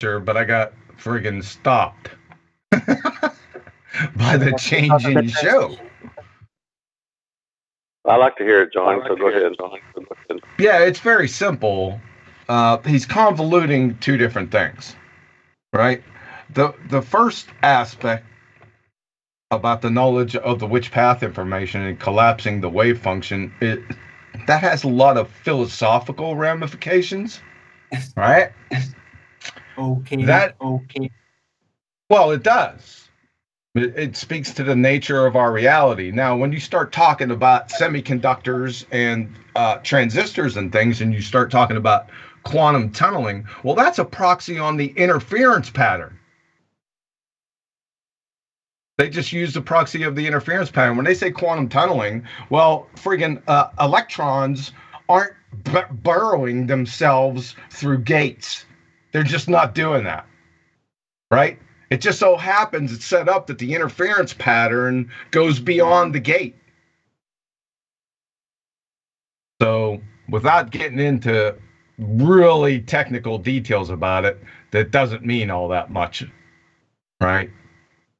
Sure, but I got friggin' stopped by the change The in show. transition. I like to hear it, John. So go ahead. Yeah, it's very simple. He's convoluting two different things, right? The first aspect about the knowledge of the witch path information and collapsing the wave function, that has a lot of philosophical ramifications, right? Okay. That well, it does. It speaks to the nature of our reality. Now, when you start talking about semiconductors and transistors and things, and you start talking about quantum tunneling, well, that's a proxy on the interference pattern. They just use the proxy of the interference pattern. When they say quantum tunneling, well, friggin' electrons aren't burrowing themselves through gates. They're just not doing that, right? It just so happens it's set up that the interference pattern goes beyond the gate. So, without getting into really technical details about it, that doesn't mean all that much, right?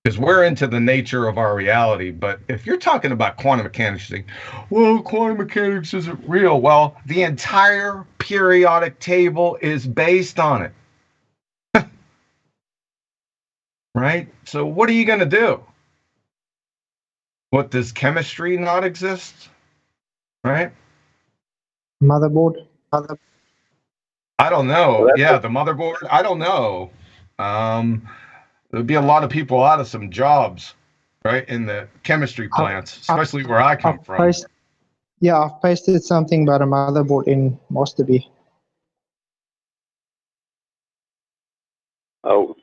Because we're into the nature of our reality. But if you're talking about quantum mechanics, you think, well, quantum mechanics isn't real. Well, the entire periodic table is based on it. Right? So what are you going to do? What, does chemistry not exist? Right? Motherboard. I don't know. Yeah, the motherboard. I don't know. There'd be a lot of people out of some jobs, right, in the chemistry plants, especially where I come from. I've pasted something about a motherboard in Masterby. Oh,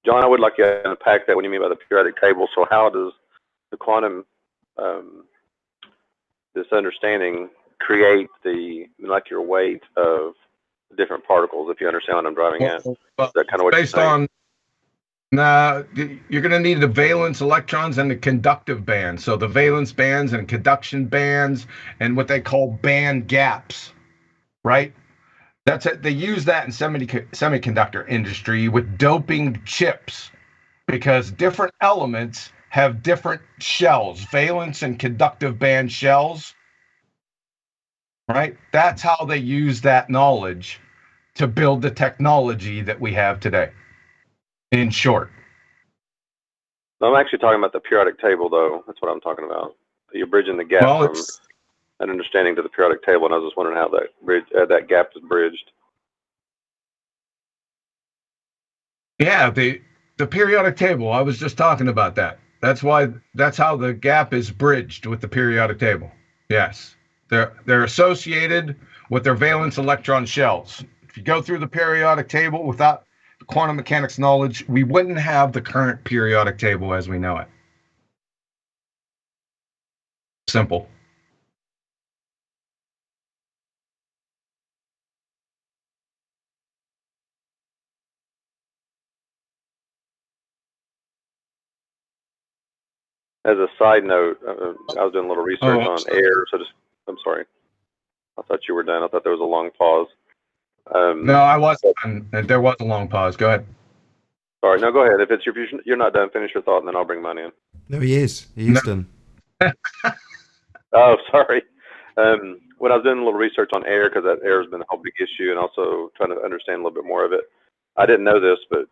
John, I would like you to unpack that. What do you mean by the periodic table? So how does the quantum, this understanding, create the molecular weight of different particles, if you understand what I'm driving at? Is that kind of what based you're saying? Nah, you're going to need the valence electrons and the conductive bands. So the valence bands and conduction bands and what they call band gaps, right? That's it. They use that in semiconductor industry with doping chips because different elements have different shells, valence and conductive band shells, right? That's how they use that knowledge to build the technology that we have today. In short. I'm actually talking about the periodic table, though. That's what I'm talking about. You're bridging the gap from an understanding to the periodic table, and I was just wondering how that gap is bridged. Yeah, the periodic table. I was just talking about that. That's how the gap is bridged with the periodic table. Yes, they're associated with their valence electron shells. If you go through the periodic table without quantum mechanics knowledge, we wouldn't have the current periodic table as we know it. Simple. As a side note, I was doing a little research on air, so I'm sorry. I thought you were done. I thought there was a long pause. No, I wasn't. There was a long pause. Go ahead. Sorry, no, go ahead. If you're not done, finish your thought, and then I'll bring mine in. No, he is. He is done. Oh, sorry. When I was doing a little research on air, because that air has been a whole big issue, and also trying to understand a little bit more of it, I didn't know this, but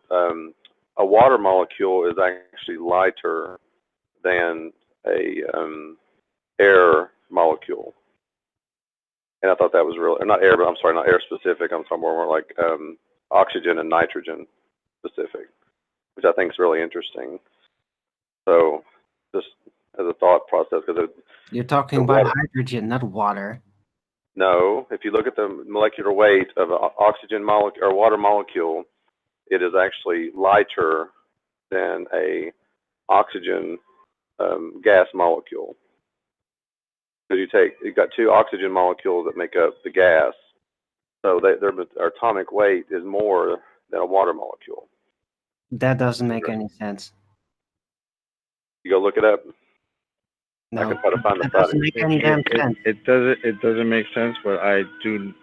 a water molecule is actually lighter than a air molecule. And I thought that was real, or not air, but I'm sorry, not air specific. I'm talking more like oxygen and nitrogen specific, which I think is really interesting. So just as a thought process, because you're talking about hydrogen, not water. No, if you look at the molecular weight of an oxygen molecule or water molecule, it is actually lighter than a oxygen gas molecule. Because you've got two oxygen molecules that make up the gas, so their atomic weight is more than a water molecule. That doesn't make any sense. You go look it up. I No, can try to find the that site. doesn't make any damn sense. It doesn't make sense, but I do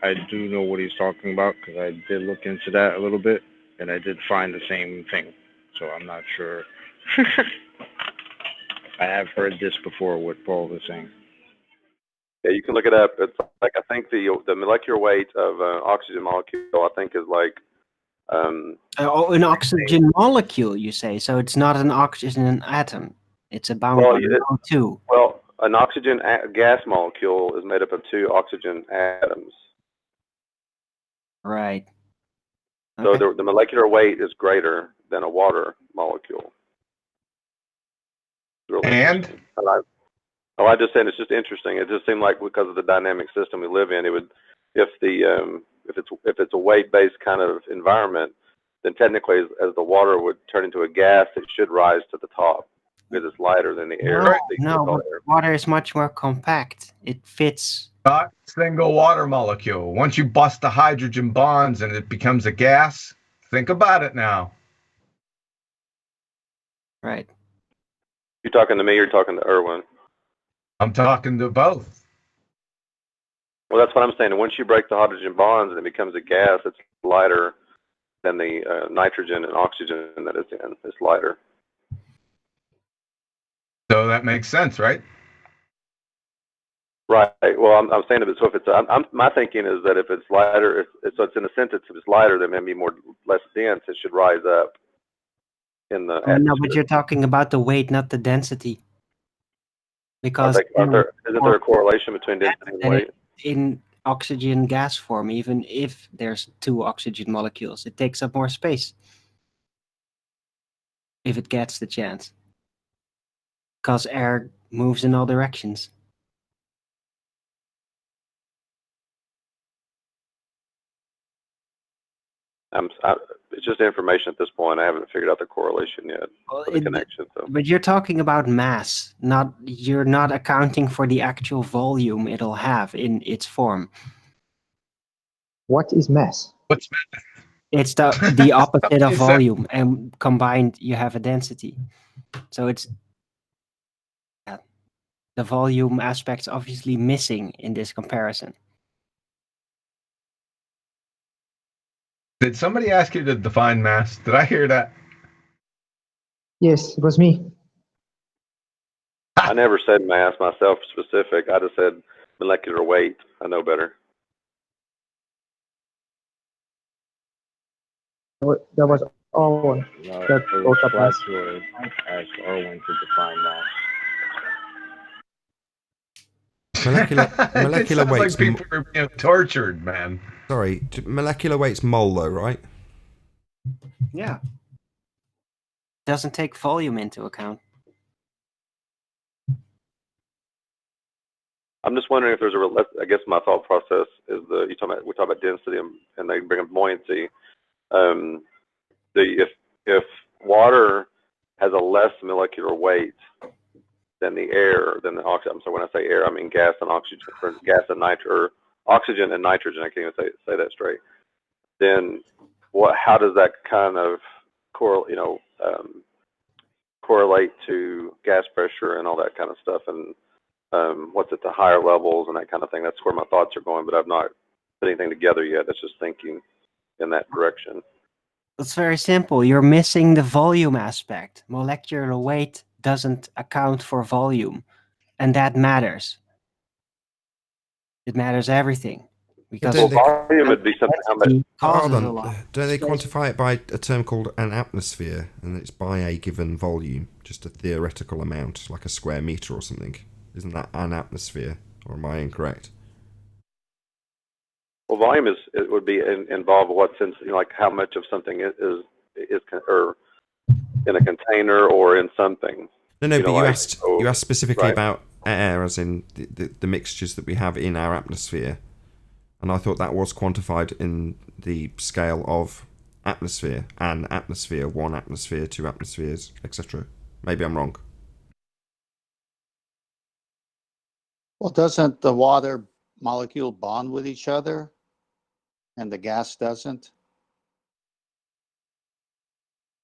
know what he's talking about because I did look into that a little bit and I did find the same thing. So I'm not sure. I have heard this before. What Paul was saying. Yeah, you can look it up. It's like I think the molecular weight of an oxygen molecule I think is like Oh, an oxygen molecule, you say? So it's not an oxygen atom. It's a bound Well, by O2. well, an oxygen gas molecule is made up of 2 oxygen atoms. Right. So Okay. the molecular weight is greater than a water molecule. It's really And interesting. I just saying it's just interesting. It just seemed like because of the dynamic system we live in, it would if it's a weight-based kind of environment, then technically as the water would turn into a gas, it should rise to the top because it's lighter than the air. No, but water is much more compact. It fits. not single water molecule. Once you bust the hydrogen bonds and it becomes a gas, think about it now. Right. You talking to me or you talking to Erwin? I'm talking to both. Well, that's what I'm saying. Once you break the hydrogen bonds and it becomes a gas, it's lighter than the nitrogen and oxygen that it's in. It's lighter. So that makes sense, right? Right. Well, I'm saying if it's so if it's my thinking is that if it's lighter, so it's in a sense if it's lighter, then maybe less dense. It should rise up in the atmosphere. No, but you're talking about the weight, not the density. Because isn't there a correlation between density and weight? in oxygen gas form, even if there's 2 oxygen molecules, it takes up more space. If it gets the chance. Because air moves in all directions. It's just information at this point. I haven't figured out the correlation yet, Well, or the connection. So. But you're talking about mass, you're not accounting for the actual volume it'll have in its form. What is mass? What's It's the opposite of volume, and combined you have a density. So it's the volume aspect's obviously missing in this comparison. Did somebody ask you to define mass? Did I hear that? Yes, it was me. I never said mass myself specific. I just said molecular weight. I know better. That was Owen. No, That it brought was up mass. Blackwood asked Erwin to define that. Molecular it sounds weight's like people are being tortured, man. Sorry, molecular weight's mole though, right? Yeah. Doesn't take volume into account. I'm just wondering if there's I guess my thought process is we talk about density and they bring up buoyancy. If water has a less molecular weight than the air, than the oxygen. I'm sorry, when I say air, I mean gas and oxygen, or gas and or oxygen and nitrogen. I can't even say that straight. Then how does that kind of correlate to gas pressure and all that kind of stuff, and what's at the higher levels and that kind of thing? That's where my thoughts are going, but I've not put anything together yet. That's just thinking in that direction. It's very simple. You're missing the volume aspect. Molecular weight doesn't account for volume, and that matters. It matters everything. Because volume would be something how much. Hold on. Don't they quantify it by a term called an atmosphere, and it's by a given volume, just a theoretical amount, like a square meter or something? Isn't that an atmosphere, or am I incorrect? Well, volume would be involved what sense, like how much of something is or in a container or in something. No, but you asked specifically about air, as in the mixtures that we have in our atmosphere, and I thought that was quantified in the scale of atmosphere, an atmosphere, 1 atmosphere, 2 atmospheres, etc. Maybe I'm wrong. Well, doesn't the water molecule bond with each other and the gas doesn't?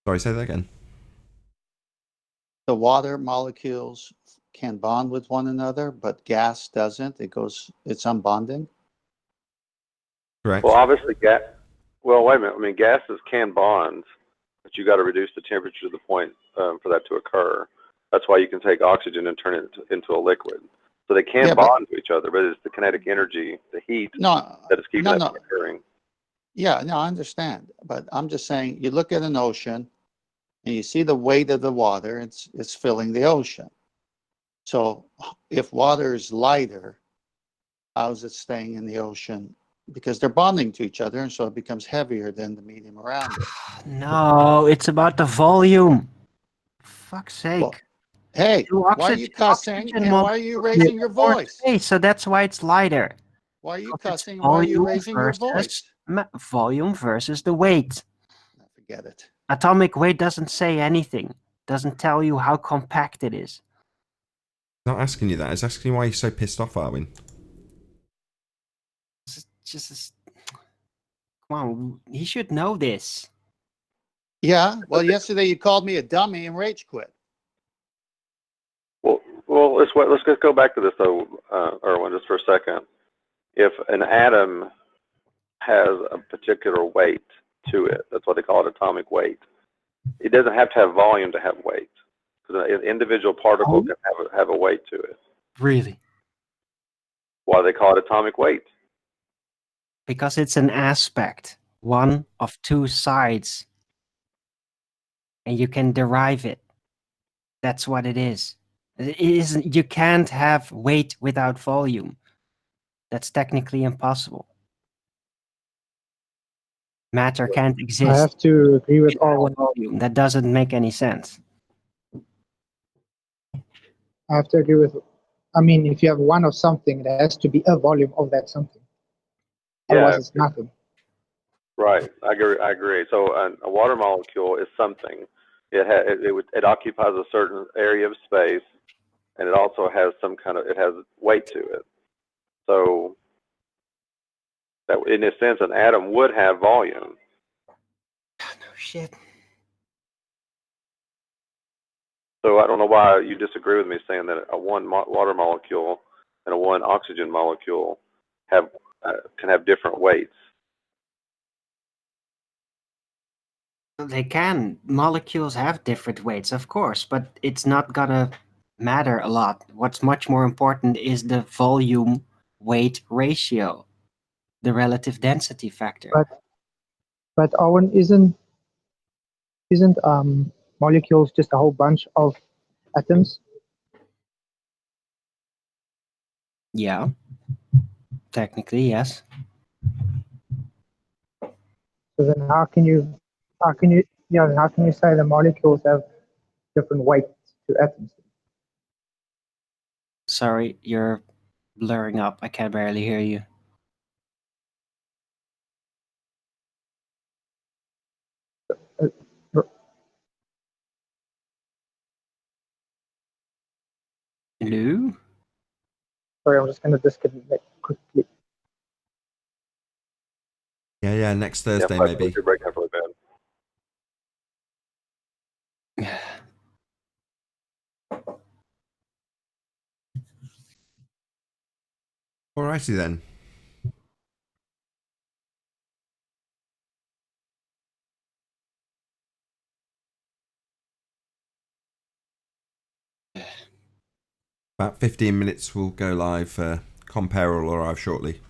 Sorry, say that again. The water molecules can bond with one another, but gas doesn't. It's unbonding. Correct. Well, obviously, well, wait a minute. I mean, gases can bond, but you got to reduce the temperature to the point for that to occur. That's why you can take oxygen and turn it into a liquid. So they can bond to each other, but it's the kinetic energy, the heat, that is keeping that from occurring. Yeah, no, I understand. But I'm just saying, you look at an ocean and you see the weight of the water, it's filling the ocean. So if water is lighter, how's it staying in the ocean? Because they're bonding to each other, and so it becomes heavier than the medium around it. No, it's about the volume. Fuck's sake. Well, hey, why are you cussing and why are you raising your voice? So that's why it's lighter. Why are you cussing and why are you raising your voice? Volume versus the weight. Forget it. Atomic weight doesn't say anything. Doesn't tell you how compact it is. Not asking you that. It's asking you why you're so pissed off, Arwin. Just come on, he should know this. Yeah, well, yesterday you called me a dummy and rage quit. Well, let's just go back to this though, Erwin, just for a second. If an atom has a particular weight to it, that's what they call it, atomic weight. It doesn't have to have volume to have weight, because an individual particle can have a weight to it. Really? Why do they call it atomic weight? Because it's an aspect, one of two sides, and you can derive it. That's what it is. It isn't. You can't have weight without volume. That's technically impossible. Matter can't exist. I have to agree with without Arwin. volume. That doesn't make any sense. I have to agree with. I mean, if you have one of something, there has to be a volume of that something. Otherwise, it's nothing. Right, I agree. So a water molecule is something. It occupies a certain area of space, and it also has it has weight to it. So that, in a sense, an atom would have volume. No shit. So I don't know why you disagree with me saying that a one water molecule and a one oxygen molecule can have different weights. They can. Molecules have different weights, of course, but it's not gonna matter a lot. What's much more important is the volume weight ratio, the relative density factor. But Arwin, isn't molecules just a whole bunch of atoms? Yeah. Technically, yes. So then how can you say the molecules have different weights to atoms? Sorry, you're blurring up. I can barely hear you. Hello? Sorry, I'm just going to disconnect quickly. Yeah, next Thursday Yeah, maybe. you're breaking up really bad. Alrighty then. About 15 minutes will go live. Compare will arrive shortly.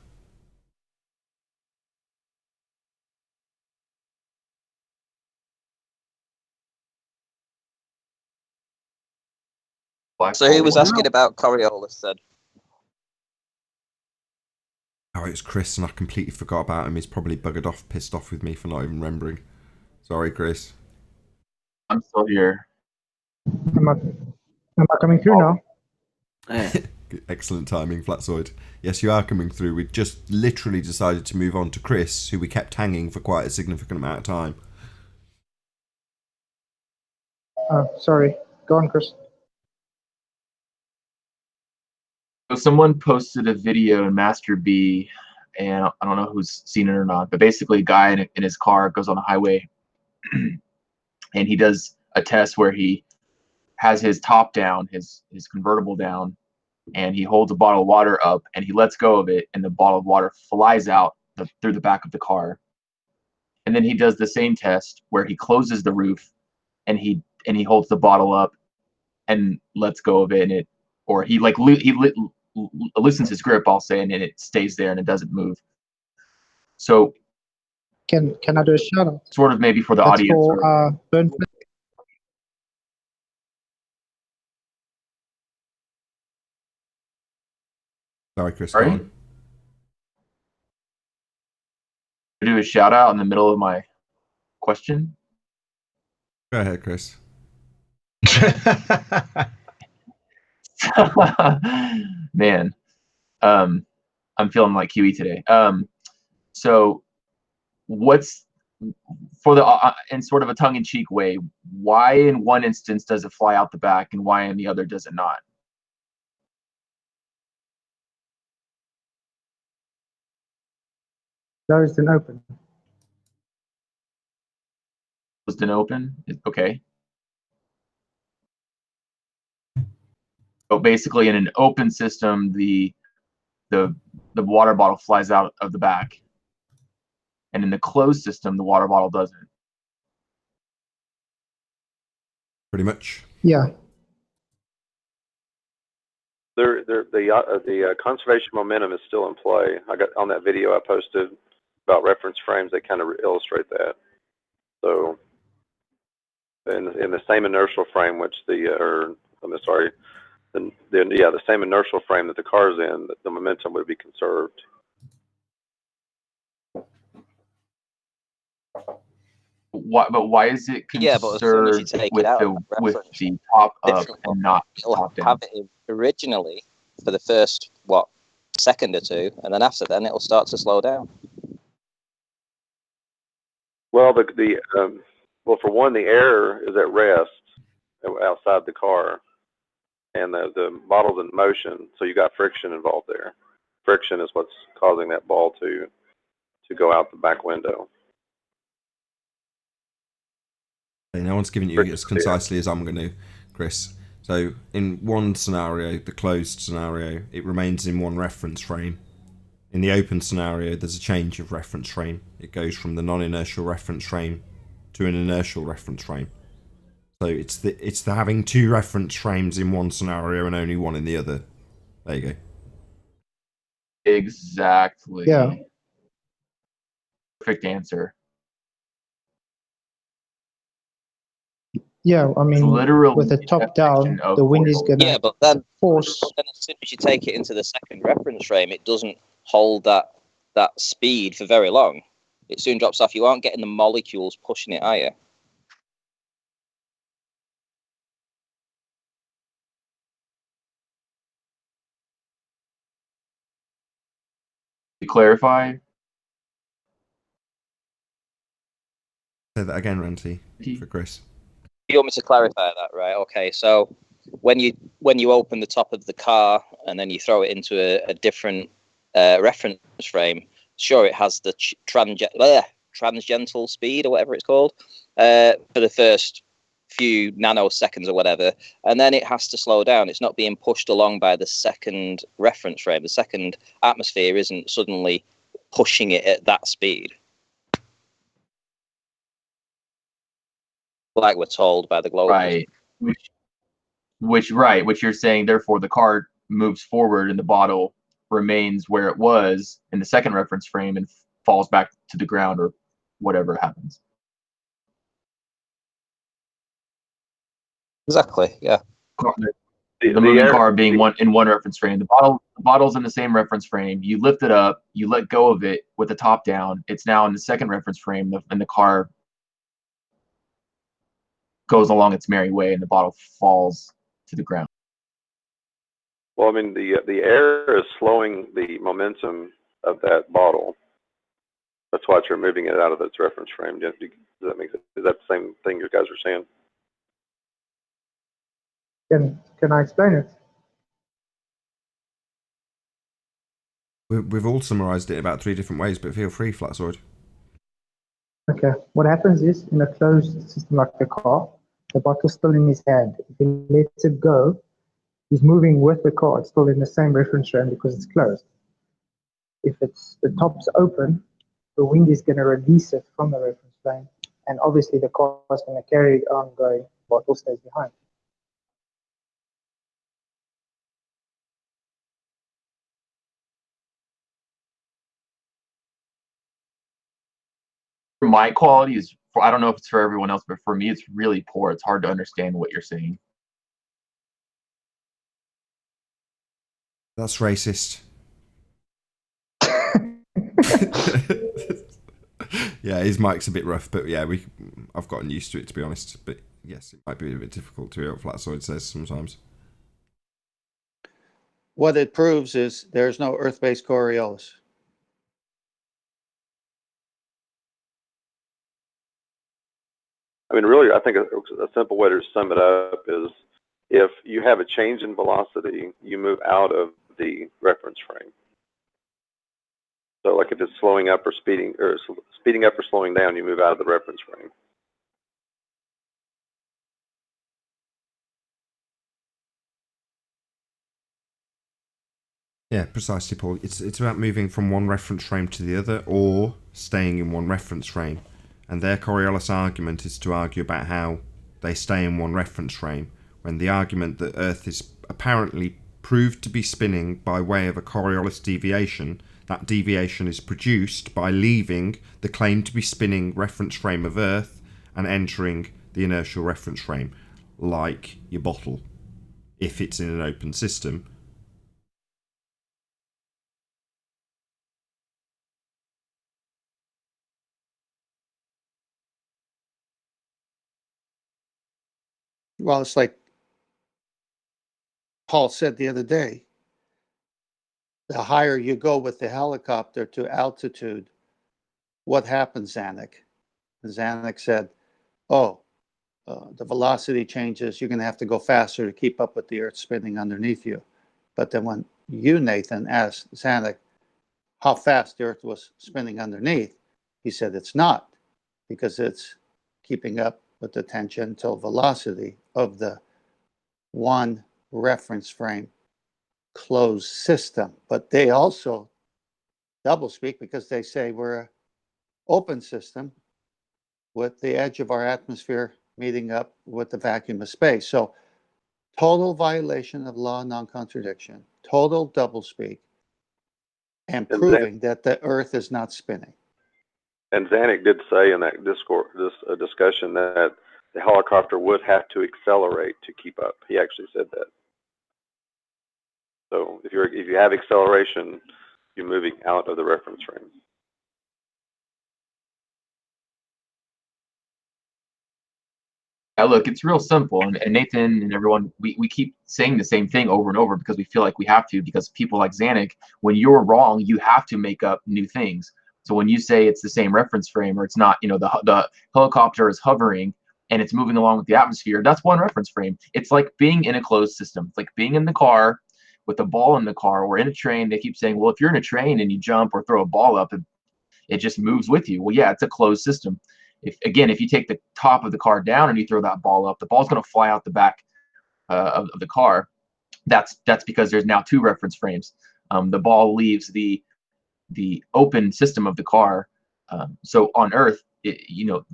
So he was asking about Coriolis then. Oh, it was Chris, and I completely forgot about him. He's probably buggered off, pissed off with me for not even remembering. Sorry, Chris. I'm still here. Am I coming through now? Excellent timing, Flatsoid. Yes, you are coming through. We just literally decided to move on to Chris, who we kept hanging for quite a significant amount of time. Sorry. Go on, Chris. So someone posted a video in Master B, and I don't know who's seen it or not, but basically a guy in his car goes on the highway and he does a test where he has his top down, his convertible down, and he holds a bottle of water up and he lets go of it, and the bottle of water flies out through the back of the car. And then he does the same test where he closes the roof and he holds the bottle up and lets go of it, and it, or he like loosens his grip, I'll say, and then it stays there and it doesn't move. So Can I do a shout out? sort of maybe for the That's audience. for Burn. Sorry, Chris. Sorry? Go on. Do a shout out in the middle of my question. Go ahead, Chris. Man, I'm feeling like Kiwi today. So what's for the in sort of a tongue-in-cheek way, why in one instance does it fly out the back and why in the other does it not? Closed and open. Closed and open? Okay. So basically in an open system, the water bottle flies out of the back. And in the closed system, the water bottle doesn't. Pretty much. Yeah. The conservation momentum is still in play. I got on that video I posted about reference frames. They kind of illustrate that. So, in the same inertial frame, which the same inertial frame that the car's in, the momentum would be conserved. Why is it conserved Yeah, but as soon as you take with it out the of that with reference, the top up different and not it'll top down? have it originally for the first second or two, and then after then it'll start to slow down. Well, for one, the air is at rest outside the car, and the bottle's in motion, so you got friction involved there. Friction is what's causing that ball to go out the back window. No one's giving you as concisely as I'm going to, Chris. So in one scenario, the closed scenario, it remains in one reference frame. In the open scenario, there's a change of reference frame. It goes from the non-inertial reference frame to an inertial reference frame. So it's the having two reference frames in one scenario and only one in the other. There you go. Exactly. Yeah. Perfect answer. Yeah, I mean, literally with the top down, of the wind is Coriolis. gonna Yeah, but then force. as soon as you take it into the second reference frame, it doesn't hold that speed for very long. It soon drops off. You aren't getting the molecules pushing it higher. To clarify, Say that again, Ranty, for Chris. You want me to clarify that, right? Okay, so when you open the top of the car and then you throw it into a different reference frame, sure, it has the transgental speed or whatever it's called for the first few nanoseconds or whatever, and then it has to slow down. It's not being pushed along by the second reference frame. The second atmosphere isn't suddenly pushing it at that speed, like we're told by the globalists. right? Which you're saying, therefore, the car moves forward and the bottle remains where it was in the second reference frame and falls back to the ground or whatever happens. Exactly. Yeah. The moving car being in one reference frame. The bottle's in the same reference frame. You lift it up, you let go of it with the top down. It's now in the second reference frame, and the car goes along its merry way, and the bottle falls to the ground. Well, I mean, the air is slowing the momentum of that bottle. That's why you're moving it out of its reference frame. Does that make sense? Is that the same thing you guys are saying? Can I explain it? We've all summarised it in about 3 different ways, but feel free, Flatsword. Okay. What happens is, in a closed system like the car, The bottle's still in his hand. If he lets it go, he's moving with the car. It's still in the same reference frame because it's closed. If the top's open, the wind is going to release it from the reference frame, and obviously the car is going to carry on going. Bottle stays behind. My quality is, I don't know if it's for everyone else, but for me, it's really poor. It's hard to understand what you're saying. That's racist. Yeah, his mic's a bit rough, but yeah, I've gotten used to it, to be honest. But yes, it might be a bit difficult to hear what Flatsoid says sometimes. What it proves is there's no Earth-based Coriolis. I mean, really, I think a simple way to sum it up is if you have a change in velocity, you move out of the reference frame. So, like if it's slowing up or speeding up or slowing down, you move out of the reference frame. Yeah, precisely, Paul. It's about moving from one reference frame to the other, or staying in one reference frame. And their Coriolis argument is to argue about how they stay in one reference frame, when the argument that Earth is apparently proved to be spinning by way of a Coriolis deviation, that deviation is produced by leaving the claimed to be spinning reference frame of Earth and entering the inertial reference frame, like your bottle, if it's in an open system. Well, it's like Paul said the other day, the higher you go with the helicopter to altitude, what happens, Zanuck? Zanuck said, oh, the velocity changes, you're going to have to go faster to keep up with the Earth spinning underneath you. But then when you, Nathan, asked Zanuck how fast the Earth was spinning underneath, he said it's not, because it's keeping up with the tangential velocity of the one reference frame closed system. But they also doublespeak because they say we're an open system with the edge of our atmosphere meeting up with the vacuum of space. So total violation of law of non-contradiction, total doublespeak, and proving that the Earth is not spinning. And Zanuck did say in that discussion that the helicopter would have to accelerate to keep up. He actually said that. So if you have acceleration, you're moving out of the reference frame. Yeah, look, it's real simple. And Nathan and everyone, we keep saying the same thing over and over because we feel like we have to, because people like Zanuck, when you're wrong, you have to make up new things. So when you say it's the same reference frame, or it's not, the helicopter is hovering and it's moving along with the atmosphere, that's one reference frame. It's like being in a closed system. It's like being in the car with a ball in the car, or in a train. They keep saying, well, if you're in a train and you jump or throw a ball up, it just moves with you. Well, yeah, it's a closed system. If you take the top of the car down and you throw that ball up, the ball's going to fly out the back of the car. That's because there's now two reference frames. The ball leaves the open system of the car. So on Earth,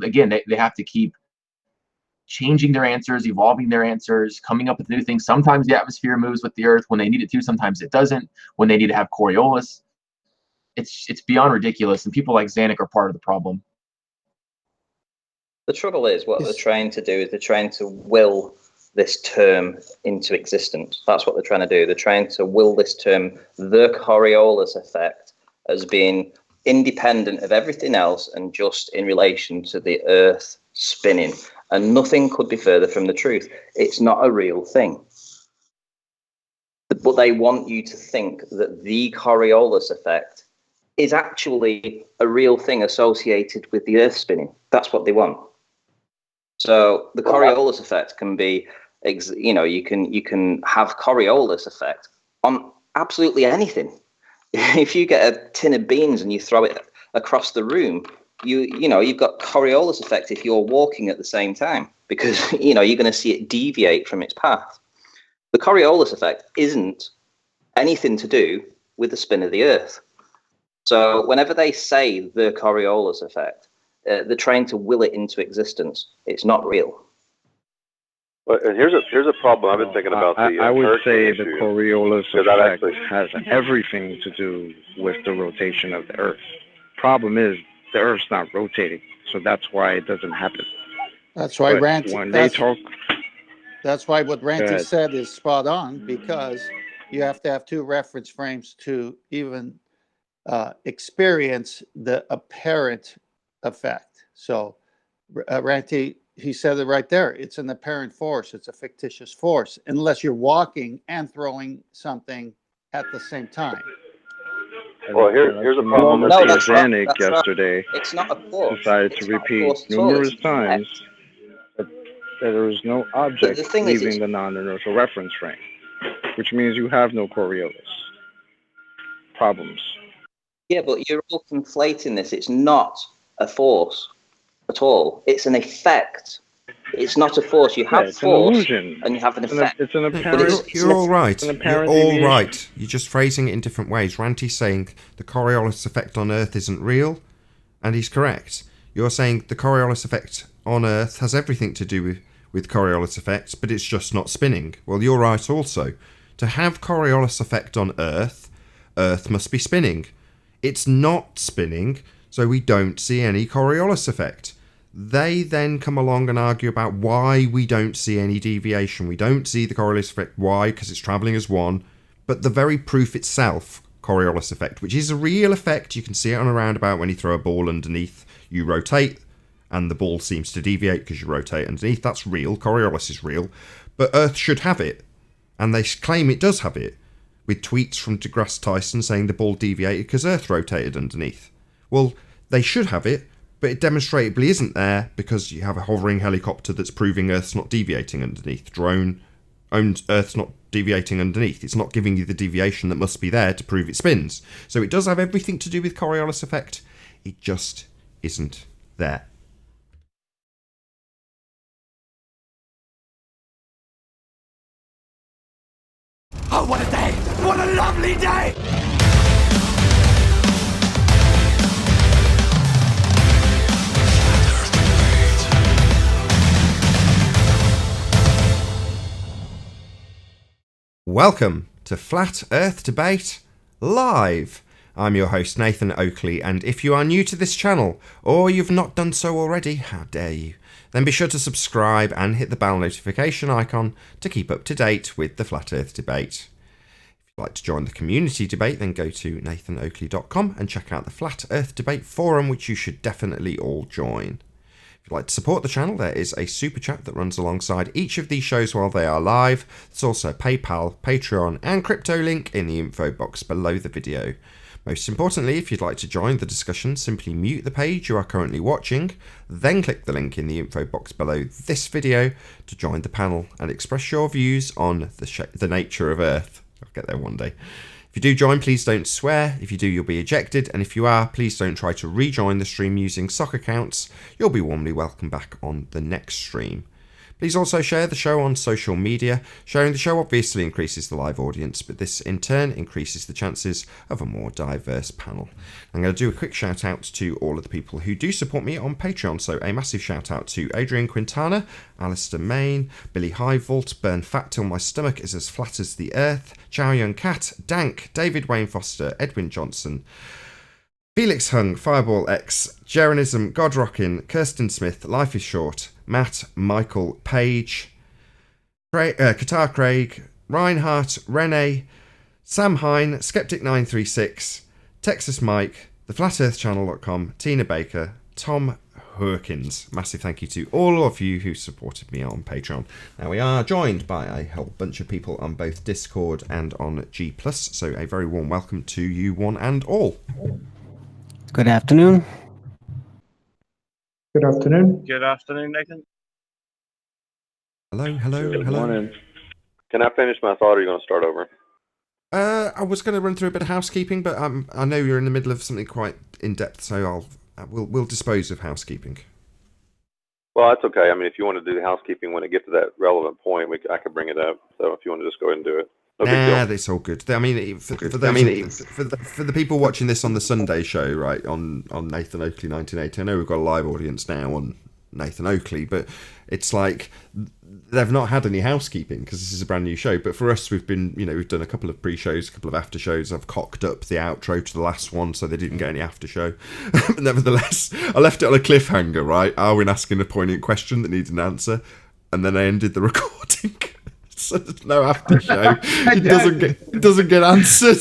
again, they have to keep changing their answers, evolving their answers, coming up with new things. Sometimes the atmosphere moves with the Earth when they need it to. Sometimes it doesn't. When they need to have Coriolis, it's beyond ridiculous. And people like Zanuck are part of the problem. The trouble is, what they're trying to do is they're trying to will this term into existence. That's what they're trying to do. They're trying to will this term, the Coriolis effect, as being independent of everything else and just in relation to the Earth spinning. And nothing could be further from the truth. It's not a real thing. But they want you to think that the Coriolis effect is actually a real thing associated with the Earth spinning. That's what they want. So the Coriolis effect can be, you can have Coriolis effect on absolutely anything. If you get a tin of beans and you throw it across the room, you've got Coriolis effect if you're walking at the same time, because you're going to see it deviate from its path. The Coriolis effect isn't anything to do with the spin of the Earth. So whenever they say the Coriolis effect, they're trying to will it into existence. It's not real. Well, and here's a problem. I've been thinking about I would say the issue, Coriolis 'cause I've effect has everything to do with the rotation of the Earth. Problem is, the Earth's not rotating, so that's why it doesn't happen. That's why But Ranty. when they talk, That's why what Ranty ahead. said is spot on, because you have to have two reference frames to even experience the apparent effect. So Ranty, he said it right there. It's an apparent force. It's a fictitious force, unless you're walking and throwing something at the same time. Well, here's a problem with No, the that's not- Organic that's not- yesterday It's not a force. decided It's to not a repeat force at all. numerous It's an effect. times that there is no object The thing is, leaving the non-inertial reference frame, which means you have no Coriolis problems. Yeah, but you're all conflating this. It's not a force at all. It's an effect. It's not a force. You have It's an force illusion. and you have an It's an, effect. it's an No, apparent. you're all right. It's an You're apparent all deviation. right. You're just phrasing it in different ways. Ranty's saying the Coriolis effect on Earth isn't real, and he's correct. You're saying the Coriolis effect on Earth has everything to do with Coriolis effect, but it's just not spinning. Well, you're right also. To have Coriolis effect on Earth, Earth must be spinning. It's not spinning, so we don't see any Coriolis effect. They then come along and argue about why we don't see any deviation. We don't see the Coriolis effect. Why? Because it's travelling as one. But the very proof itself, Coriolis effect, which is a real effect, you can see it on a roundabout when you throw a ball underneath, you rotate, and the ball seems to deviate because you rotate underneath. That's real. Coriolis is real. But Earth should have it. And they claim it does have it, with tweets from deGrasse Tyson saying the ball deviated because Earth rotated underneath. Well, they should have it, but it demonstrably isn't there because you have a hovering helicopter that's proving Earth's not deviating underneath. Drone owns Earth's not deviating underneath. It's not giving you the deviation that must be there to prove it spins. So it does have everything to do with Coriolis effect. It just isn't there. Oh, what a day! What a lovely day! Welcome to Flat Earth Debate Live. I'm your host Nathan Oakley, and if you are new to this channel, or you've not done so already, how dare you, then be sure to subscribe and hit the bell notification icon to keep up to date with the Flat Earth Debate. If you'd like to join the community debate, then go to nathanoakley.com and check out the Flat Earth Debate forum, which you should definitely all join. If you'd like to support the channel, there is a super chat that runs alongside each of these shows while they are live. There's also PayPal, Patreon and crypto link in the info box below the video. Most importantly, if you'd like to join the discussion, simply mute the page you are currently watching, then click the link in the info box below this video to join the panel and express your views on the nature of Earth. I'll get there one day. If you do join, please don't swear. If you do, you'll be ejected. And if you are, please don't try to rejoin the stream using sock accounts. You'll be warmly welcomed back on the next stream. Please also share the show on social media. Sharing the show obviously increases the live audience, but this in turn increases the chances of a more diverse panel. I'm going to do a quick shout out to all of the people who do support me on Patreon. So a massive shout out to Adrian Quintana, Alistair Main, Billy Highvault, Burn Fat Till My Stomach Is As Flat As the Earth, Chow Young Cat, Dank, David Wayne Foster, Edwin Johnson, Felix Hung, Fireball X, Jeronism, Godrockin, Kirsten Smith, Life is Short, Matt, Michael, Page, Qatar Craig, Reinhardt, Renee, Sam Hine, Skeptic936, Texas Mike, theflatearthchannel.com, Tina Baker, Tom Hurkins. Massive thank you to all of you who supported me on Patreon. Now we are joined by a whole bunch of people on both Discord and on G+, so a very warm welcome to you one and all. Good afternoon. Good afternoon. Good afternoon, Nathan. Hello. Good morning. Can I finish my thought, or are you going to start over? I was going to run through a bit of housekeeping, but I know you're in the middle of something quite in-depth, so we'll dispose of housekeeping. Well, that's okay. I mean, if you want to do the housekeeping when it gets to that relevant point, I could bring it up. So if you want to just go ahead and do it. No big deal. That's all good. I mean, for the people watching this on the Sunday show, right, on Nathan Oakley 1980, I know we've got a live audience now on Nathan Oakley, but it's like they've not had any housekeeping because this is a brand new show. But for us, we've done a couple of pre-shows, a couple of after shows. I've cocked up the outro to the last one so they didn't get any after show. But nevertheless, I left it on a cliffhanger, right? Arwin asking a poignant question that needs an answer, and then I ended the recording. So there's no after show. It doesn't get answered.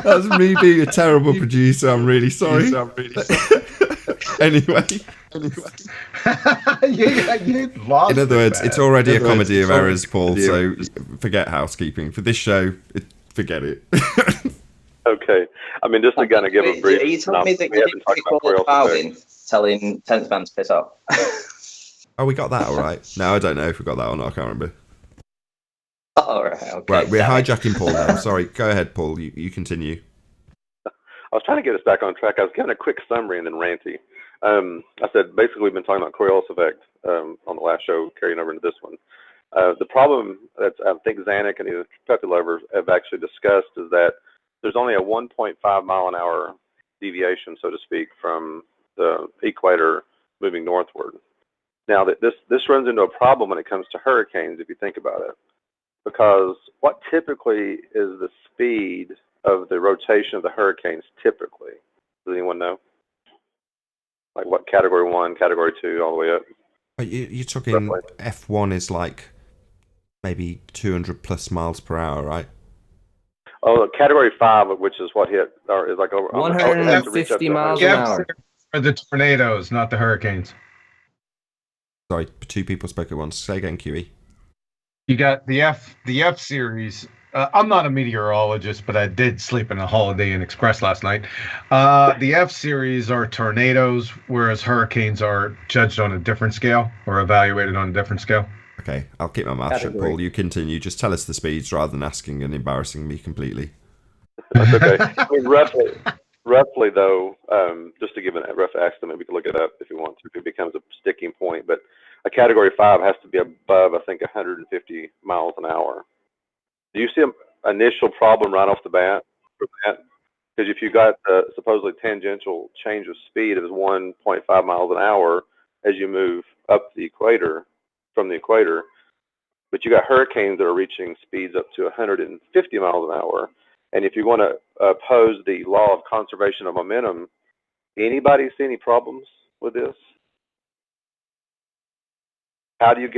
That's me being a terrible producer. I'm really sorry. Anyway. You lost. In other words, it's already a comedy of errors, Paul. So forget housekeeping for this show. Forget it. Okay. I mean, just to kind of give a brief. Are you telling me that you didn't recall Darwin telling 10th man to piss off? Oh, we got that all right. No, I don't know if we got that or not. I can't remember. All right. Okay. Right, we're hijacking Paul now. Sorry. Go ahead, Paul. You continue. I was trying to get us back on track. I was giving a quick summary and then ranty. I said basically we've been talking about Coriolis effect on the last show, carrying over into this one. The problem that I think Zanuck and the Pepe lovers have actually discussed is that there's only a 1.5 mile an hour deviation, so to speak, from the equator moving northward. Now, this runs into a problem when it comes to hurricanes, if you think about it, because what typically is the speed of the rotation of the hurricanes typically? Does anyone know? Like what category 1, category 2, all the way up? You're talking roughly. F1 is like maybe 200 plus miles per hour, right? Oh, category 5, which is what hit, or is like over 150 miles an hour. Are the tornadoes, not the hurricanes. Sorry, two people spoke at once. Say again, QE. You got the F series. I'm not a meteorologist, but I did sleep in a Holiday Inn Express last night. The F series are tornadoes, whereas hurricanes are judged on a different scale or evaluated on a different scale. Okay, I'll keep my mouth shut, Paul. You continue. Just tell us the speeds rather than asking and embarrassing me completely. That's okay. I mean, roughly though, just to give a rough estimate, we can look it up if you want to, if it becomes a sticking point. But a category 5 has to be above, I think, 150 miles an hour. Do you see an initial problem right off the bat for that? Because if you got supposedly tangential change of speed of 1.5 miles an hour as you move up the equator, from the equator, but you got hurricanes that are reaching speeds up to 150 miles an hour. And if you want to oppose the law of conservation of momentum, anybody see any problems with this? How do you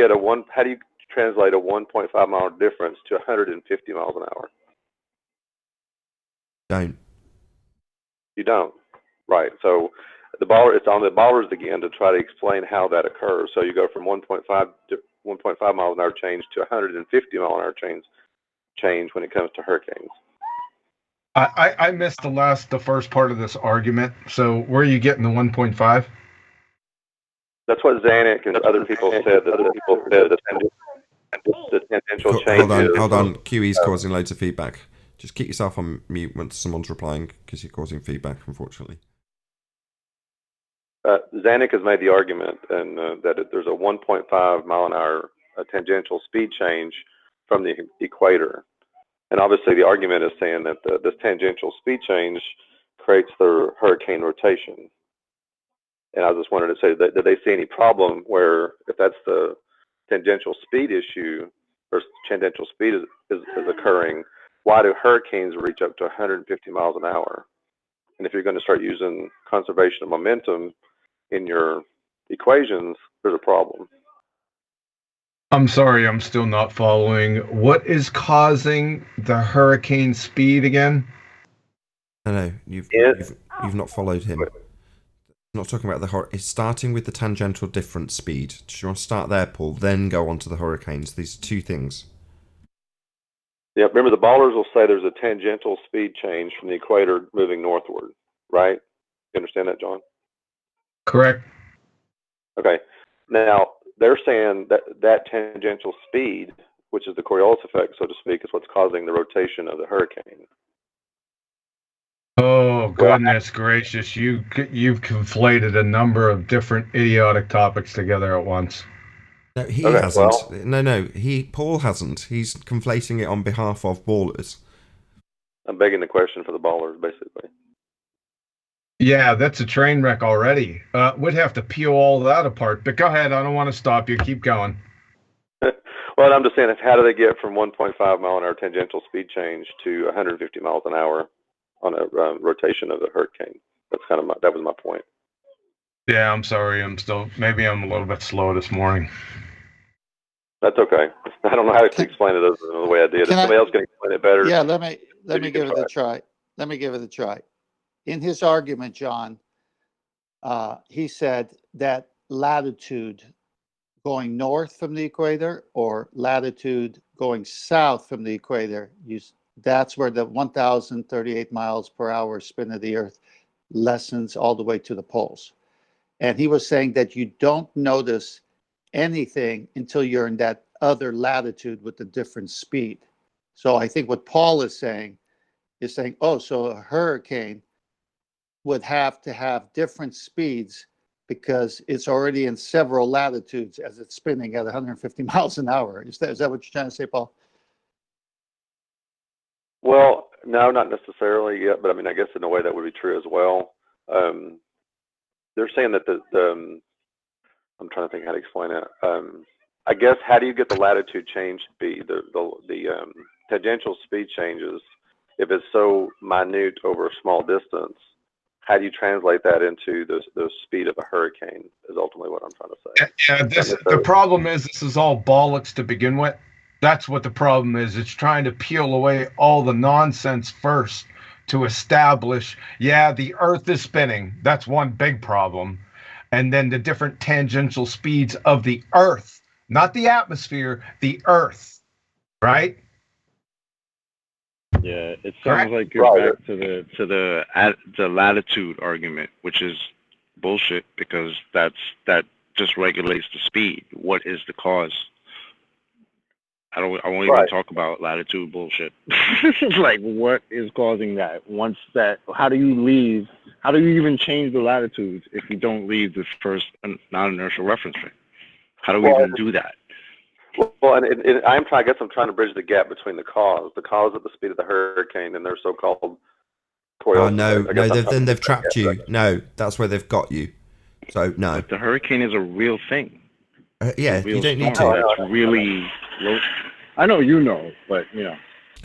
translate a 1.5 mile difference to 150 miles an hour? Don't. You don't. Right. So it's on the ballers again to try to explain how that occurs. So you go from 1.5 miles an hour change to 150 mile an hour change when it comes to hurricanes. I missed the first part of this argument. So where are you getting the 1.5? That's what Zanuck and other people said. The tangential change. Hold on. QE's causing loads of feedback. Just keep yourself on mute when someone's replying because you're causing feedback, unfortunately. Zanuck has made the argument and that there's a 1.5 mile an hour tangential speed change from the equator. And obviously the argument is saying that this tangential speed change creates the hurricane rotation. And I just wanted to say that did they see any problem where if that's the tangential speed issue or tangential speed is occurring, why do hurricanes reach up to 150 miles an hour? And if you're going to start using conservation of momentum in your equations, there's a problem. I'm sorry, I'm still not following. What is causing the hurricane speed again? No, you've not followed him. I'm not talking about it's starting with the tangential difference speed. Do you want to start there, Paul? Then go on to the hurricanes. These two things. Yeah, remember the ballers will say there's a tangential speed change from the equator moving northward, right? You understand that, John? Correct. Okay. Now, they're saying that tangential speed, which is the Coriolis effect, so to speak, is what's causing the rotation of the hurricane. Oh, goodness gracious. You've conflated a number of different idiotic topics together at once. No, he Okay, hasn't. well- No, Paul hasn't. He's conflating it on behalf of ballers. I'm begging the question for the ballers, basically. Yeah, that's a train wreck already. We'd have to peel all that apart. But go ahead. I don't want to stop you. Keep going. Well, I'm just saying, how do they get from 1.5 mile an hour tangential speed change to 150 miles an hour on a rotation of the hurricane? That's kind of that was my point. Yeah, I'm sorry. Maybe I'm a little bit slow this morning. That's okay. I don't know how to explain it the way I did. If somebody else can explain it better. Yeah, let me give it a try. Let me give it a try. In his argument, John, he said that latitude going north from the equator or latitude going south from the equator, that's where the 1,038 miles per hour spin of the Earth lessens all the way to the poles. And he was saying that you don't notice anything until you're in that other latitude with a different speed. So I think what Paul is saying, oh, so a hurricane would have to have different speeds because it's already in several latitudes as it's spinning at 150 miles an hour. Is that what you're trying to say, Paul? Well, no, not necessarily yet, but I mean, I guess in a way that would be true as well. They're saying that I'm trying to think how to explain it. I guess, how do you get the latitude change speed, the tangential speed changes, if it's so minute over a small distance? How do you translate that into the speed of a hurricane is ultimately what I'm trying to say. Yeah, the problem is this is all bollocks to begin with. That's what the problem is. It's trying to peel away all the nonsense first to establish, the Earth is spinning. That's one big problem. And then the different tangential speeds of the Earth, not the atmosphere, the Earth, right? Yeah, it sounds like you're back to the latitude argument, which is bullshit because that just regulates the speed. What is the cause? I won't even talk about latitude bullshit. Like, what is causing that? How do you even change the latitudes if you don't leave the first non-inertial reference frame? How do we even do that? Well, and I'm trying to bridge the gap between the cause of the speed of the hurricane and their so-called Coriolis. Oh no, they've trapped you. No, that's where they've got you. So no. But the hurricane is a real thing. You don't need to. That's really low. I know you know, but you know.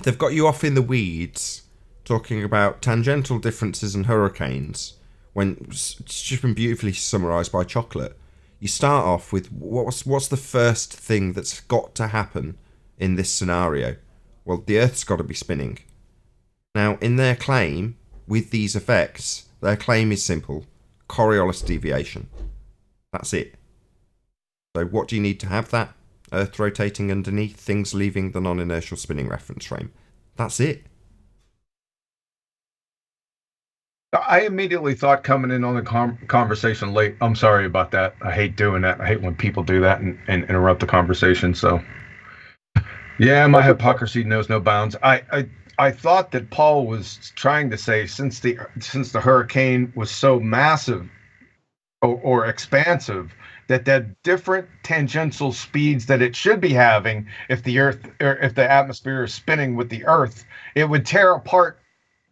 They've got you off in the weeds talking about tangential differences in hurricanes when it's just been beautifully summarized by Chocolate. You start off with what's the first thing that's got to happen in this scenario? Well, the Earth's got to be spinning. Now, in their claim, with these effects, their claim is simple. Coriolis deviation. That's it. So what do you need to have that? Earth rotating underneath, things leaving the non-inertial spinning reference frame. That's it. I immediately thought coming in on the conversation late. I'm sorry about that. I hate doing that. I hate when people do that and interrupt the conversation. So, yeah, my hypocrisy knows no bounds. I thought that Paul was trying to say since the hurricane was so massive or expansive that different tangential speeds that it should be having if the Earth or if the atmosphere is spinning with the Earth, it would tear apart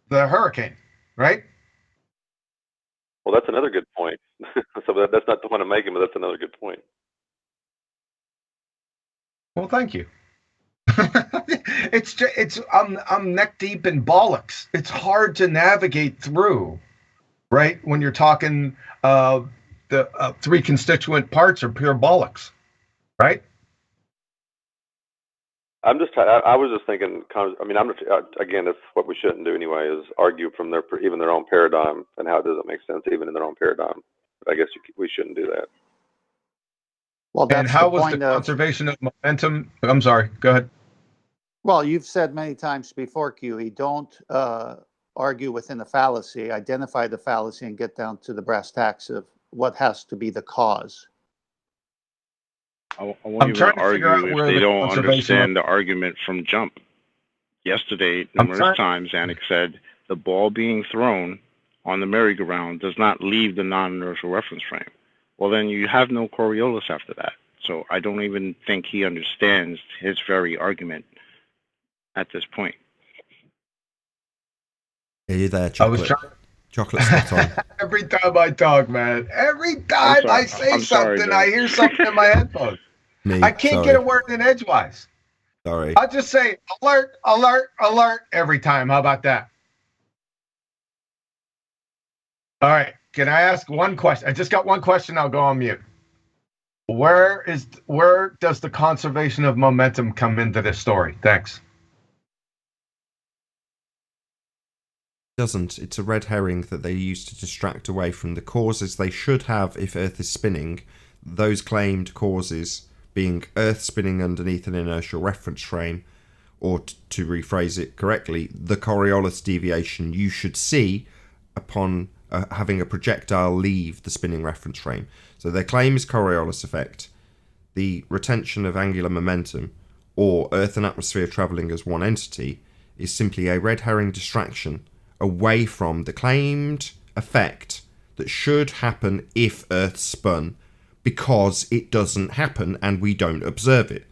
the hurricane, right? Well, that's another good point. So that's not the one I'm making, but that's another good point. Well, thank you. I'm neck deep in bollocks. It's hard to navigate through, right? When you're talking the three constituent parts are pure bollocks, right? I was just thinking. I mean, again, that's what we shouldn't do anyway. Is argue from even their own paradigm and how it doesn't make sense even in their own paradigm. I guess we shouldn't do that. Well, that's and how the was point the conservation of momentum? I'm sorry. Go ahead. Well, you've said many times before, QE, don't argue within the fallacy. Identify the fallacy and get down to the brass tacks of what has to be the cause. I won't I'm even trying to figure argue out if where they the don't conservation understand the argument from jump. Yesterday, numerous times, Anik said the ball being thrown on the merry-go-round does not leave the non-inertial reference frame. Well, then you have no Coriolis after that. So I don't even think he understands his very argument at this point. Are you there, Chocolate? Chocolate spot on. Every time I talk, man, every time I say something, I hear something in my headphones. I can't get a word in edgewise. Sorry. I'll just say alert, alert, alert every time. How about that? All right. Can I ask one question? I just got one question. I'll go on mute. Where does the conservation of momentum come into this story? Thanks. Doesn't. It's a red herring that they use to distract away from the causes they should have if Earth is spinning. Those claimed causes being Earth spinning underneath an inertial reference frame, or to rephrase it correctly, the Coriolis deviation you should see upon having a projectile leave the spinning reference frame. So their claim is Coriolis effect, the retention of angular momentum, or Earth and atmosphere travelling as one entity, is simply a red herring distraction away from the claimed effect that should happen if Earth spun, because it doesn't happen and we don't observe it.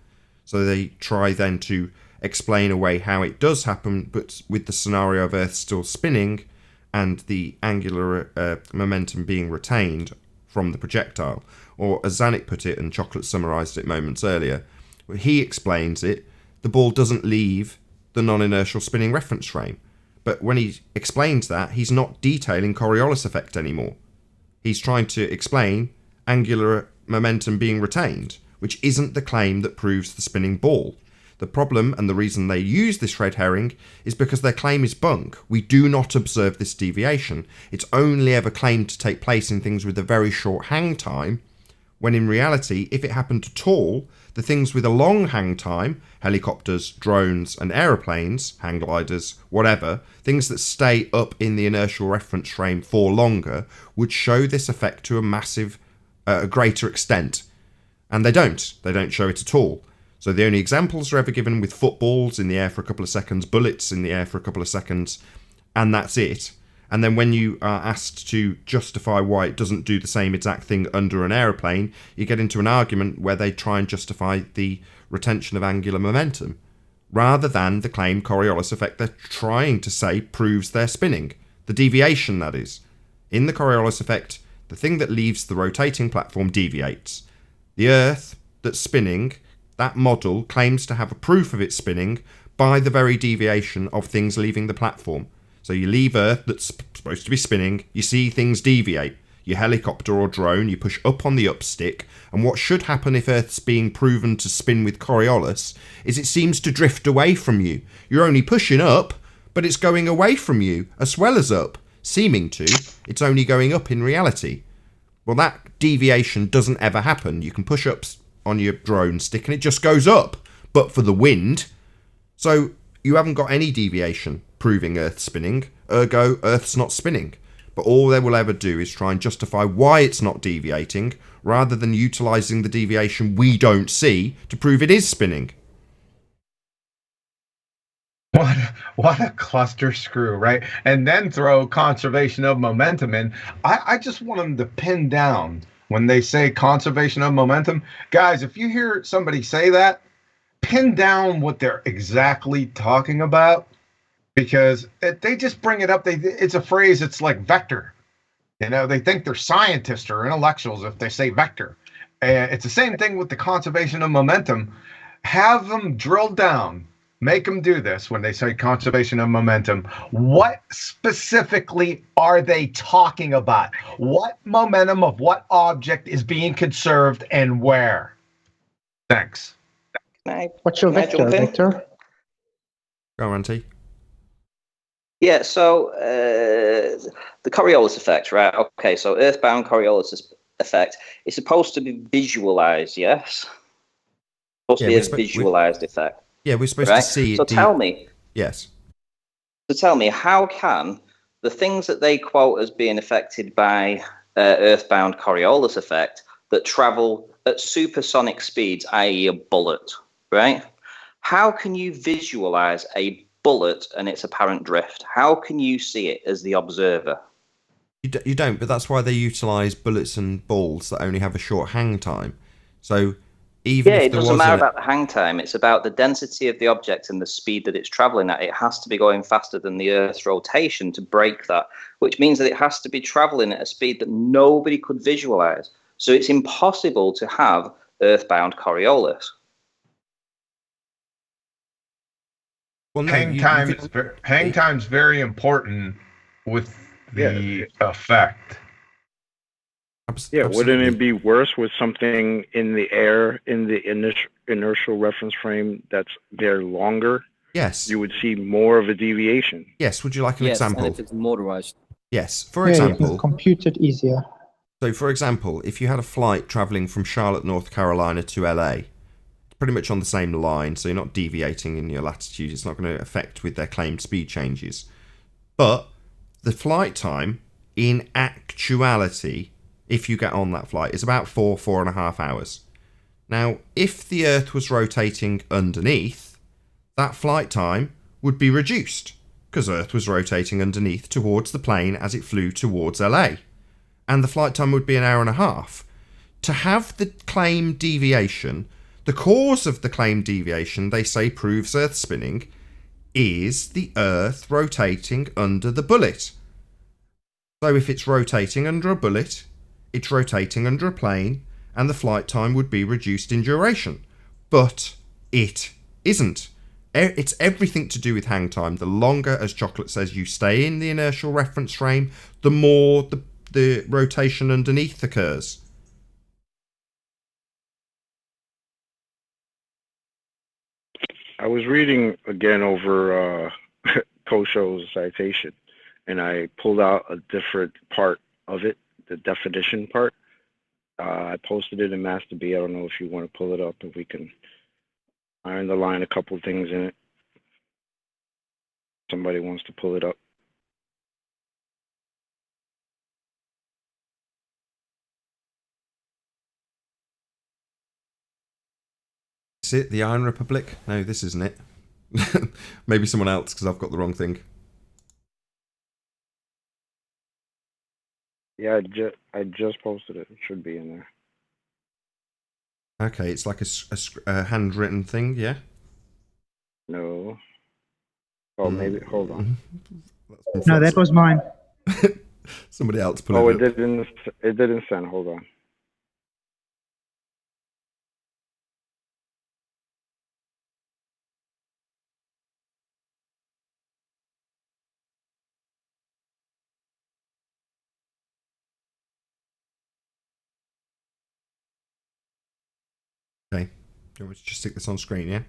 So they try then to explain away how it does happen, but with the scenario of Earth still spinning and the angular momentum being retained from the projectile. Or as Zanuck put it, and Chocolate summarised it moments earlier, he explains it, the ball doesn't leave the non-inertial spinning reference frame. But when he explains that, he's not detailing Coriolis effect anymore. He's trying to explain angular momentum being retained, which isn't the claim that proves the spinning ball. The problem, and the reason they use this red herring, is because their claim is bunk. We do not observe this deviation. It's only ever claimed to take place in things with a very short hang time, when in reality, if it happened at all, the things with a long hang time, helicopters, drones and aeroplanes, hang gliders, whatever, things that stay up in the inertial reference frame for longer, would show this effect to a greater extent. And they don't show it at all. So the only examples are ever given with footballs in the air for a couple of seconds, bullets in the air for a couple of seconds, and that's it. And then when you are asked to justify why it doesn't do the same exact thing under an aeroplane, you get into an argument where they try and justify the retention of angular momentum, rather than the claimed Coriolis effect they're trying to say proves their spinning. The deviation, that is. In the Coriolis effect, the thing that leaves the rotating platform deviates. The Earth that's spinning, that model claims to have a proof of its spinning by the very deviation of things leaving the platform. So you leave Earth that's supposed to be spinning, you see things deviate. Your helicopter or drone, you push up on the up stick, and what should happen if Earth's being proven to spin with Coriolis is it seems to drift away from you. You're only pushing up, but it's going away from you as well as up. Seeming to, it's only going up in reality. Well, that deviation doesn't ever happen. You can push up on your drone stick and it just goes up, but for the wind. So you haven't got any deviation proving Earth's spinning, ergo Earth's not spinning. But all they will ever do is try and justify why it's not deviating, rather than utilising the deviation we don't see to prove it is spinning. What a cluster screw, right? And then throw conservation of momentum in. I just want them to pin down when they say conservation of momentum. Guys, if you hear somebody say that, pin down what they're exactly talking about, because they just bring it up. It's a phrase. It's like vector. You know, they think they're scientists or intellectuals if they say vector. It's the same thing with the conservation of momentum. Have them drill down. Make them do this when they say conservation of momentum. What specifically are they talking about? What momentum of what object is being conserved and where? Thanks. What's your vector, Victor? Go on, T. Yeah, so the Coriolis effect, right? Okay, so earthbound Coriolis effect is supposed to be visualized, yes? Supposed to be a visualized effect. Yeah, we're supposed to see it. So tell me. Yes. So tell me, how can the things that they quote as being affected by earthbound Coriolis effect that travel at supersonic speeds, i.e. a bullet, right? How can you visualize a bullet and its apparent drift? How can you see it as the observer? You don't, but that's why they utilise bullets and balls that only have a short hang time. So even if it there doesn't was matter about the hang time. It's about the density of the object and the speed that it's traveling at. It has to be going faster than the Earth's rotation to break that, which means that it has to be traveling at a speed that nobody could visualize. So it's impossible to have earthbound Coriolis. Well, no, hang time's very important with the effect. Yeah, wouldn't it be worse with something in the air in the inertial reference frame that's there longer? Yes. You would see more of a deviation. Yes. Would you like an example? And if it's motorized. Yes. For example, you can compute it easier. So, for example, if you had a flight travelling from Charlotte, North Carolina to LA, pretty much on the same line, so you're not deviating in your latitude, it's not going to affect with their claimed speed changes. But the flight time, in actuality, if you get on that flight, is about 4.5 hours. Now, if the Earth was rotating underneath, that flight time would be reduced, because Earth was rotating underneath towards the plane as it flew towards LA. And the flight time would be 1.5 hours. To have the claimed deviation, the cause of the claimed deviation, they say proves Earth spinning, is the Earth rotating under the bullet. So if it's rotating under a bullet, it's rotating under a plane, and the flight time would be reduced in duration. But it isn't. It's everything to do with hang time. The longer, as Chocolate says, you stay in the inertial reference frame, the more the rotation underneath occurs. I was reading again over Kosho's citation, and I pulled out a different part of it, the definition part. I posted it in Master B. I don't know if you want to pull it up, and we can iron the line a couple of things in it. Somebody wants to pull it up. Is it the Iron Republic? No, this isn't it. Maybe someone else, because I've got the wrong thing. Yeah, I just posted it. It should be in there. Okay, it's like a handwritten thing, yeah? No. Oh, maybe. Hold on. No, that was mine. Somebody else put it up. It didn't send. Hold on. Okay. You want me to just stick this on screen, yeah?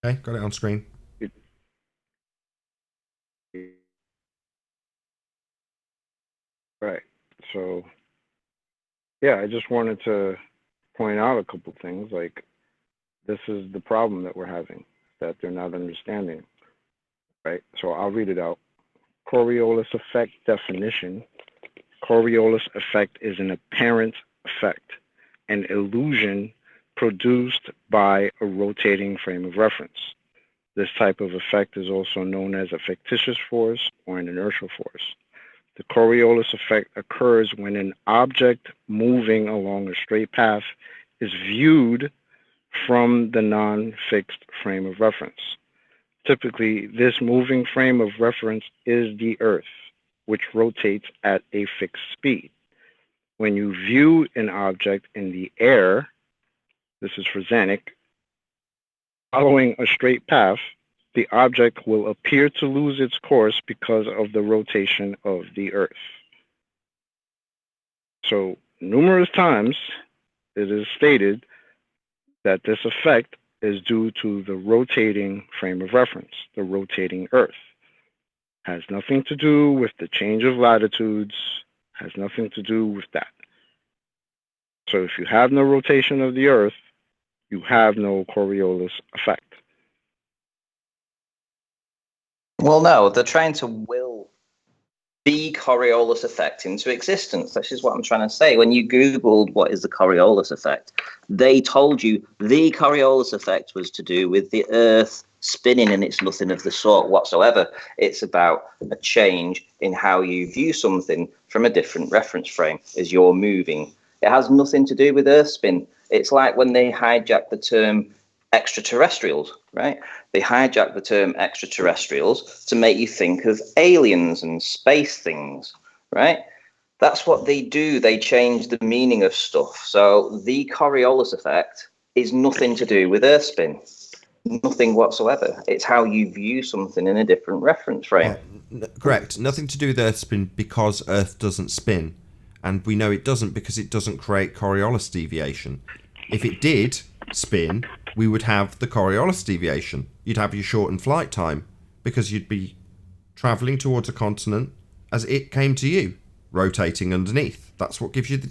Okay, got it on screen. Right. So, yeah, I just wanted to point out a couple things. Like, this is the problem that we're having, that they're not understanding. Right. So I'll read it out. Coriolis effect definition. Coriolis effect is an apparent effect, an illusion produced by a rotating frame of reference. This type of effect is also known as a fictitious force or an inertial force. The Coriolis effect occurs when an object moving along a straight path is viewed from the non-fixed frame of reference. Typically, this moving frame of reference is the Earth, which rotates at a fixed speed. When you view an object in the air, this is for Zanuck, following a straight path, the object will appear to lose its course because of the rotation of the Earth. So, numerous times it is stated that this effect is due to the rotating frame of reference, the rotating Earth. Has nothing to do with the change of latitudes, has nothing to do with that. So if you have no rotation of the Earth, you have no Coriolis effect. Well, no, they're trying to will the Coriolis effect into existence. This is what I'm trying to say. When you Googled what is the Coriolis effect, they told you the Coriolis effect was to do with the Earth spinning, and it's nothing of the sort whatsoever. It's about a change in how you view something from a different reference frame as you're moving. It has nothing to do with Earth spin. It's like when they hijack the term extraterrestrials, right? They hijack the term extraterrestrials to make you think of aliens and space things, right? That's what they do. They change the meaning of stuff. So the Coriolis effect is nothing to do with Earth spin. Nothing whatsoever. It's how you view something in a different reference frame. Correct. Nothing to do with Earth spin because Earth doesn't spin. And we know it doesn't because it doesn't create Coriolis deviation. If it did spin, we would have the Coriolis deviation. You'd have your shortened flight time because you'd be travelling towards a continent as it came to you, rotating underneath. That's what gives you the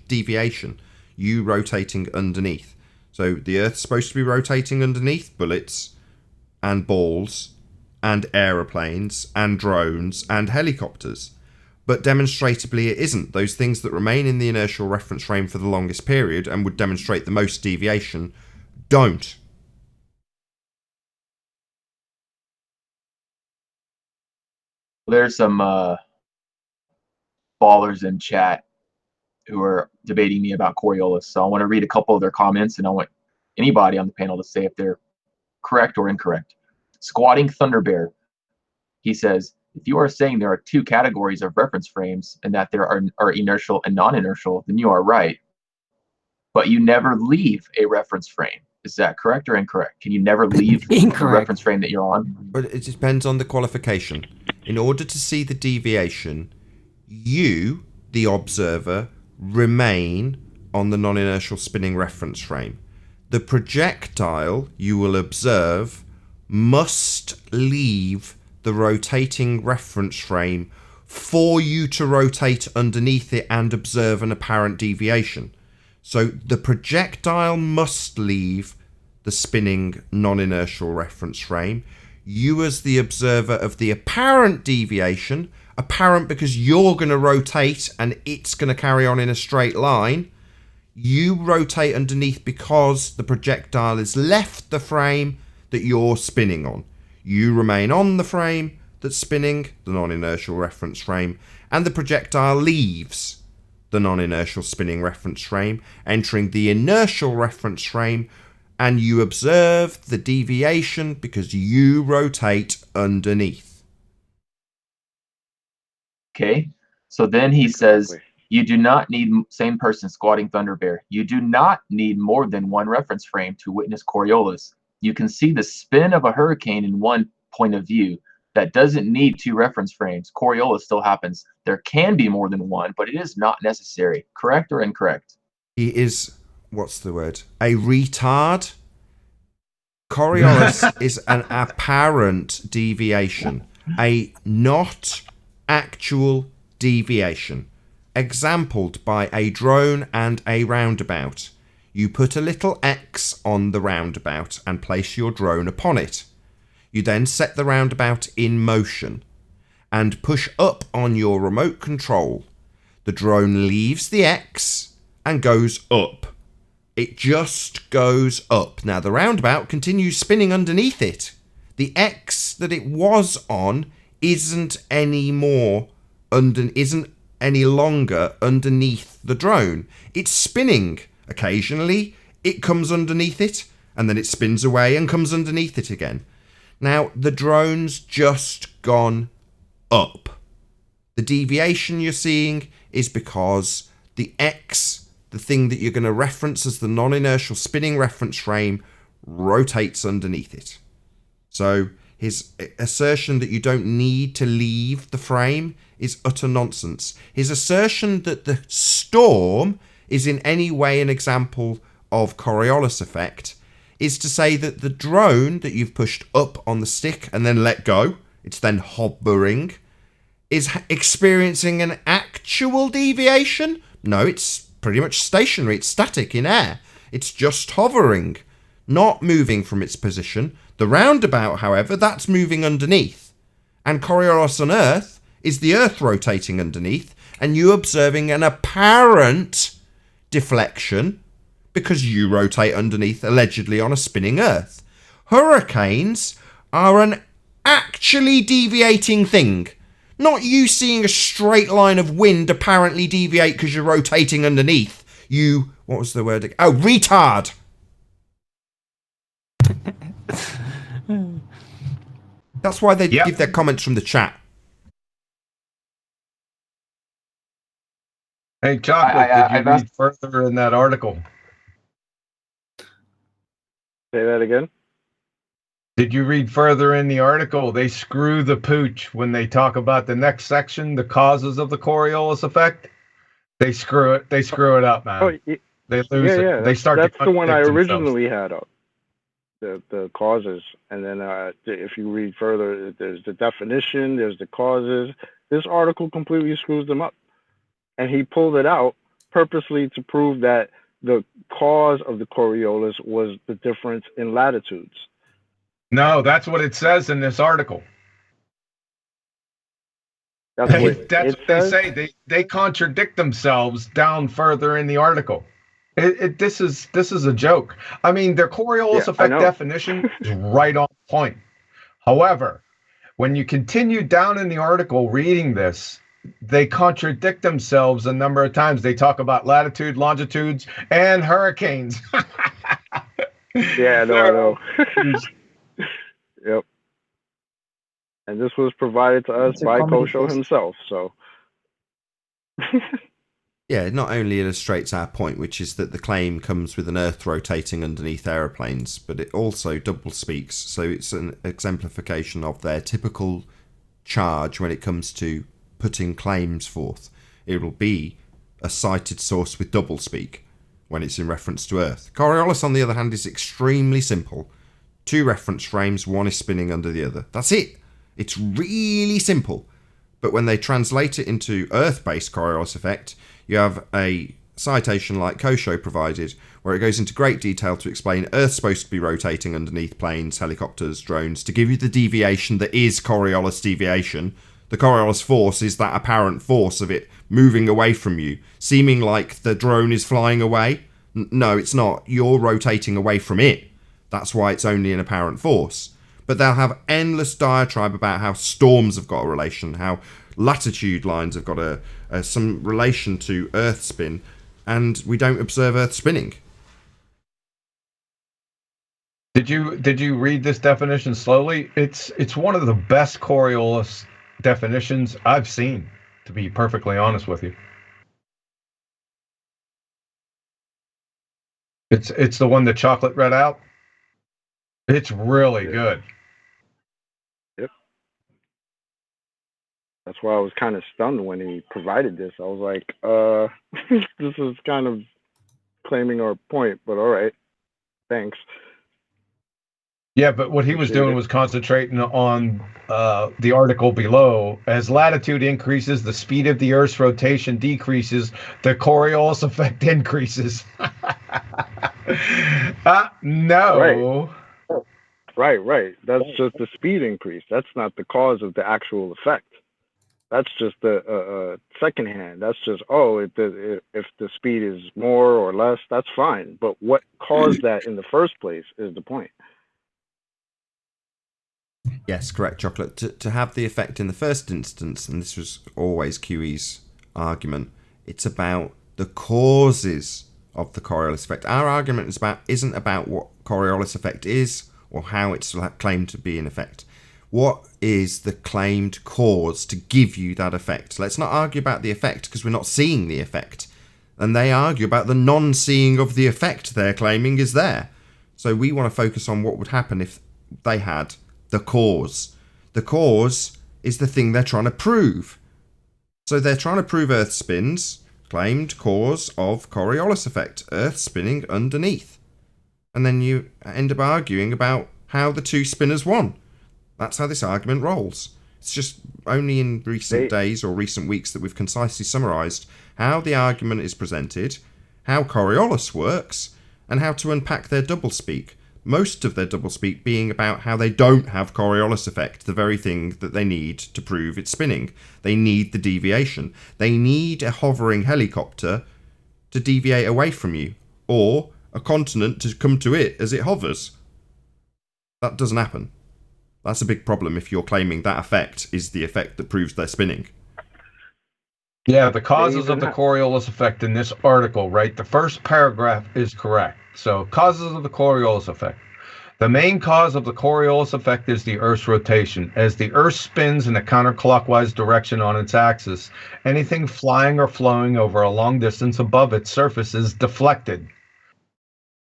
deviation, you rotating underneath. So the Earth's supposed to be rotating underneath bullets and balls and aeroplanes and drones and helicopters. But demonstrably it isn't. Those things that remain in the inertial reference frame for the longest period and would demonstrate the most deviation don't. There's some ballers in chat who are debating me about Coriolis. So I want to read a couple of their comments, and I want anybody on the panel to say if they're correct or incorrect. Squatting Thunderbear, he says, if you are saying there are two categories of reference frames and that there are inertial and non-inertial, then you are right. But you never leave a reference frame. Is that correct or incorrect? Can you never leave the reference frame that you're on? But it depends on the qualification. In order to see the deviation, you, the observer, remain on the non-inertial spinning reference frame. The projectile you will observe must leave the rotating reference frame for you to rotate underneath it and observe an apparent deviation. So the projectile must leave the spinning non-inertial reference frame. You as the observer of the apparent deviation, apparent because you're going to rotate and it's going to carry on in a straight line, you rotate underneath because the projectile has left the frame that you're spinning on. You remain on the frame that's spinning, the non-inertial reference frame, and the projectile leaves the non-inertial spinning reference frame, entering the inertial reference frame, and you observe the deviation because you rotate underneath. Okay, so then he says, you do not need, same person, Squatting Thunderbear, you do not need more than one reference frame to witness Coriolis. You can see the spin of a hurricane in one point of view. That doesn't need two reference frames. Coriolis still happens. There can be more than one, but it is not necessary. Correct or incorrect? He is, what's the word? A retard. Coriolis is an apparent deviation, a not actual deviation, exampled by a drone and a roundabout. You put a little X on the roundabout and place your drone upon it. You then set the roundabout in motion and push up on your remote control. The drone leaves the X and goes up. It just goes up. Now the roundabout continues spinning underneath it. The X that it was on isn't any longer underneath the drone. It's spinning. Occasionally it comes underneath it and then it spins away and comes underneath it again. Now, the drone's just gone up. The deviation you're seeing is because the X, the thing that you're going to reference as the non-inertial spinning reference frame, rotates underneath it. So his assertion that you don't need to leave the frame is utter nonsense. His assertion that the storm is in any way an example of Coriolis effect is to say that the drone that you've pushed up on the stick and then let go, it's then hovering, is experiencing an actual deviation? No, it's pretty much stationary. It's static in air. It's just hovering, not moving from its position. The roundabout, however, that's moving underneath. And Coriolis on Earth is the Earth rotating underneath and you observing an apparent deflection because you rotate underneath allegedly on a spinning Earth. Hurricanes are an actually deviating thing. Not you seeing a straight line of wind apparently deviate because you're rotating underneath. You, what was the word? Oh, retard! That's why they give their comments from the chat. Hey, Chocolate, did you read further in that article? Say that again? Did you read further in the article? They screw the pooch when they talk about the next section, the causes of the Coriolis effect. They screw it. They screw it up, man. Oh, they lose it. Yeah. They start. That's the one I themselves. originally had up. The causes, and then if you read further, there's the definition, there's the causes. This article completely screws them up, and he pulled it out purposely to prove that the cause of the Coriolis was the difference in latitudes. No, that's what it says in this article. That's what they say. They contradict themselves down further in the article. This is a joke. I mean, their Coriolis effect definition is right on point. However, when you continue down in the article reading this, they contradict themselves a number of times. They talk about latitude, longitudes, and hurricanes. Yeah, I know. Yep. And this was provided to us by Kosho himself, so. Yeah, it not only illustrates our point, which is that the claim comes with an Earth rotating underneath aeroplanes, but it also double speaks. So it's an exemplification of their typical charge when it comes to putting claims forth. It will be a cited source with double speak when it's in reference to Earth. Coriolis, on the other hand, is extremely simple. 2 reference frames, one is spinning under the other. That's it. It's really simple. But when they translate it into Earth-based Coriolis effect, you have a citation like Kosho provided, where it goes into great detail to explain Earth's supposed to be rotating underneath planes, helicopters, drones, to give you the deviation that is Coriolis deviation. The Coriolis force is that apparent force of it moving away from you, seeming like the drone is flying away. No, it's not. You're rotating away from it. That's why it's only an apparent force. But they'll have endless diatribe about how storms have got a relation, how latitude lines have got some relation to Earth spin, and we don't observe Earth spinning. Did you read this definition slowly? It's one of the best Coriolis definitions I've seen, to be perfectly honest with you. It's the one that Chocolate read out. It's really good. Yep. That's why I was kind of stunned when he provided this. I was like, this is kind of claiming our point, but all right. Thanks. Yeah, but what he was doing was concentrating on the article below. As latitude increases, the speed of the Earth's rotation decreases, the Coriolis effect increases. No. Right. That's just the speed increase. That's not the cause of the actual effect. That's just the second hand. That's just, if the speed is more or less, that's fine. But what caused that in the first place is the point. Yes, correct, Chocolate. To have the effect in the first instance, and this was always QE's argument, it's about the causes of the Coriolis effect. Our argument isn't about what Coriolis effect is or how it's claimed to be in effect. What is the claimed cause to give you that effect? Let's not argue about the effect because we're not seeing the effect. And they argue about the non-seeing of the effect they're claiming is there. So we want to focus on what would happen if they had the cause. The cause is the thing they're trying to prove. So they're trying to prove Earth spins, claimed cause of Coriolis effect, Earth spinning underneath. And then you end up arguing about how the two spinners won. That's how this argument rolls. It's just only in recent days or recent weeks that we've concisely summarised how the argument is presented, how Coriolis works, and how to unpack their doublespeak. most of their doublespeak being about how they don't have Coriolis effect, the very thing that they need to prove it's spinning. They need the deviation. They need a hovering helicopter to deviate away from you, or a continent to come to it as it hovers. That doesn't happen. That's a big problem if you're claiming that effect is the effect that proves they're spinning. Yeah, the causes of the Coriolis effect in this article, right? The first paragraph is correct. So, causes of the Coriolis effect. The main cause of the Coriolis effect is the Earth's rotation. As the Earth spins in a counterclockwise direction on its axis, anything flying or flowing over a long distance above its surface is deflected.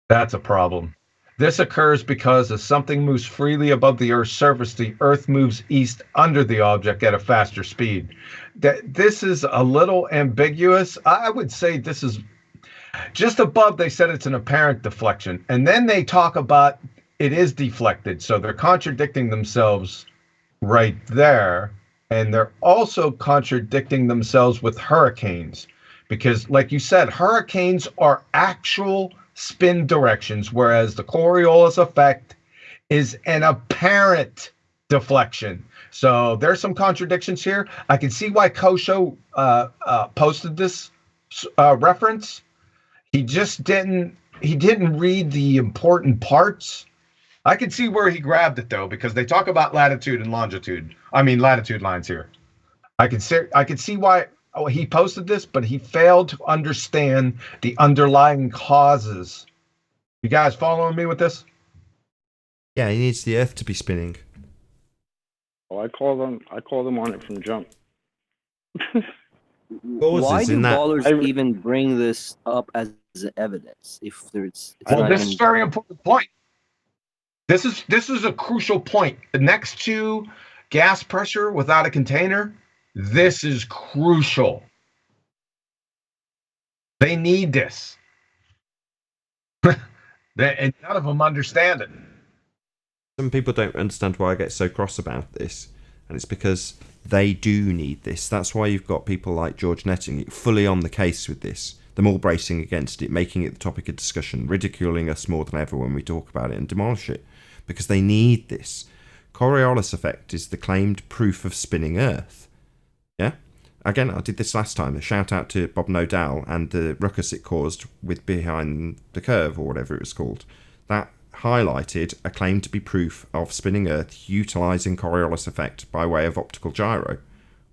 That's a problem. This occurs because as something moves freely above the Earth's surface, the Earth moves east under the object at a faster speed. This is a little ambiguous. I would say this is just above. They said it's an apparent deflection, and then they talk about it is deflected. So they're contradicting themselves right there, and they're also contradicting themselves with hurricanes, because, like you said, hurricanes are actual spin directions, whereas the Coriolis effect is an apparent deflection. So there's some contradictions here. I can see why Kosho posted this reference. He just didn't read the important parts. I can see where he grabbed it though, because they talk about latitude and longitude. I mean latitude lines here. I can see why he posted this, but he failed to understand the underlying causes. You guys following me with this? Yeah, he needs the Earth to be spinning. Oh, I call them on it from jump. Why do ballers even bring this up as evidence if there's? This is a very important point. This is a crucial point. Next to gas pressure without a container, this is crucial. They need this. And none of them understand it. Some people don't understand why I get so cross about this, and it's because they do need this. That's why you've got people like George Netting fully on the case with this. Them all bracing against it, making it the topic of discussion, ridiculing us more than ever when we talk about it and demolish it, because they need this. Coriolis effect is the claimed proof of spinning Earth. Yeah? Again, I did this last time. A shout out to Bob Nodal and the ruckus it caused with Behind the Curve, or whatever it was called. That highlighted a claim to be proof of spinning Earth utilising Coriolis effect by way of optical gyro.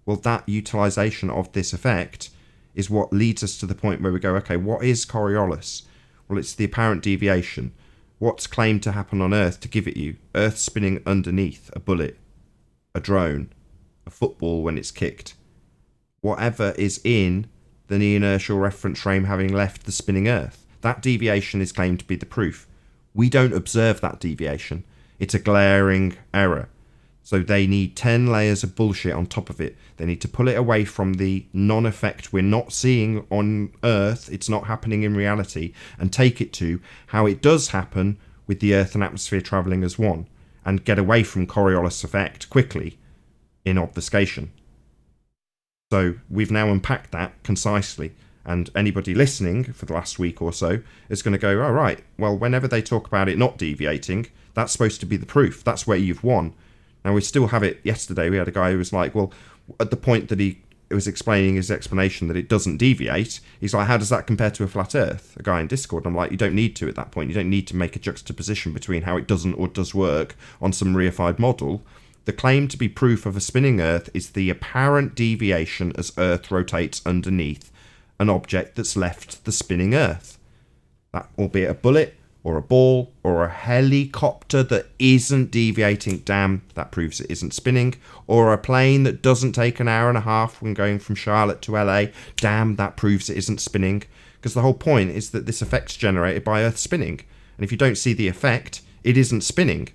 Well, that utilisation of this effect is what leads us to the point where we go, okay, what is Coriolis? Well, it's the apparent deviation. What's claimed to happen on Earth to give it you? Earth spinning underneath, a bullet, a drone, a football when it's kicked. Whatever is in the inertial reference frame having left the spinning Earth. That deviation is claimed to be the proof. We don't observe that deviation. It's a glaring error. So they need 10 layers of bullshit on top of it. They need to pull it away from the non-effect we're not seeing on Earth. It's not happening in reality. And take it to how it does happen with the Earth and atmosphere travelling as one. And get away from Coriolis effect quickly in obfuscation. So we've now unpacked that concisely. And anybody listening for the last week or so is going to go, oh, right, well, whenever they talk about it not deviating, that's supposed to be the proof. That's where you've won. Now, we still have it. Yesterday, we had a guy who was like, well, at the point that he was explaining his explanation that it doesn't deviate, he's like, how does that compare to a flat Earth? A guy in Discord. I'm like, you don't need to at that point. You don't need to make a juxtaposition between how it doesn't or does work on some reified model. The claim to be proof of a spinning Earth is the apparent deviation as Earth rotates underneath an object that's left the spinning Earth. That, albeit a bullet, or a ball, or a helicopter that isn't deviating, damn, that proves it isn't spinning, or a plane that doesn't take an hour and a half when going from Charlotte to LA, damn, that proves it isn't spinning, because the whole point is that this effect's generated by Earth spinning, and if you don't see the effect, it isn't spinning.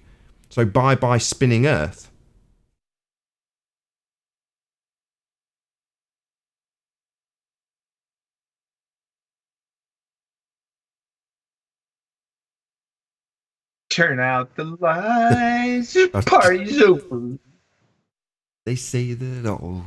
So bye-bye spinning Earth. Turn out the lights, party's over. They say that all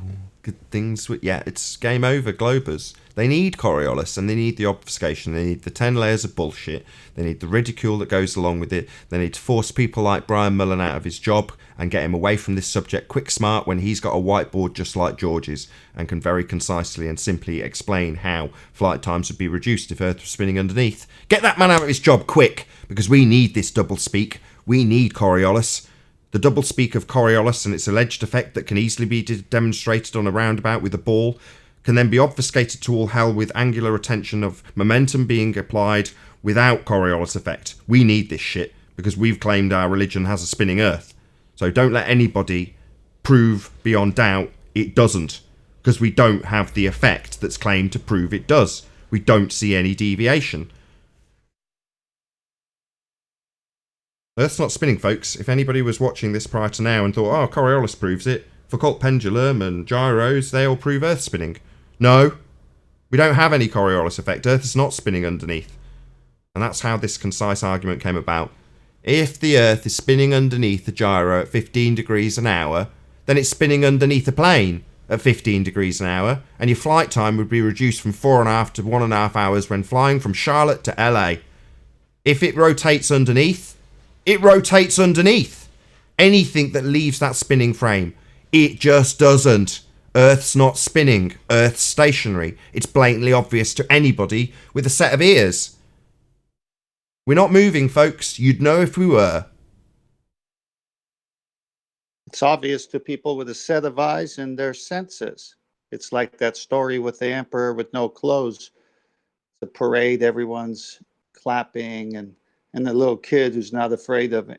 things. Yeah, it's game over, Globers. They need Coriolis, and they need the obfuscation. They need the 10 layers of bullshit. They need the ridicule that goes along with it. They need to force people like Brian Mullen out of his job and get him away from this subject quick smart when he's got a whiteboard just like George's and can very concisely and simply explain how flight times would be reduced if Earth was spinning underneath. Get that man out of his job quick, because we need this doublespeak. We need Coriolis. The doublespeak of Coriolis and its alleged effect that can easily be demonstrated on a roundabout with a ball can then be obfuscated to all hell with angular retention of momentum being applied without Coriolis effect. We need this shit because we've claimed our religion has a spinning Earth. So don't let anybody prove beyond doubt it doesn't, because we don't have the effect that's claimed to prove it does. We don't see any deviation. Earth's not spinning, folks. If anybody was watching this prior to now and thought, oh, Coriolis proves it, Foucault pendulum and gyros, they all prove Earth spinning. No, we don't have any Coriolis effect. Earth is not spinning underneath. And that's how this concise argument came about. If the Earth is spinning underneath a gyro at 15 degrees an hour, then it's spinning underneath a plane at 15 degrees an hour, and your flight time would be reduced from 4.5 to 1.5 hours when flying from Charlotte to LA. If it rotates underneath, it rotates underneath. Anything that leaves that spinning frame, it just doesn't. Earth's not spinning. Earth's stationary. It's blatantly obvious to anybody with a set of ears. We're not moving, folks. You'd know if we were. It's obvious to people with a set of eyes and their senses. It's like that story with the emperor with no clothes. The parade, everyone's clapping, and the little kid who's not afraid of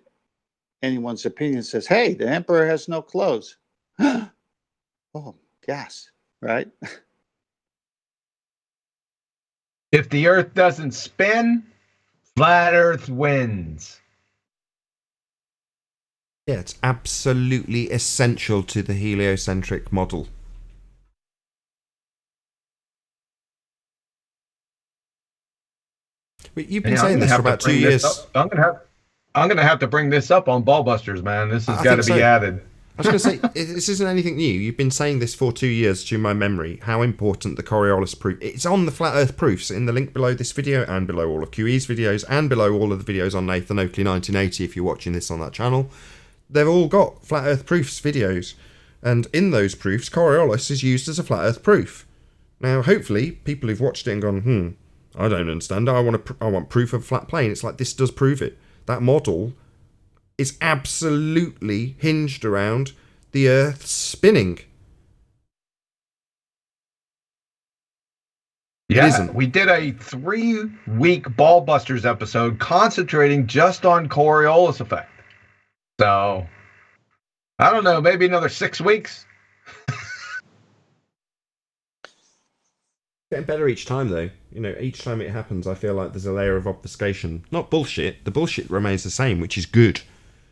anyone's opinion says, hey, the emperor has no clothes. Oh, gas, right? If the Earth doesn't spin, flat Earth wins. Yeah, it's absolutely essential to the heliocentric model. You've been saying this for about 2 years. I'm gonna have to bring this up on Ballbusters, man. This has got to be added. I was going to say, this isn't anything new. You've been saying this for 2 years, to my memory, how important the Coriolis proof. It's on the Flat Earth proofs in the link below this video and below all of QE's videos and below all of the videos on Nathan Oakley 1980 if you're watching this on that channel. They've all got Flat Earth proofs videos. And in those proofs, Coriolis is used as a Flat Earth proof. Now, hopefully, people who've watched it and gone, I don't understand. I want proof of a flat plane. It's like, this does prove it. That model is absolutely hinged around the Earth spinning. Yeah, we did a 3-week Ballbusters episode concentrating just on Coriolis effect. So, I don't know, maybe another 6 weeks. Getting better each time, though. You know, each time it happens, I feel like there's a layer of obfuscation. Not bullshit. The bullshit remains the same, which is good.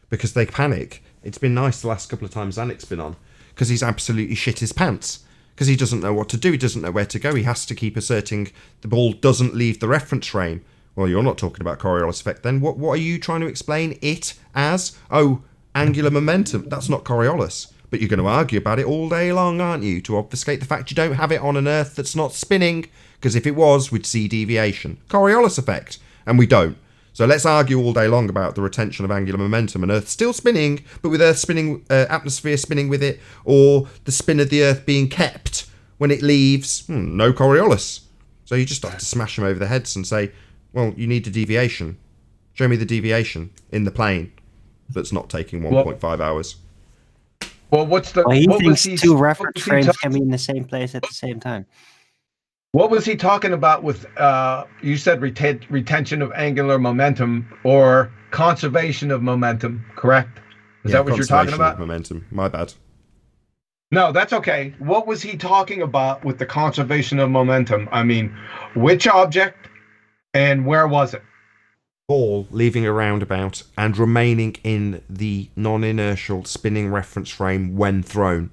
Because they panic. It's been nice the last couple of times Anik's been on. Because he's absolutely shit his pants. Because he doesn't know what to do. He doesn't know where to go. He has to keep asserting the ball doesn't leave the reference frame. Well, you're not talking about Coriolis effect then. What are you trying to explain it as? Oh, angular momentum. That's not Coriolis. But you're going to argue about it all day long, aren't you? To obfuscate the fact you don't have it on an Earth that's not spinning. Because if it was, we'd see deviation. Coriolis effect. And we don't. So let's argue all day long about the retention of angular momentum and Earth still spinning, but with Earth spinning, atmosphere spinning with it, or the spin of the Earth being kept when it leaves. No Coriolis. So you just have to smash them over the heads and say, well, you need a deviation. Show me the deviation in the plane that's not taking 1.5 hours. Well, what's the? Well, he what thinks was two reference frames can be in the same place at the same time. What was he talking about with, you said retention of angular momentum or conservation of momentum, correct? Is that what you're talking about? Of momentum. My bad. No, that's okay. What was he talking about with the conservation of momentum? I mean, which object and where was it? Ball leaving a roundabout and remaining in the non-inertial spinning reference frame when thrown.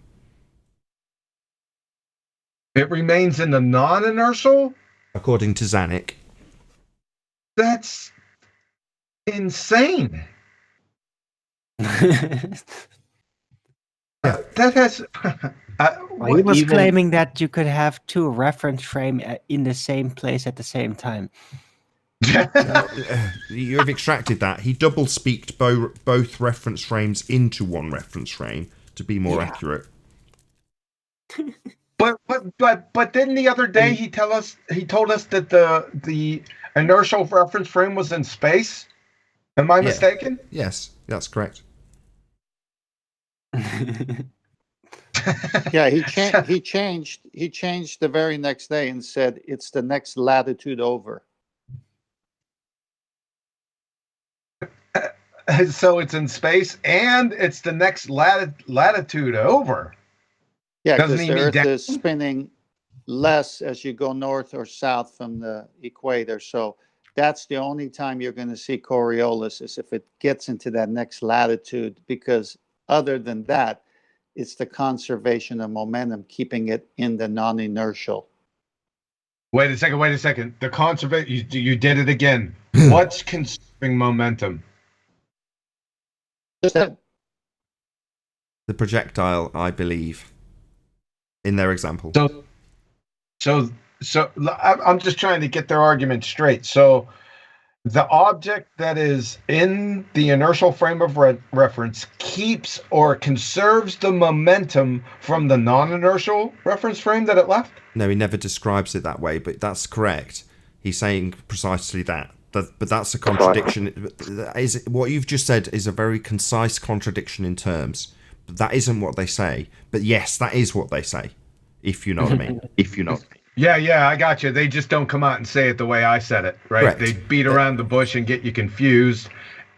It remains in the non-inertial? According to Zanuck. That's insane. That has. Well, he was claiming that you could have two reference frame in the same place at the same time. You have extracted that. He double speaked both reference frames into one reference frame to be more accurate. But then the other day he told us that the inertial reference frame was in space. Am I mistaken? Yes, that's correct. Yeah, he changed the very next day and said it's the next latitude over. So it's in space and it's the next latitude over. Yeah, because the Earth is spinning less as you go north or south from the equator. So that's the only time you're going to see Coriolis is if it gets into that next latitude, because other than that, it's the conservation of momentum, keeping it in the non-inertial. Wait a second. The conservation, you did it again. What's conserving momentum? The projectile, I believe, in their example. So I'm just trying to get their argument straight. So the object that is in the inertial frame of reference keeps or conserves the momentum from the non-inertial reference frame that it left? No, he never describes it that way, but that's correct. He's saying precisely that. But that's a contradiction. What you've just said is a very concise contradiction in terms. But that isn't what they say. But yes, that is what they say, if you know what I mean. Yeah, I got you. They just don't come out and say it the way I said it, right? Correct. They beat around the bush and get you confused.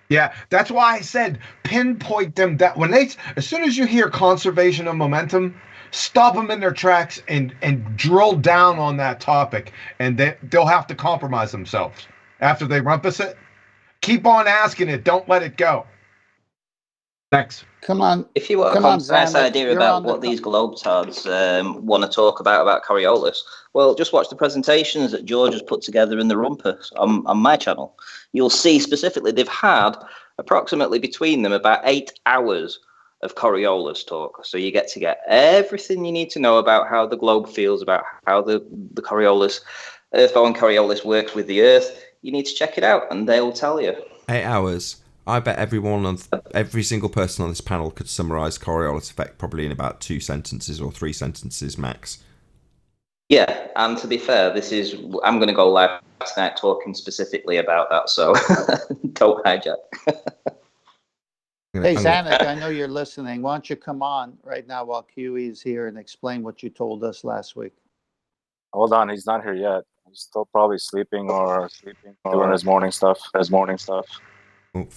Yeah, that's why I said pinpoint them that when as soon as you hear conservation of momentum, stop them in their tracks and drill down on that topic, and they'll have to compromise themselves after they rumpus it. Keep on asking it. Don't let it go. Thanks. Come on. If you want a concise idea about what these globetards want to talk about Coriolis, well, just watch the presentations that George has put together in the Rumpus on my channel. You'll see specifically they've had approximately between them about 8 hours of Coriolis talk. So you get everything you need to know about how the globe feels, about how the Coriolis, earthbound Coriolis works with the Earth. You need to check it out, and they will tell you. 8 hours. I bet every single person on this panel could summarize Coriolis effect probably in about 2 sentences or 3 sentences max. Yeah, and to be fair, I'm going to go live tonight talking specifically about that, so don't hijack. Hey, Zanuck, I know you're listening. Why don't you come on right now while QE is here and explain what you told us last week? Hold on, he's not here yet. He's still probably sleeping or doing his morning stuff.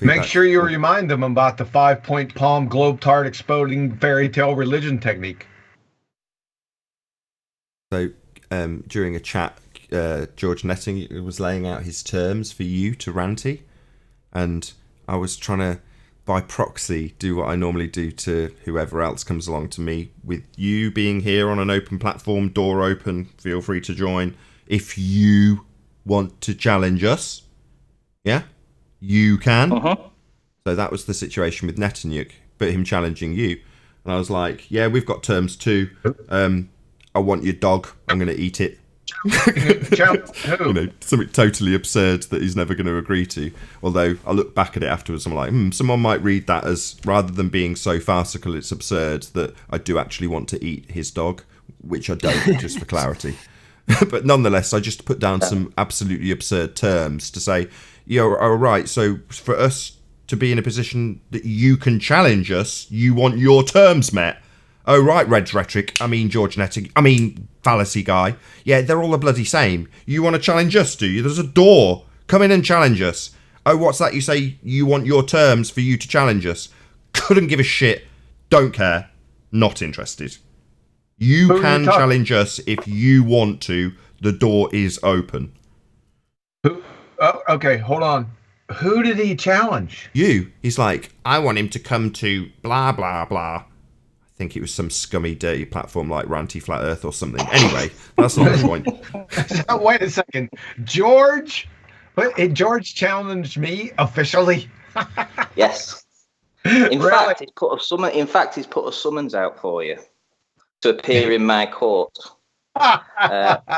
Make sure you remind them about the 5-point palm globetard exploding fairy tale religion technique. So during a chat, George Netting was laying out his terms for you to Ranty, and I was trying to, by proxy, do what I normally do to whoever else comes along to me, with you being here on an open platform, door open, feel free to join. If you want to challenge us, yeah? You can. So that was the situation with Netanyahu, but him challenging you. And I was like, yeah, we've got terms too. I want your dog. I'm going to eat it. Something totally absurd that he's never going to agree to. Although I look back at it afterwards, I'm like, someone might read that as, rather than being so farcical, it's absurd, that I do actually want to eat his dog, which I don't, just for clarity. But nonetheless, I just put down some absolutely absurd terms to say, you're all right. So for us to be in a position that you can challenge us, you want your terms met. Oh, right, Reg Rhetoric. I mean, George Netting. I mean, Fallacy Guy. Yeah, they're all the bloody same. You want to challenge us, do you? There's a door. Come in and challenge us. Oh, what's that? You say you want your terms for you to challenge us. Couldn't give a shit. Don't care. Not interested. You can challenge us if you want to. The door is open. Okay, hold on. Who did he challenge? You. He's like, I want him to come to blah, blah, blah. I think it was some scummy, dirty platform like Ranty Flat Earth or something. Anyway, that's not the point. So, wait a second. George challenged me officially? Yes. In fact, he's put a summons out for you to appear in my court, so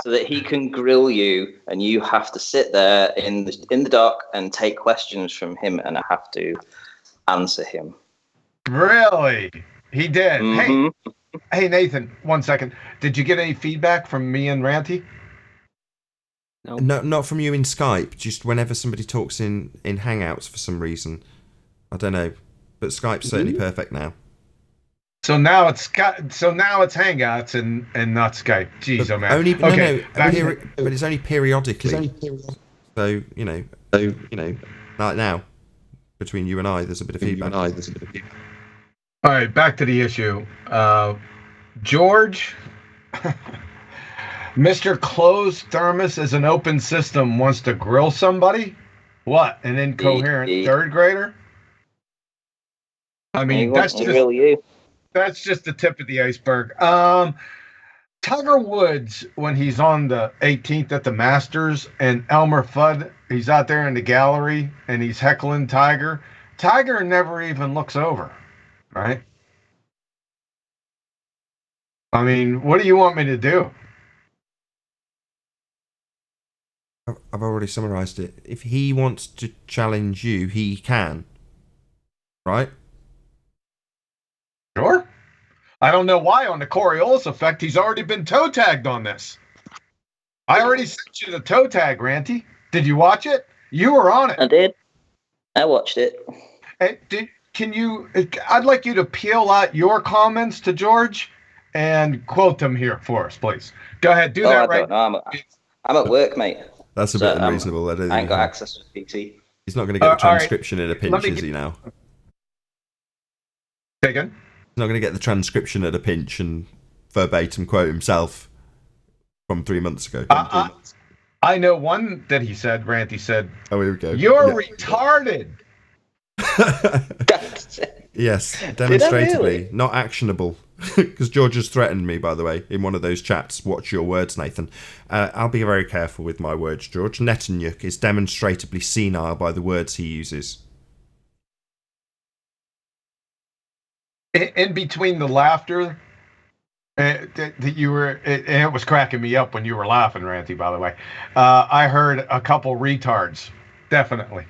that he can grill you, and you have to sit there in the dock and take questions from him, and I have to answer him. Really? He did. Mm-hmm. Hey, Nathan, 1 second. Did you get any feedback from me and Ranty? No, not from you in Skype. Just whenever somebody talks in Hangouts for some reason, I don't know. But Skype's certainly perfect now. So now it's Hangouts and not Skype. Jeez, oh man. But it's only periodically. So you know, like now, between you and I, there's a bit of feedback. All right, back to the issue. George, Mr. Closed Thermos is an open system wants to grill somebody? What, an incoherent third grader? I mean, that's just the tip of the iceberg. Tiger Woods, when he's on the 18th at the Masters, and Elmer Fudd, he's out there in the gallery, and he's heckling Tiger. Tiger never even looks over, right? I mean, what do you want me to do? I've already summarized it. If he wants to challenge you, he can. Right? Sure. I don't know why on the Coriolis effect he's already been toe tagged on this. I already sent you the toe tag, Ranty. Did you watch it? You were on it. I did. I watched it. Hey, I'd like you to peel out your comments to George and quote them here for us, please. Go ahead, do that right now. I'm at work, mate. That's a bit unreasonable. I ain't got access to PC. He's not going to get the transcription in a pinch, is he now? Say again? He's not going to get the transcription at a pinch and verbatim quote himself from 3 months ago. I know one that he said, Ranty said, oh, here we go. You're retarded. Yes, demonstrably. Not actionable. Because George has threatened me, by the way, in one of those chats. Watch your words, Nathan. I'll be very careful with my words, George. Netanyahu is demonstrably senile by the words he uses. In between the laughter, that you were, and it was cracking me up when you were laughing, Ranty, by the way. I heard a couple retards, definitely.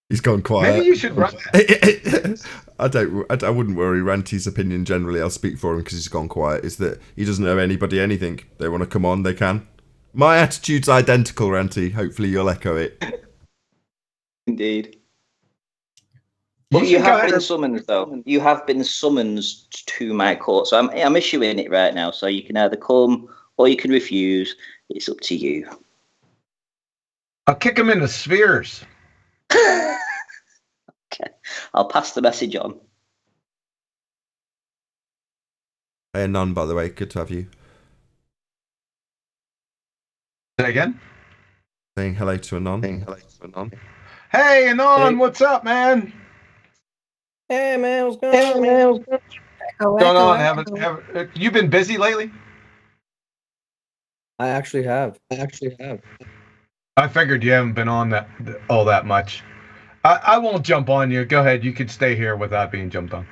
He's gone quiet. Maybe you should run that. I wouldn't worry. Ranty's opinion generally, I'll speak for him because he's gone quiet, is that he doesn't owe anybody anything. They want to come on, they can. My attitude's identical, Ranty. Hopefully you'll echo it. Indeed. But you have been summoned, though. You have been summoned to my court. So I'm issuing it right now. So you can either come or you can refuse. It's up to you. I'll kick him in the spheres. Okay. I'll pass the message on. Hey, Anon, by the way. Good to have you. Say again? Saying hello to Anon. Hey, Anon, what's up, man? Hey, man, what's going on? What's going on? You been busy lately? I actually have. I figured you haven't been on all that much. I won't jump on you. Go ahead. You could stay here without being jumped on.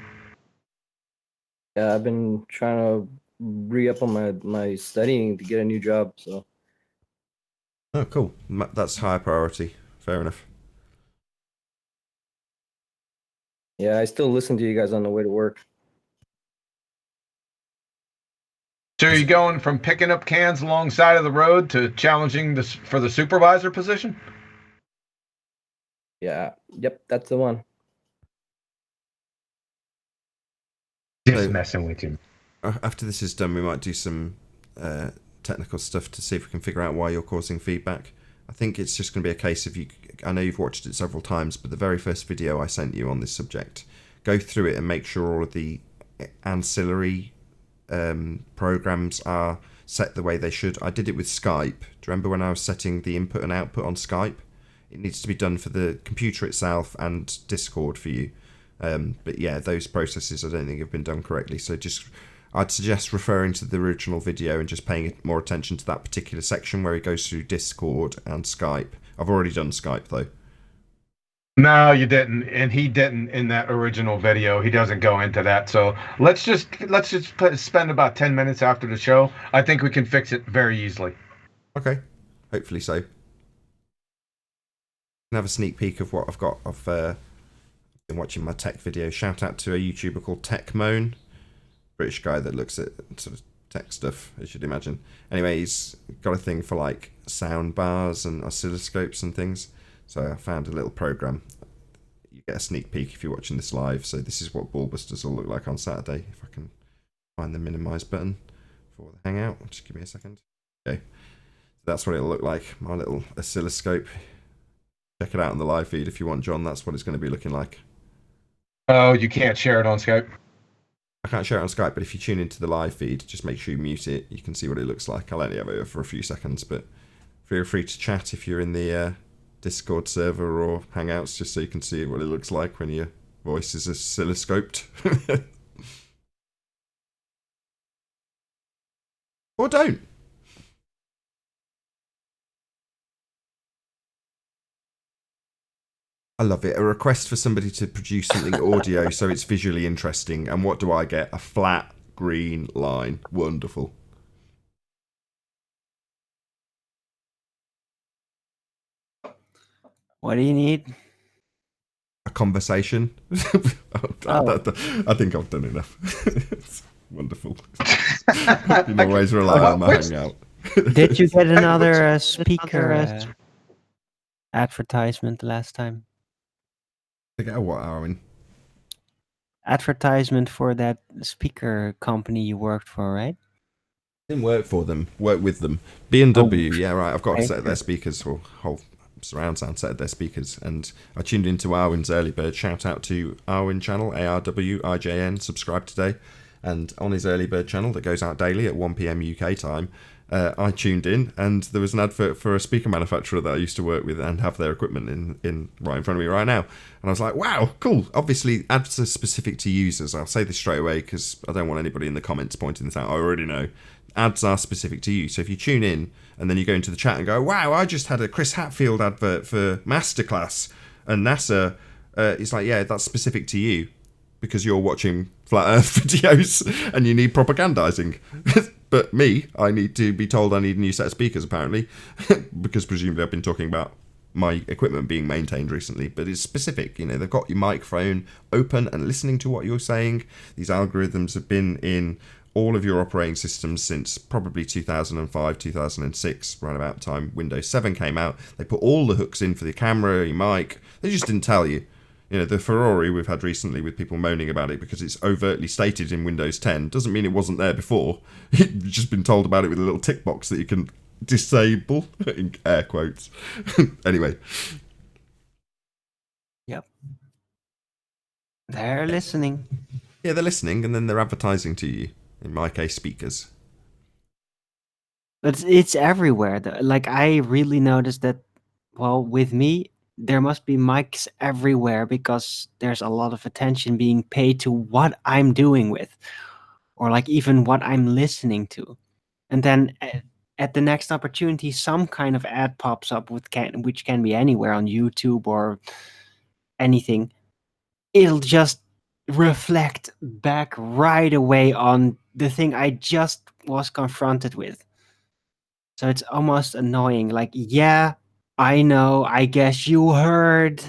Yeah, I've been trying to re-up on my studying to get a new job. So. Oh, cool. That's higher priority. Fair enough. Yeah, I still listen to you guys on the way to work. So are you going from picking up cans alongside of the road to challenging for the supervisor position? Yeah. Yep, that's the one. Just messing with you. After this is done, we might do some technical stuff to see if we can figure out why you're causing feedback. I think it's just going to be a case of you. I know you've watched it several times, but the very first video I sent you on this subject, go through it and make sure all of the ancillary programs are set the way they should. I did it with Skype. Do you remember when I was setting the input and output on Skype? It needs to be done for the computer itself and Discord for you. But yeah, those processes I don't think have been done correctly. So I'd suggest referring to the original video and just paying more attention to that particular section where it goes through Discord and Skype I've already done Skype though. No, you didn't, and he didn't in that original video. He doesn't go into that. So let's just spend about 10 minutes after the show. I think we can fix it very easily. Okay, hopefully so. Can have a sneak peek of what I've got. I've been watching my tech video. Shout out to a YouTuber called TechMoan, British guy that looks at sort of tech stuff, as you'd imagine. Anyway, he's got a thing for like sound bars and oscilloscopes and things. So I found a little program. You get a sneak peek if you're watching this live. So this is what Ballbusters will look like on Saturday. If I can find the minimize button for the Hangout. Just give me a second. Okay. So that's what it'll look like. My little oscilloscope. Check it out on the live feed if you want, John. That's what it's going to be looking like. Oh, you can't share it on Skype? I can't share it on Skype, but if you tune into the live feed, just make sure you mute it. You can see what it looks like. I'll only have it for a few seconds, but feel free to chat if you're in the Discord server or Hangouts, just so you can see what it looks like when your voice is oscilloscoped. Or don't. I love it. A request for somebody to produce something audio so it's visually interesting. And what do I get? A flat green line. Wonderful. What do you need? A conversation. I think I've done enough. It's wonderful. You can always rely on my Hangout. Did you get another speaker advertisement last time? To get a what, Arwen? Advertisement for that speaker company you worked for, right? Didn't work for them. Work with them. B&W. Yeah, right. I've got a set of their speakers, or whole surround sound set of their speakers, and I tuned into Arwin's early bird. Shout out to Arwin channel, ARWIJN. Subscribe today. And on his early bird channel that goes out daily at 1 p.m. UK time, I tuned in, and there was an advert for a speaker manufacturer that I used to work with and have their equipment in right in front of me right now. And I was like, wow, cool. Obviously, ads are specific to users. I'll say this straight away because I don't want anybody in the comments pointing this out. I already know. Ads are specific to you. So if you tune in and then you go into the chat and go, wow, I just had a Chris Hatfield advert for Masterclass and NASA, it's like, yeah, that's specific to you because you're watching Flat Earth videos and you need propagandizing. But me, I need to be told I need a new set of speakers, apparently, because presumably I've been talking about my equipment being maintained recently, but it's specific. You know, they've got your microphone open and listening to what you're saying. These algorithms have been in all of your operating systems since probably 2005, 2006, around about the time Windows 7 came out. They put all the hooks in for the camera, your mic. They just didn't tell you. You know, the Ferrari we've had recently with people moaning about it because it's overtly stated in Windows 10 doesn't mean it wasn't there before. You've just been told about it with a little tick box that you can disable, in air quotes. Anyway. Yep. They're listening. Yeah, they're listening and then they're advertising to you. In my case, speakers. But it's everywhere. Like, I really noticed that, well, with me, there must be mics everywhere because there's a lot of attention being paid to what I'm doing with, or like even what I'm listening to. And then at the next opportunity, some kind of ad pops up which can be anywhere on YouTube or anything. It'll just reflect back right away on the thing I just was confronted with. So it's almost annoying. Like, yeah, I know, I guess you heard.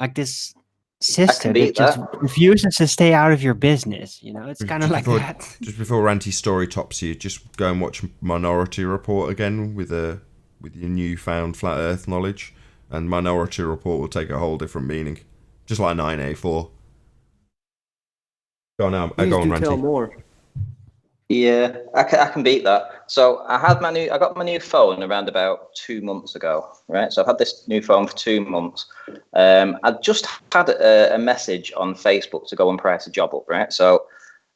Like this sister that just refuses to stay out of your business. You know, it's kind of like that. Just before Ranty Story tops you, just go and watch Minority Report again with your newfound flat Earth knowledge, and Minority Report will take a whole different meaning, just like 9A4. Go on now. Go on, Ranty. Tell more. Yeah, I can beat that. So I got my new phone around about 2 months ago, right? So I've had this new phone for 2 months. I just had a message on Facebook to go and price a job up, right? So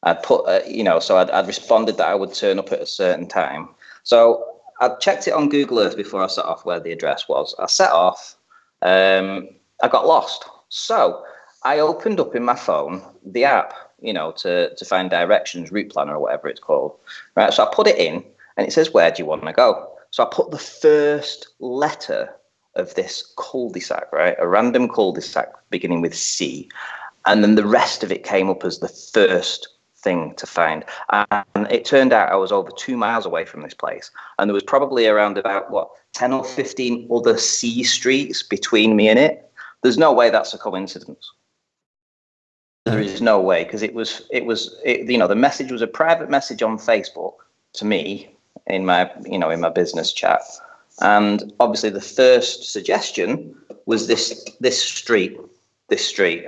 I put, I'd responded that I would turn up at a certain time. So I checked it on Google Earth before I set off where the address was. I set off. I got lost. So I opened up in my phone the app, to find directions, route planner or whatever it's called. Right. So I put it in and it says, where do you want to go? So I put the first letter of this cul-de-sac, right? A random cul-de-sac beginning with C. And then the rest of it came up as the first thing to find. And it turned out I was over 2 miles away from this place. And there was probably around about, 10 or 15 other C streets between me and it. There's no way that's a coincidence. There is no way, because it was, the message was a private message on Facebook to me in my business chat. And obviously the first suggestion was this street,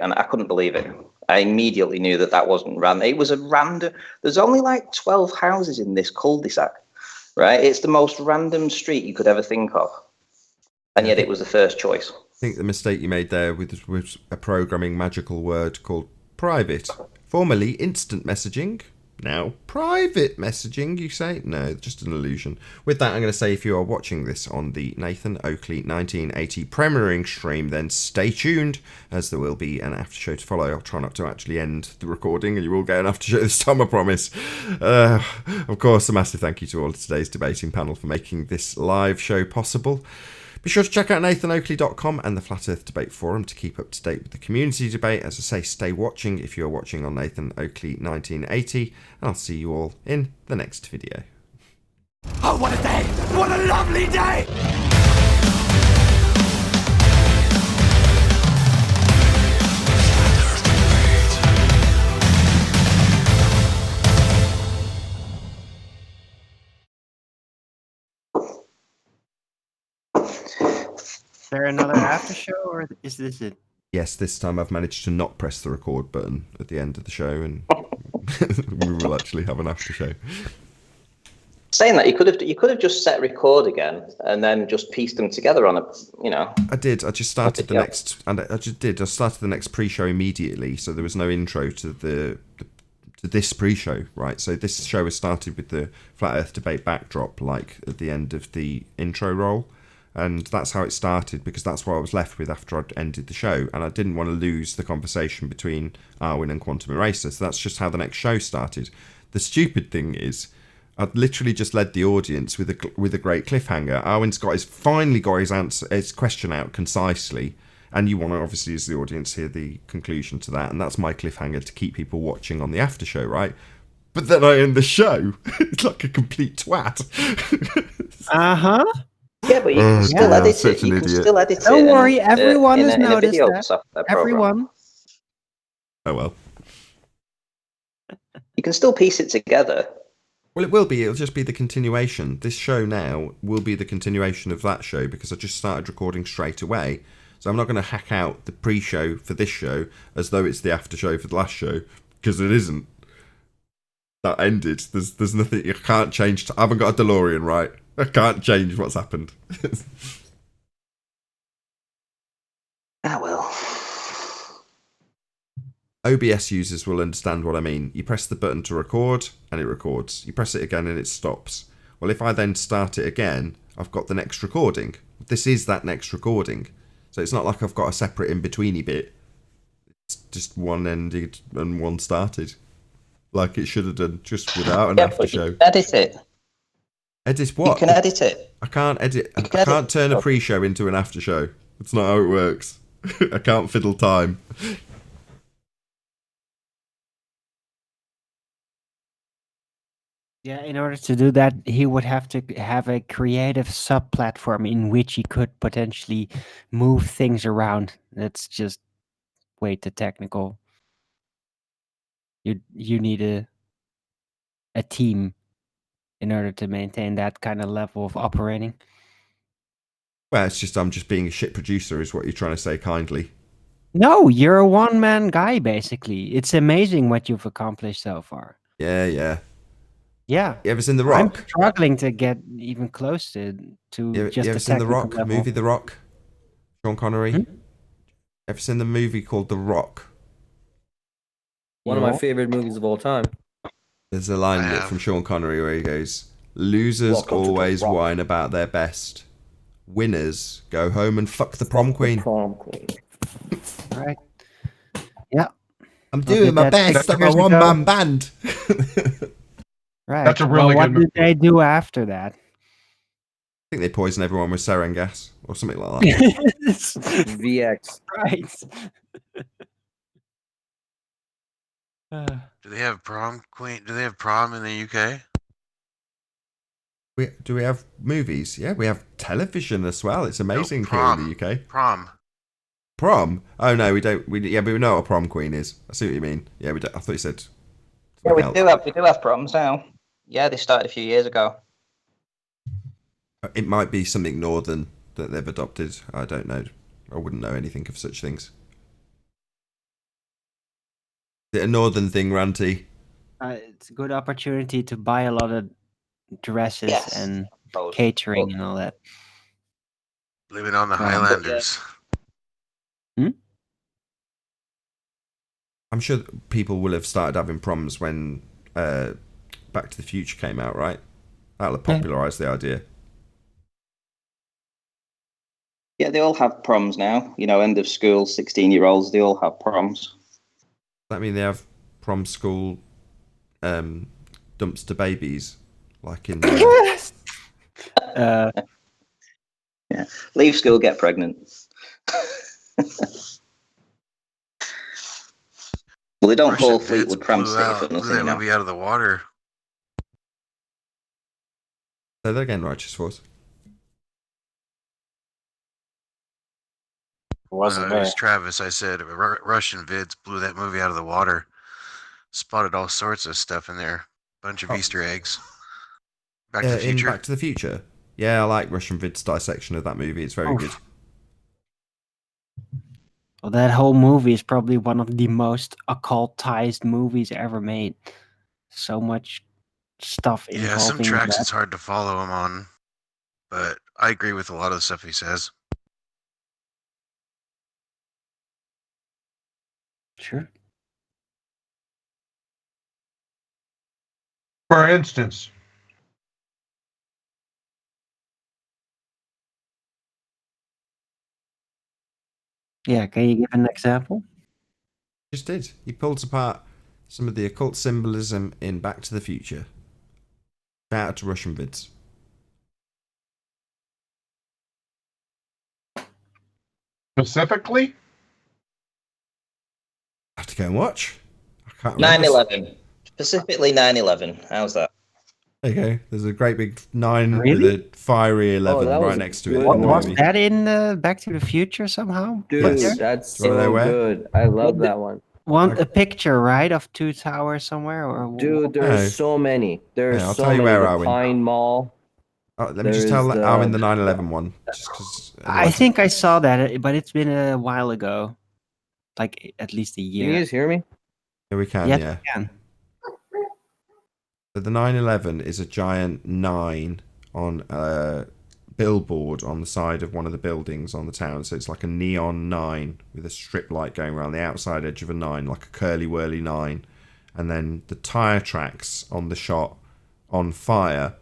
and I couldn't believe it. I immediately knew that wasn't random. It was a random, there's only like 12 houses in this cul-de-sac, right? It's the most random street you could ever think of. And yet it was the first choice. I think the mistake you made there was a programming magical word called private. Formerly instant messaging, now private messaging, you say? No, just an illusion. With that, I'm going to say if you are watching this on the Nathan Oakley 1980 premiering stream, then stay tuned, as there will be an after show to follow. I'll try not to actually end the recording, and you will get an after show this time, I promise. Of course, a massive thank you to all of today's debating panel for making this live show possible. Be sure to check out nathanoakley.com and the Flat Earth Debate Forum to keep up to date with the community debate. As I say, stay watching if you're watching on Nathan Oakley 1980, and I'll see you all in the next video. Oh, what a day! What a lovely day! Is there another after show, or is this it? Yes, this time I've managed to not press the record button at the end of the show, and we will actually have an after show. Saying that, you could have just set record again and then just pieced them together on a. I did. I just started the next, and I started the next pre-show immediately, so there was no intro to this pre-show, right? So this show has started with the Flat Earth Debate backdrop, like at the end of the intro roll. And that's how it started, because that's what I was left with after I'd ended the show. And I didn't want to lose the conversation between Arwen and Quantum Eraser. So that's just how the next show started. The stupid thing is, I'd literally just led the audience with a great cliffhanger. Arwen's finally got his question out concisely. And you want to, obviously, as the audience, hear the conclusion to that. And that's my cliffhanger to keep people watching on the after show, right? But then I end the show. It's like a complete twat. Uh-huh. Yeah, but you can still edit it. You can still edit it. Don't worry, everyone has noticed that. Everyone. Oh well. You can still piece it together. Well, it will be. It'll just be the continuation. This show now will be the continuation of that show, because I just started recording straight away. So I'm not going to hack out the pre-show for this show as though it's the after show for the last show, because it isn't. That ended. There's nothing. You can't change. I haven't got a DeLorean, right? I can't change what's happened. Well. OBS users will understand what I mean. You press the button to record and it records. You press it again and it stops. Well, if I then start it again, I've got the next recording. This is that next recording. So it's not like I've got a separate in-betweeny bit. It's just one ended and one started. Like it should have done, just without an after show. Edit it. Edit what? You can edit it. I can't edit. I can't turn a pre-show into an after show. That's not how it works. I can't fiddle time. Yeah, in order to do that, he would have to have a creative sub-platform in which he could potentially move things around. That's just way too technical. You need a team in order to maintain that kind of level of operating. Well, it's just I'm just being a shit producer, is what you're trying to say kindly. No, you're a one-man guy, basically. It's amazing what you've accomplished so far. Yeah, yeah. Yeah. You ever seen The Rock? I'm struggling to get even close to you just ever the seen The Rock? level. Movie The Rock? Sean Connery? Ever seen the movie called The Rock? One of my favorite movies of all time. There's a line in it from Sean Connery where he goes, "Losers always whine about their best. Winners go home and fuck the prom queen." Right. Yeah. I'm doing my best at my one-man band. Right. That's a really what good movie. did they do after that? think they poison everyone with sarin gas or something like that. VX. Right. Do they have prom queen? Do they have prom in the UK? Do we have movies? Yeah, we have television as well. It's amazing here in the UK. Prom. Prom? Oh no, we don't. But we know what a prom queen is. I see what you mean. Yeah, we don't. I thought you said. Yeah, we do have proms now. Yeah, they started a few years ago. It might be something northern that they've adopted. I don't know. I wouldn't know anything of such things. Is it a northern thing, Ranty? It's a good opportunity to buy a lot of dresses and catering and all that. Living on the Highlanders. I'm sure that people will have started having proms when Back to the Future came out, right? That'll have popularised the idea. Yeah, they all have proms now. You know, end of school, 16-year-olds, they all have proms. Does that mean they have prom school dumpster babies? Like in... Yeah. Leave school, get pregnant. Well, they don't call Fleetwood Pram City for nothing, that movie out of the water. Say that again, Righteous Force. It was Travis. I said Russian vids blew that movie out of the water. Spotted all sorts of stuff in there. Bunch of Easter eggs. Back to the Future. Back to the Future. Yeah, I like Russian vids dissection of that movie. It's very good. Well, that whole movie is probably one of the most occultized movies ever made. So much stuff involving Yeah, some tracks that. it's hard to follow him on, but I agree with a lot of the stuff he says. Sure. For instance, Yeah, can you give an example? Just did. He pulls apart some of the occult symbolism in Back to the Future. Shout out to Russian vids. specifically, I have to go and watch. I can't remember. 9/11. Specifically 9/11. How's that? There you go. There's a great big 9 Really? with a fiery 11 that was right next to it. good in the Was movie. that in Back to the Future somehow? Dude, Yes. that's Do you wanna know so where? good. I love that one. A picture, right, of two towers somewhere, or Dude, there's No. so many. There's Yeah, I'll so tell you many. where The are we. Pine Mall. Oh, let me just There tell is I'm in the- the 9/11 one. Just because. I think I saw that, but it's been a while ago, like at least a Can year. you guys hear me? Yeah, we can, Yes, yeah. I can. So the 9/11 is a giant 9 on a billboard on the side of one of the buildings on the town. So it's like a neon 9 with a strip light going around the outside edge of a 9, like a curly whirly 9. And then the tyre tracks on the shot on fire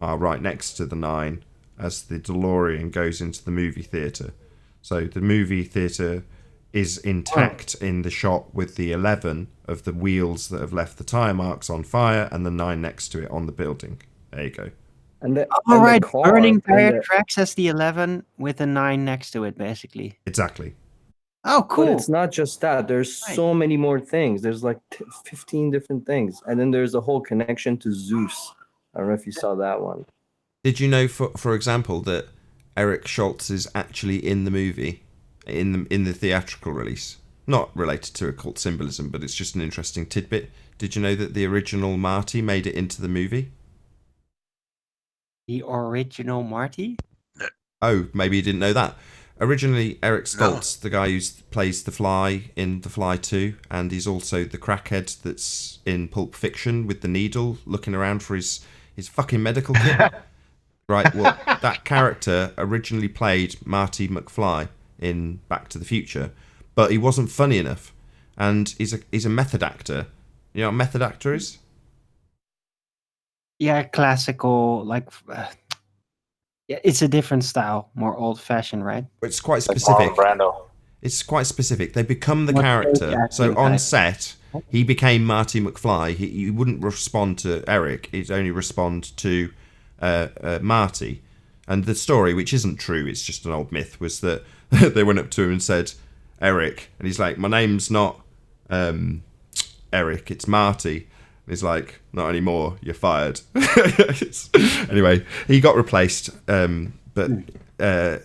are right next to the 9 as the DeLorean goes into the movie theatre. So the movie theatre is intact in the shot with the 11 of the wheels that have left the tyre marks on fire and the 9 next to it on the building. There you go. And the All right, car burning and tire the- tracks has the 11 with a 9 next to it, basically. Exactly. Oh, But cool. it's not just that. There's so many more things. There's like 15 different things. And then there's a whole connection to Zeus. I don't know if you saw that one. Did you know, for example, that Eric Schultz is actually in the movie, in the theatrical release? Not related to occult symbolism, but it's just an interesting tidbit. Did you know that the original Marty made it into the movie? The original Marty? Oh, maybe you didn't know that. Originally, Eric Stoltz, the guy who plays the Fly in The Fly 2, and he's also the crackhead that's in Pulp Fiction with the needle looking around for his fucking medical kit. Right, well, that character originally played Marty McFly in Back to the Future, but he wasn't funny enough, and he's a method actor. You know what a method actor is? Yeah, classical, like... yeah, it's a different style, more old-fashioned, right? It's quite Like specific. Marlon Brando. It's quite specific. They become the What character. exactly So on type? set, he became Marty McFly. He wouldn't respond to Eric. He'd only respond to Marty. And the story, which isn't true, it's just an old myth, was that they went up to him and said, Eric. And he's like, my name's not Eric, it's Marty. And he's like, not anymore, you're fired. Anyway, he got replaced, but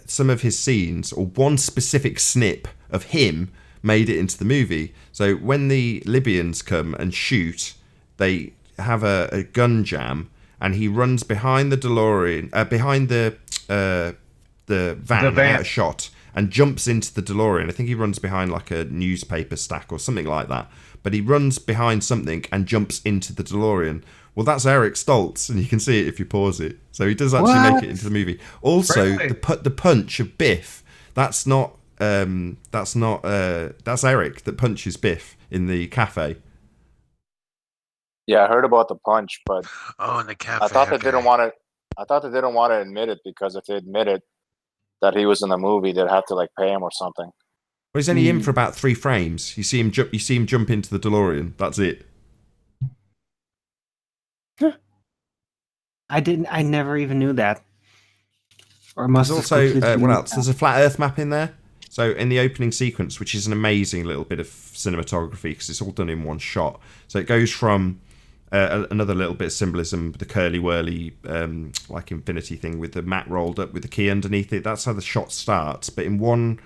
some of his scenes, or one specific snip of him, made it into the movie. So when the Libyans come and shoot, they have a gun jam, and he runs behind the DeLorean, behind the van out of shot, and jumps into the DeLorean. I think he runs behind like a newspaper stack or something like that. But he runs behind something and jumps into the DeLorean. Well, that's Eric Stoltz, and you can see it if you pause it. So he does actually make it into the movie. Also, Really? the punch of Biff, that's Eric that punches Biff in the cafe. Yeah, I heard about the punch, but in the cafe. I thought they didn't want to. I thought they didn't want to admit it, because if they admit it that he was in the movie, they'd have to like pay him or something. Well, he's only in for about 3 frames. You see him jump into the DeLorean. That's it. I never even knew that. Or must There's have also completely what missed else? There's a flat Earth map in there. So in the opening sequence, which is an amazing little bit of cinematography because it's all done in one shot. So it goes from another little bit of symbolism, the curly whirly like infinity thing with the mat rolled up with the key underneath it. That's how the shot starts. But in one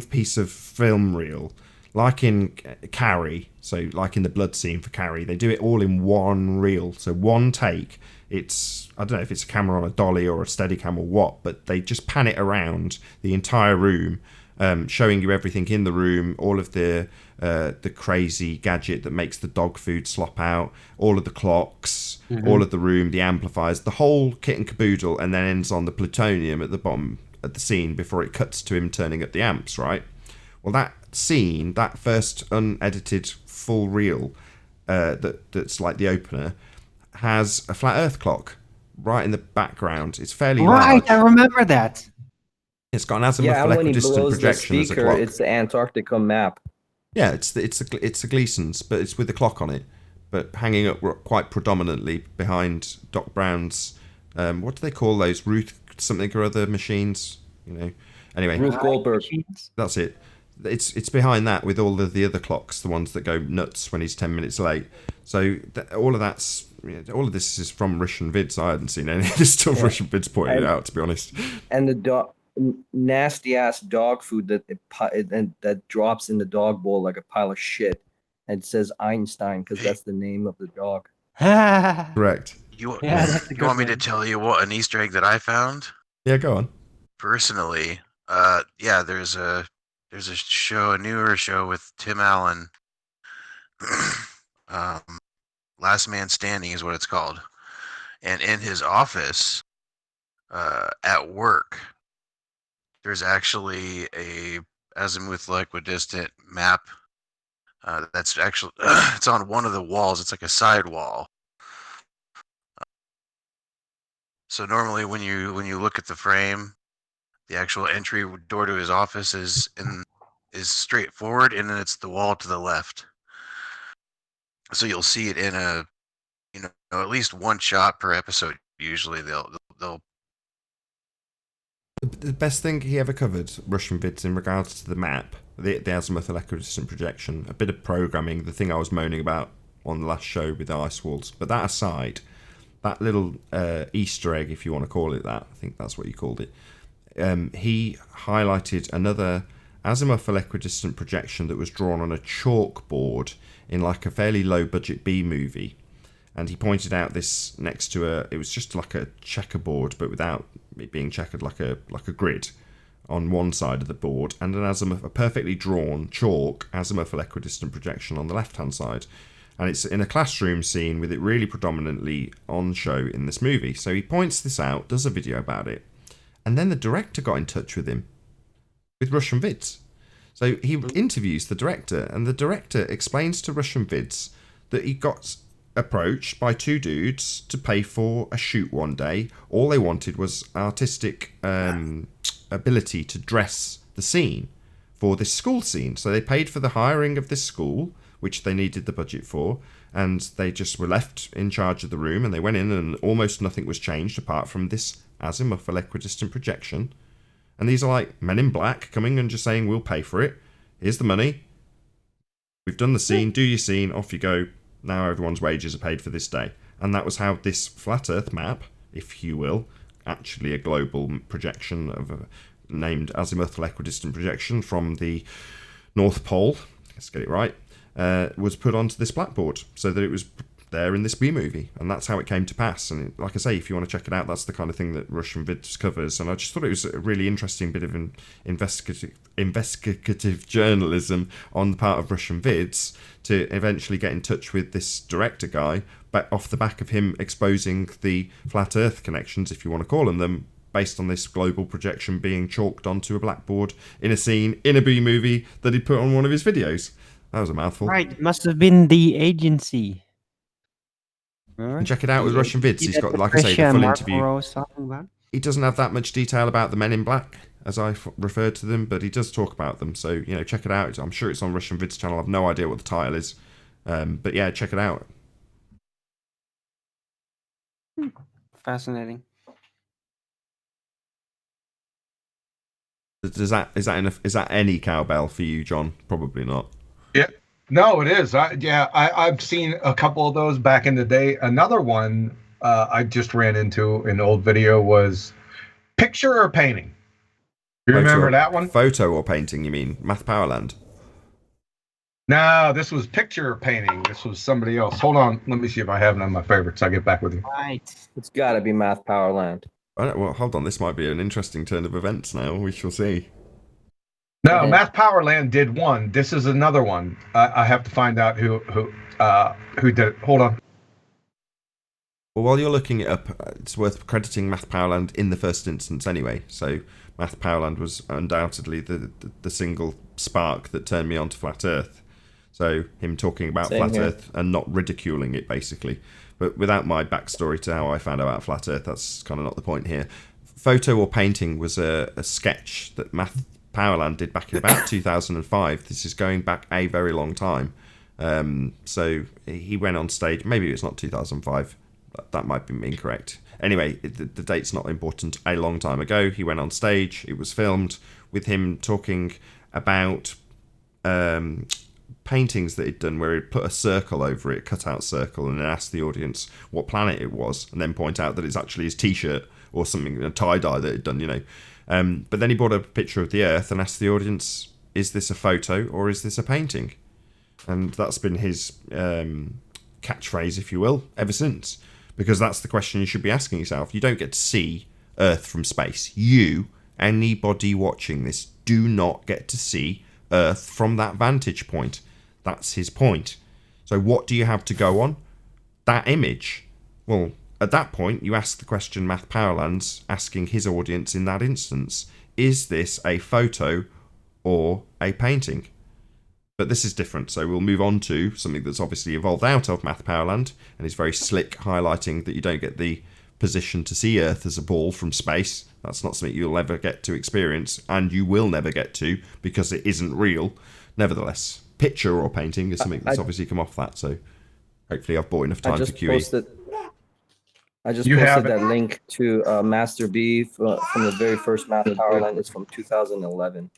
piece of film reel, like in Carrie, so like in the blood scene for Carrie, they do it all in one reel. So one take. It's, I don't know if it's a camera on a dolly or a Steadicam or what, but they just pan it around the entire room, showing you everything in the room, all of the crazy gadget that makes the dog food slop out, all of the clocks, all of the room, the amplifiers, the whole kit and caboodle, and then ends on the plutonium at the bottom of the scene before it cuts to him turning up the amps, right? Well, that scene, that first unedited full reel that's like the opener, has a flat Earth clock right in the background. It's fairly large. I remember that. It's got an azimuth Yeah, and when he equidistant blows the projection as a speaker, clock. it's the Antarctica map. Yeah, it's a Gleason's, but it's with the clock on it, but hanging up quite predominantly behind Doc Brown's. What do they call those? Ruth something or other machines, you know. Anyway, Ruth Goldberg. That's it. It's behind that with all of the other clocks, the ones that go nuts when he's 10 minutes late. So all of this is from Russian vids. I hadn't seen any of this stuff. Yeah. Russian vids pointed it out, to be honest. And the nasty ass dog food that drops in the dog bowl like a pile of shit, and it says Einstein because that's the name of the dog. Correct. You want me to tell you what an Easter egg that I found? Yeah, go on. Personally, there's a newer show with Tim Allen. Last Man Standing is what it's called. And in his office, at work, there's actually a azimuth equidistant map. That's actually it's on one of the walls. It's like a side wall. So normally when you look at the frame, the actual entry door to his office is straightforward, and then it's the wall to the left. So you'll see it in at least one shot per episode. Usually they'll. The best thing he ever covered, Russian vids, in regards to the map, the azimuth equidistant projection, a bit of programming, the thing I was moaning about on the last show with the ice walls. But that aside, that little Easter egg, if you want to call it that, I think that's what you called it. He highlighted another azimuth equidistant projection that was drawn on a chalkboard in like a fairly low budget B movie, and he pointed out this next to it was just like a checkerboard but without it being checkered, like a grid on one side of the board, and a perfectly drawn chalk azimuth equidistant projection on the left hand side, and it's in a classroom scene with it really predominantly on show in this movie. So he points this out, does a video about it, and then the director got in touch with him with Russian vids. So he interviews the director, and the director explains to Russian vids that he got approached by 2 dudes to pay for a shoot one day. All they wanted was artistic ability to dress the scene for this school scene. So they paid for the hiring of this school, which they needed the budget for, and they just were left in charge of the room, and they went in and almost nothing was changed apart from this azimuthal equidistant projection. And these are like men in black coming and just saying, we'll pay for it. Here's the money. We've done the scene. Do your scene. Off you go. Now everyone's wages are paid for this day. And that was how this flat Earth map, if you will, actually a global projection of a named azimuthal equidistant projection from the North Pole, let's get it right, was put onto this blackboard so that it was there in this B-movie, and that's how it came to pass. And like I say, if you want to check it out, that's the kind of thing that Russian Vids covers, and I just thought it was a really interesting bit of investigative journalism on the part of Russian Vids to eventually get in touch with this director guy, but off the back of him exposing the flat Earth connections, if you want to call them, based on this global projection being chalked onto a blackboard in a scene in a B-movie that he put on one of his videos. That was a mouthful. Right, it must have been the agency. And check it out with Russian Vids. He's got, like I say, the full interview. He doesn't have that much detail about the Men in Black, as I referred to them, but he does talk about them. So, check it out. I'm sure it's on Russian Vids channel. I've no idea what the title is. But yeah, check it out. Fascinating. Is that any cowbell for you, John? Probably not. Yeah. No, it is. I've seen a couple of those back in the day. Another one I just ran into in an old video was picture or painting. You remember that one? Photo or painting, you mean? Math Powerland? No, this was picture or painting. This was somebody else. Hold on. Let me see if I have it on my favorites. I'll get back with you. Right. It's got to be Math Powerland. Well, hold on. This might be an interesting turn of events now. We shall see. No, Math Powerland did one. This is another one. I have to find out who did it. Hold on. Well, while you're looking it up, it's worth crediting Math Powerland in the first instance anyway. So Math Powerland was undoubtedly the single spark that turned me on to Flat Earth. So him talking about Flat Earth and not ridiculing it, basically. But without my backstory to how I found out about Flat Earth, that's kind of not the point here. Photo or painting was a sketch that Math Powerland did back in about 2005. This is going back a very long time. So he went on stage. Maybe it's not 2005. That might be incorrect. Anyway, the date's not important. A long time ago, he went on stage. It was filmed with him talking about paintings that he'd done where he'd put a circle over it, cut-out circle, and then ask the audience what planet it was, and then point out that it's actually his T-shirt or something, a tie-dye that he'd done, But then he brought up a picture of the Earth and asked the audience, is this a photo or is this a painting? And that's been his catchphrase, if you will, ever since. Because that's the question you should be asking yourself. You don't get to see Earth from space. You, anybody watching this, do not get to see Earth from that vantage point. That's his point. So what do you have to go on? That image. Well, at that point, you ask the question Math Powerland's asking his audience in that instance. Is this a photo or a painting? But this is different, so we'll move on to something that's obviously evolved out of Math Powerland, and is very slick, highlighting that you don't get the position to see Earth as a ball from space. That's not something you'll ever get to experience, and you will never get to, because it isn't real. Nevertheless, picture or painting is something that's obviously come off that, so hopefully I've bought enough time for QE. I just posted that link to Master B from the very first Math Powerland. It's from 2011.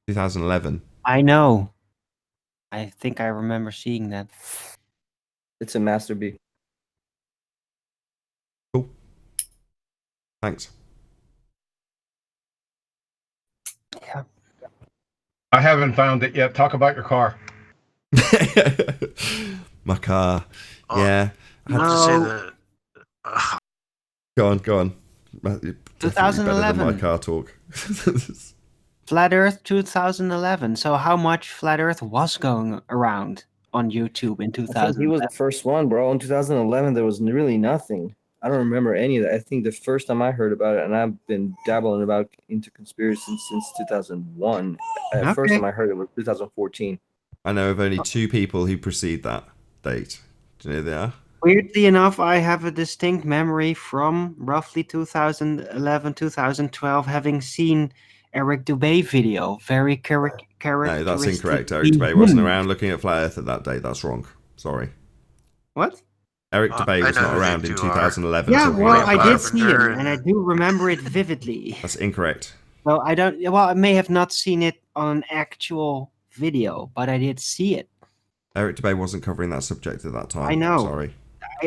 2011. I know. I think I remember seeing that. It's a Master B. Cool. Thanks. Yeah. I haven't found it yet. Talk about your car. My car. Yeah. I have to say that. Go on. 2011. My car talk. Flat Earth 2011. So how much Flat Earth was going around on YouTube in 2000? I think he was the first one, bro. In 2011, there was really nothing. I don't remember any of that. I think the first time I heard about it, and I've been dabbling about into conspiracy since 2001. First time I heard it was 2014. I know of only two people who precede that date. Do you know who they are? Weirdly enough, I have a distinct memory from roughly 2011, 2012, having seen Eric Dubay video. Very characteristic. No, that's incorrect. Eric Dubay wasn't around looking at flat Earth at that date. That's wrong. Sorry. What? Eric Dubay was not around in 2011. Yeah, talking well, about I flat did Earth. see it, and I do remember it vividly. That's incorrect. Well, I may have not seen it on an actual video, but I did see it. Eric Dubay wasn't covering that subject at that time. I know. Sorry.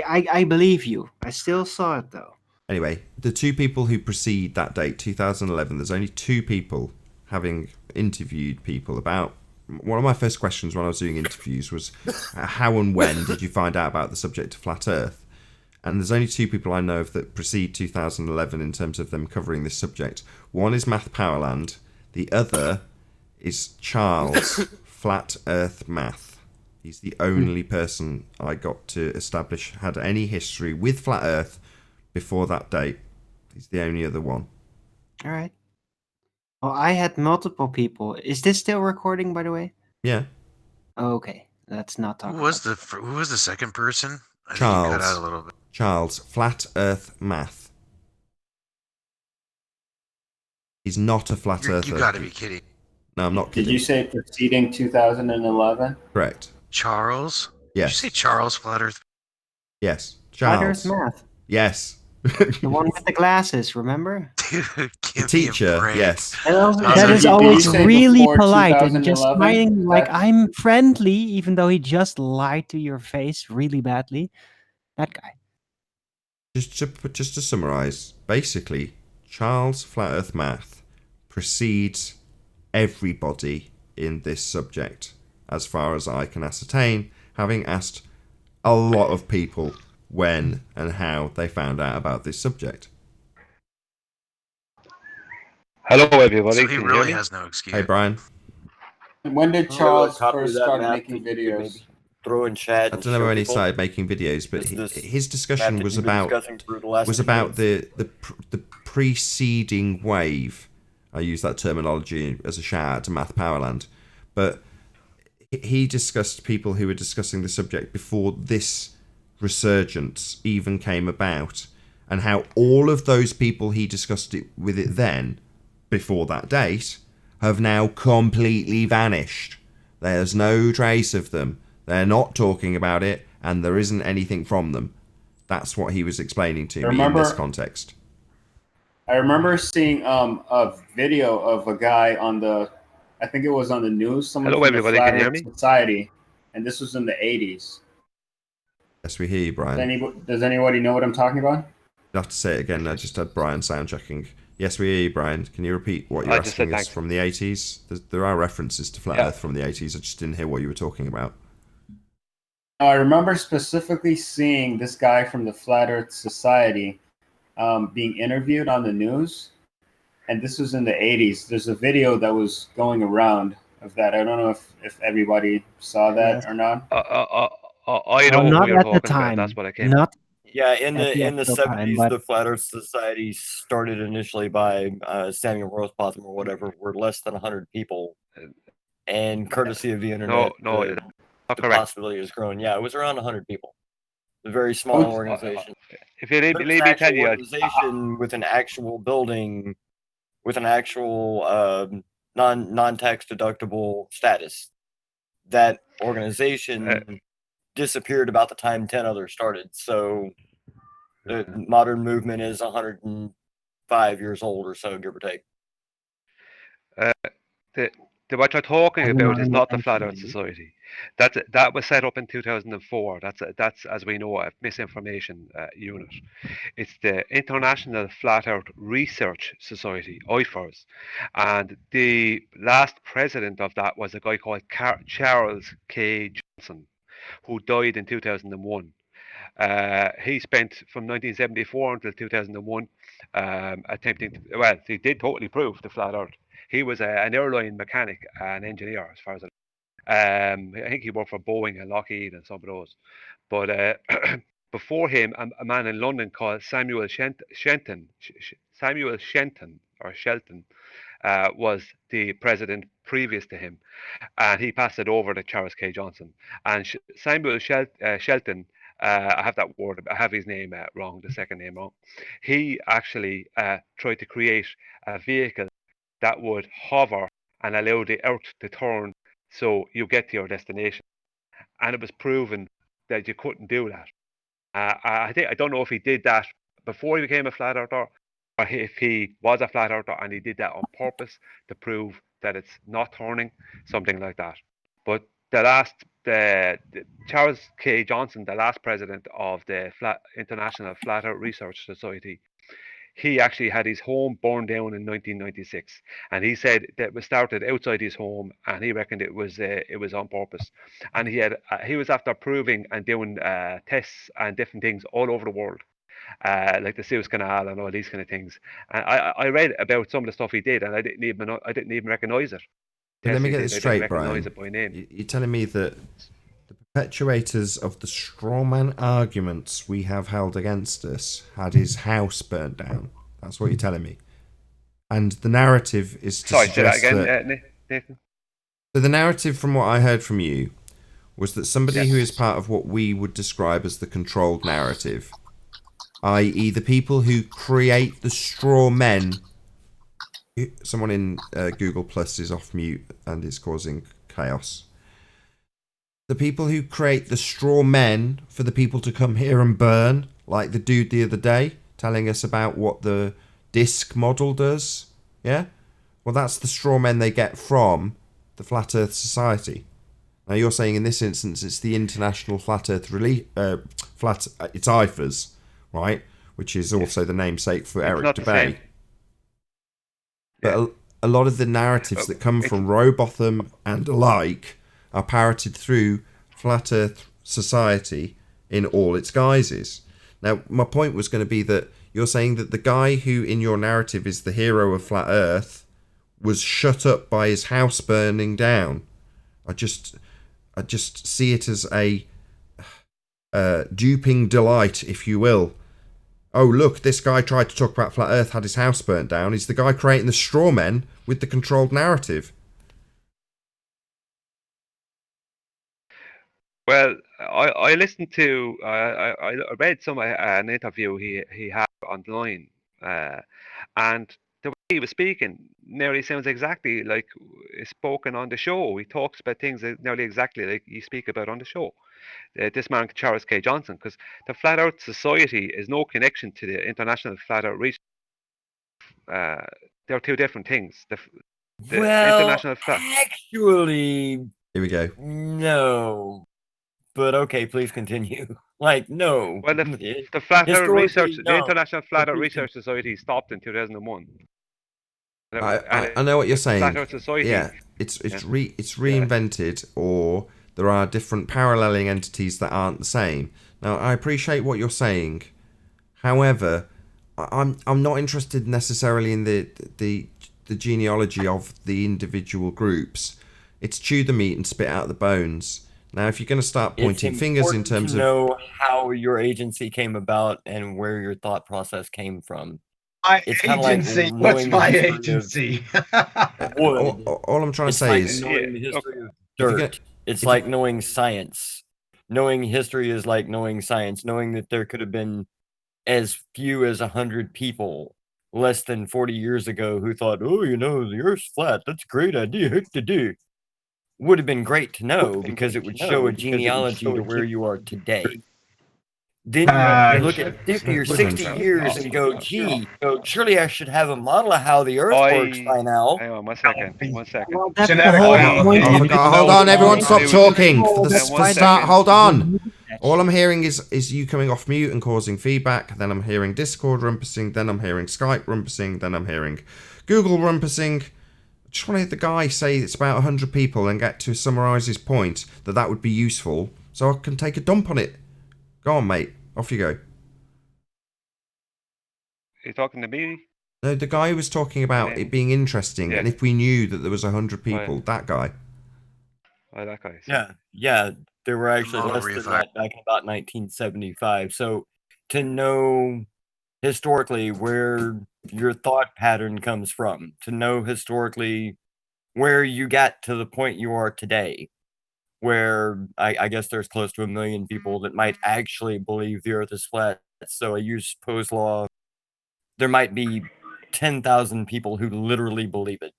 I believe you. I still saw it, though. Anyway, the two people who precede that date, 2011, there's only two people having interviewed people about. One of my first questions when I was doing interviews was, how and when did you find out about the subject of flat Earth? And there's only two people I know of that precede 2011 in terms of them covering this subject. One is Math Powerland. The other is Charles Flat Earth Math. He's the only person I got to establish had any history with flat Earth before that date. He's the only other one. All right. Well, I had multiple people. Is this still recording, by the way? Yeah. Okay, let's not talk. Who was the second person? I think Charles. you cut out a little bit. Charles Flat Earth Math. He's not a flat earther. You got to be kidding. No, I'm not kidding. Did you say preceding 2011? Correct. Charles? Yes. Did you say Charles Flat Earth? Yes. Flat Earth Charles. Math. Yes. The one with the glasses, remember? The teacher, yes. That is Did you always say really before polite and just 2011? smiling like I'm friendly, even though he just lied to your face really badly. That guy. Just to summarize, basically, Charles Flat Earth Math precedes everybody in this subject, as far as I can ascertain, having asked a lot of people when and how they found out about this subject. Hello, everybody. So he really has no excuse. Hey, Brian. When did Charles copy first that start map making that you could videos? maybe throw in chat. I don't know when he started making videos, but his discussion map was that you've been about discussing for the last few the preceding wave. I use that terminology as a shout out to Math Powerland, but he discussed people who were discussing the subject before this resurgence even came about, and how all of those people he discussed it with it then, before that date, have now completely vanished. There's no trace of them. They're not talking about it, and there isn't anything from them. That's what he was explaining to me in this context. I remember seeing a video of a guy on the, I think it was on the news. Someone Hello, from the everybody. Flat Can you hear Earth me? Society, and this was in the 80s. Yes, we hear you, Brian. Does anybody know what I'm talking about? You'll have to say it again. I just had Brian sound checking. Yes, we hear you, Brian. Can you repeat what you're asking us from the 80s? There are references to Flat Earth from the 80s. I just didn't hear what you were talking about. I remember specifically seeing this guy from the Flat Earth Society being interviewed on the news, and this was in the 80s. There's a video that was going around of that. I don't know if everybody saw that or not. I know not what we were at the talking about. time. That's what I came. Not Yeah, in at the actual time, 70s, but- the Flat Earth Society started initially by Samuel Rosebotham or whatever, were less than 100 people, and courtesy of the internet, No, the, it's not the correct. possibility has grown. Yeah, it was around 100 people. A very small organization. If you But leave it's an me tell actual you, organization with an actual building, with an actual non-tax deductible status. That organization disappeared about the time 10 others started. So the modern movement is 105 years old or so, give or take. what you're talking about is not the Flat Earth actually. Society. That was set up in 2004. That's as we know, a misinformation unit. It's the International Flat Earth Research Society, IFRS, and the last president of that was a guy called Charles K. Johnson, who died in 2001. He spent from 1974 until 2001 attempting to, well, he did totally prove the flat earth. He was an airline mechanic, an engineer, as far as I think he worked for Boeing and Lockheed and some of those. But before him, a man in London called Samuel Shenton was the president previous to him, and he passed it over to Charles K. Johnson. And Samuel Shelton, I have that word, I have his name wrong, the second name wrong. He actually tried to create a vehicle that would hover and allow the Earth to turn so you get to your destination. And it was proven that you couldn't do that. I don't know if he did that before he became a flat earther, or if he was a flat earther and he did that on purpose to prove that it's not turning, something like that. But the Charles K. Johnson, the last president of the International Flat Earth Research Society, he actually had his home burned down in 1996, and he said that it was started outside his home, and he reckoned it was on purpose. And he was after proving and doing tests and different things all over the world, like the Suez Canal and all these kind of things. And I read about some of the stuff he did, and I didn't even recognize it. But let me get I this didn't straight, recognize Brian. it by name. You're telling me that the perpetuators of the strawman arguments we have held against us had his house burnt down. That's what you're telling me. And the narrative is to Sorry, say that suggest again, Nathan. So the narrative, from what I heard from you, was that somebody who is part of what we would describe as the controlled narrative, i.e. the people who create the straw men. Someone in Google Plus is off mute and is causing chaos. The people who create the straw men for the people to come here and burn, like the dude the other day telling us about what the disk model does. Yeah? Well, that's the straw men they get from the Flat Earth Society. Now, you're saying in this instance it's the International Flat Earth it's IFAS, right? Which is also the namesake for Eric Debay. But a lot of the narratives that come from Robotham and alike are parroted through Flat Earth Society in all its guises. Now, my point was going to be that you're saying that the guy who in your narrative is the hero of Flat Earth was shut up by his house burning down. I just see it as a duping delight, if you will. Oh, look, this guy tried to talk about Flat Earth, had his house burnt down. He's the guy creating the straw men with the controlled narrative. Well, I listened to I read an interview he had online, and the way he was speaking nearly sounds exactly like is spoken on the show. He talks about things nearly exactly like you speak about on the show. This man Charles K. Johnson, because the Flat Earth Society is no connection to the International Flat Earth Research. They're two different things. The International actually, here we go. No. But okay, please continue. Like, no. Well, the Flat Earth Research, the International Flat Earth Research Society stopped in 2001. I know what you're saying. Flat Earth Society. Yeah, it's reinvented, or there are different paralleling entities that aren't the same. Now, I appreciate what you're saying. However, I'm not interested necessarily in the genealogy of the individual groups. It's chew the meat and spit out the bones. Now, if you're going to start pointing fingers in terms of know how your agency came about and where your thought process came from. It's agency. Like what's my agency? All I'm trying to say is knowing the history of dirt. It's like knowing science. Knowing history is like knowing science. Knowing that there could have been as few as 100 people less than 40 years ago who thought, oh, the Earth's flat. That's a great idea to do. Would have been great to know because it would show a genealogy to where you are today. Then you look at 50 or 60 years and go, gee, surely I should have a model of how the Earth works by now. Hang on, 1 second. Well, that's the whole point. Hold on, everyone stop talking. For the start, hold on. All I'm hearing is you coming off mute and causing feedback. Then I'm hearing Discord rumpusing. Then I'm hearing Skype rumpusing. Then I'm hearing Google rumpusing. Just want to hear the guy say it's about 100 people and get to summarise his point that would be useful so I can take a dump on it. Go on, mate. Off you go. You're talking to me? No, the guy who was talking about it being interesting and if we knew that there was 100 people, that guy. Oh, that guy. Yeah. There were actually less than that back in about 1975. So to know historically where your thought pattern comes from, to know historically where you got to the point you are today, where I guess there's close to 1 million people that might actually believe the Earth is flat. So I use Poe's law. There might be 10,000 people who literally believe it.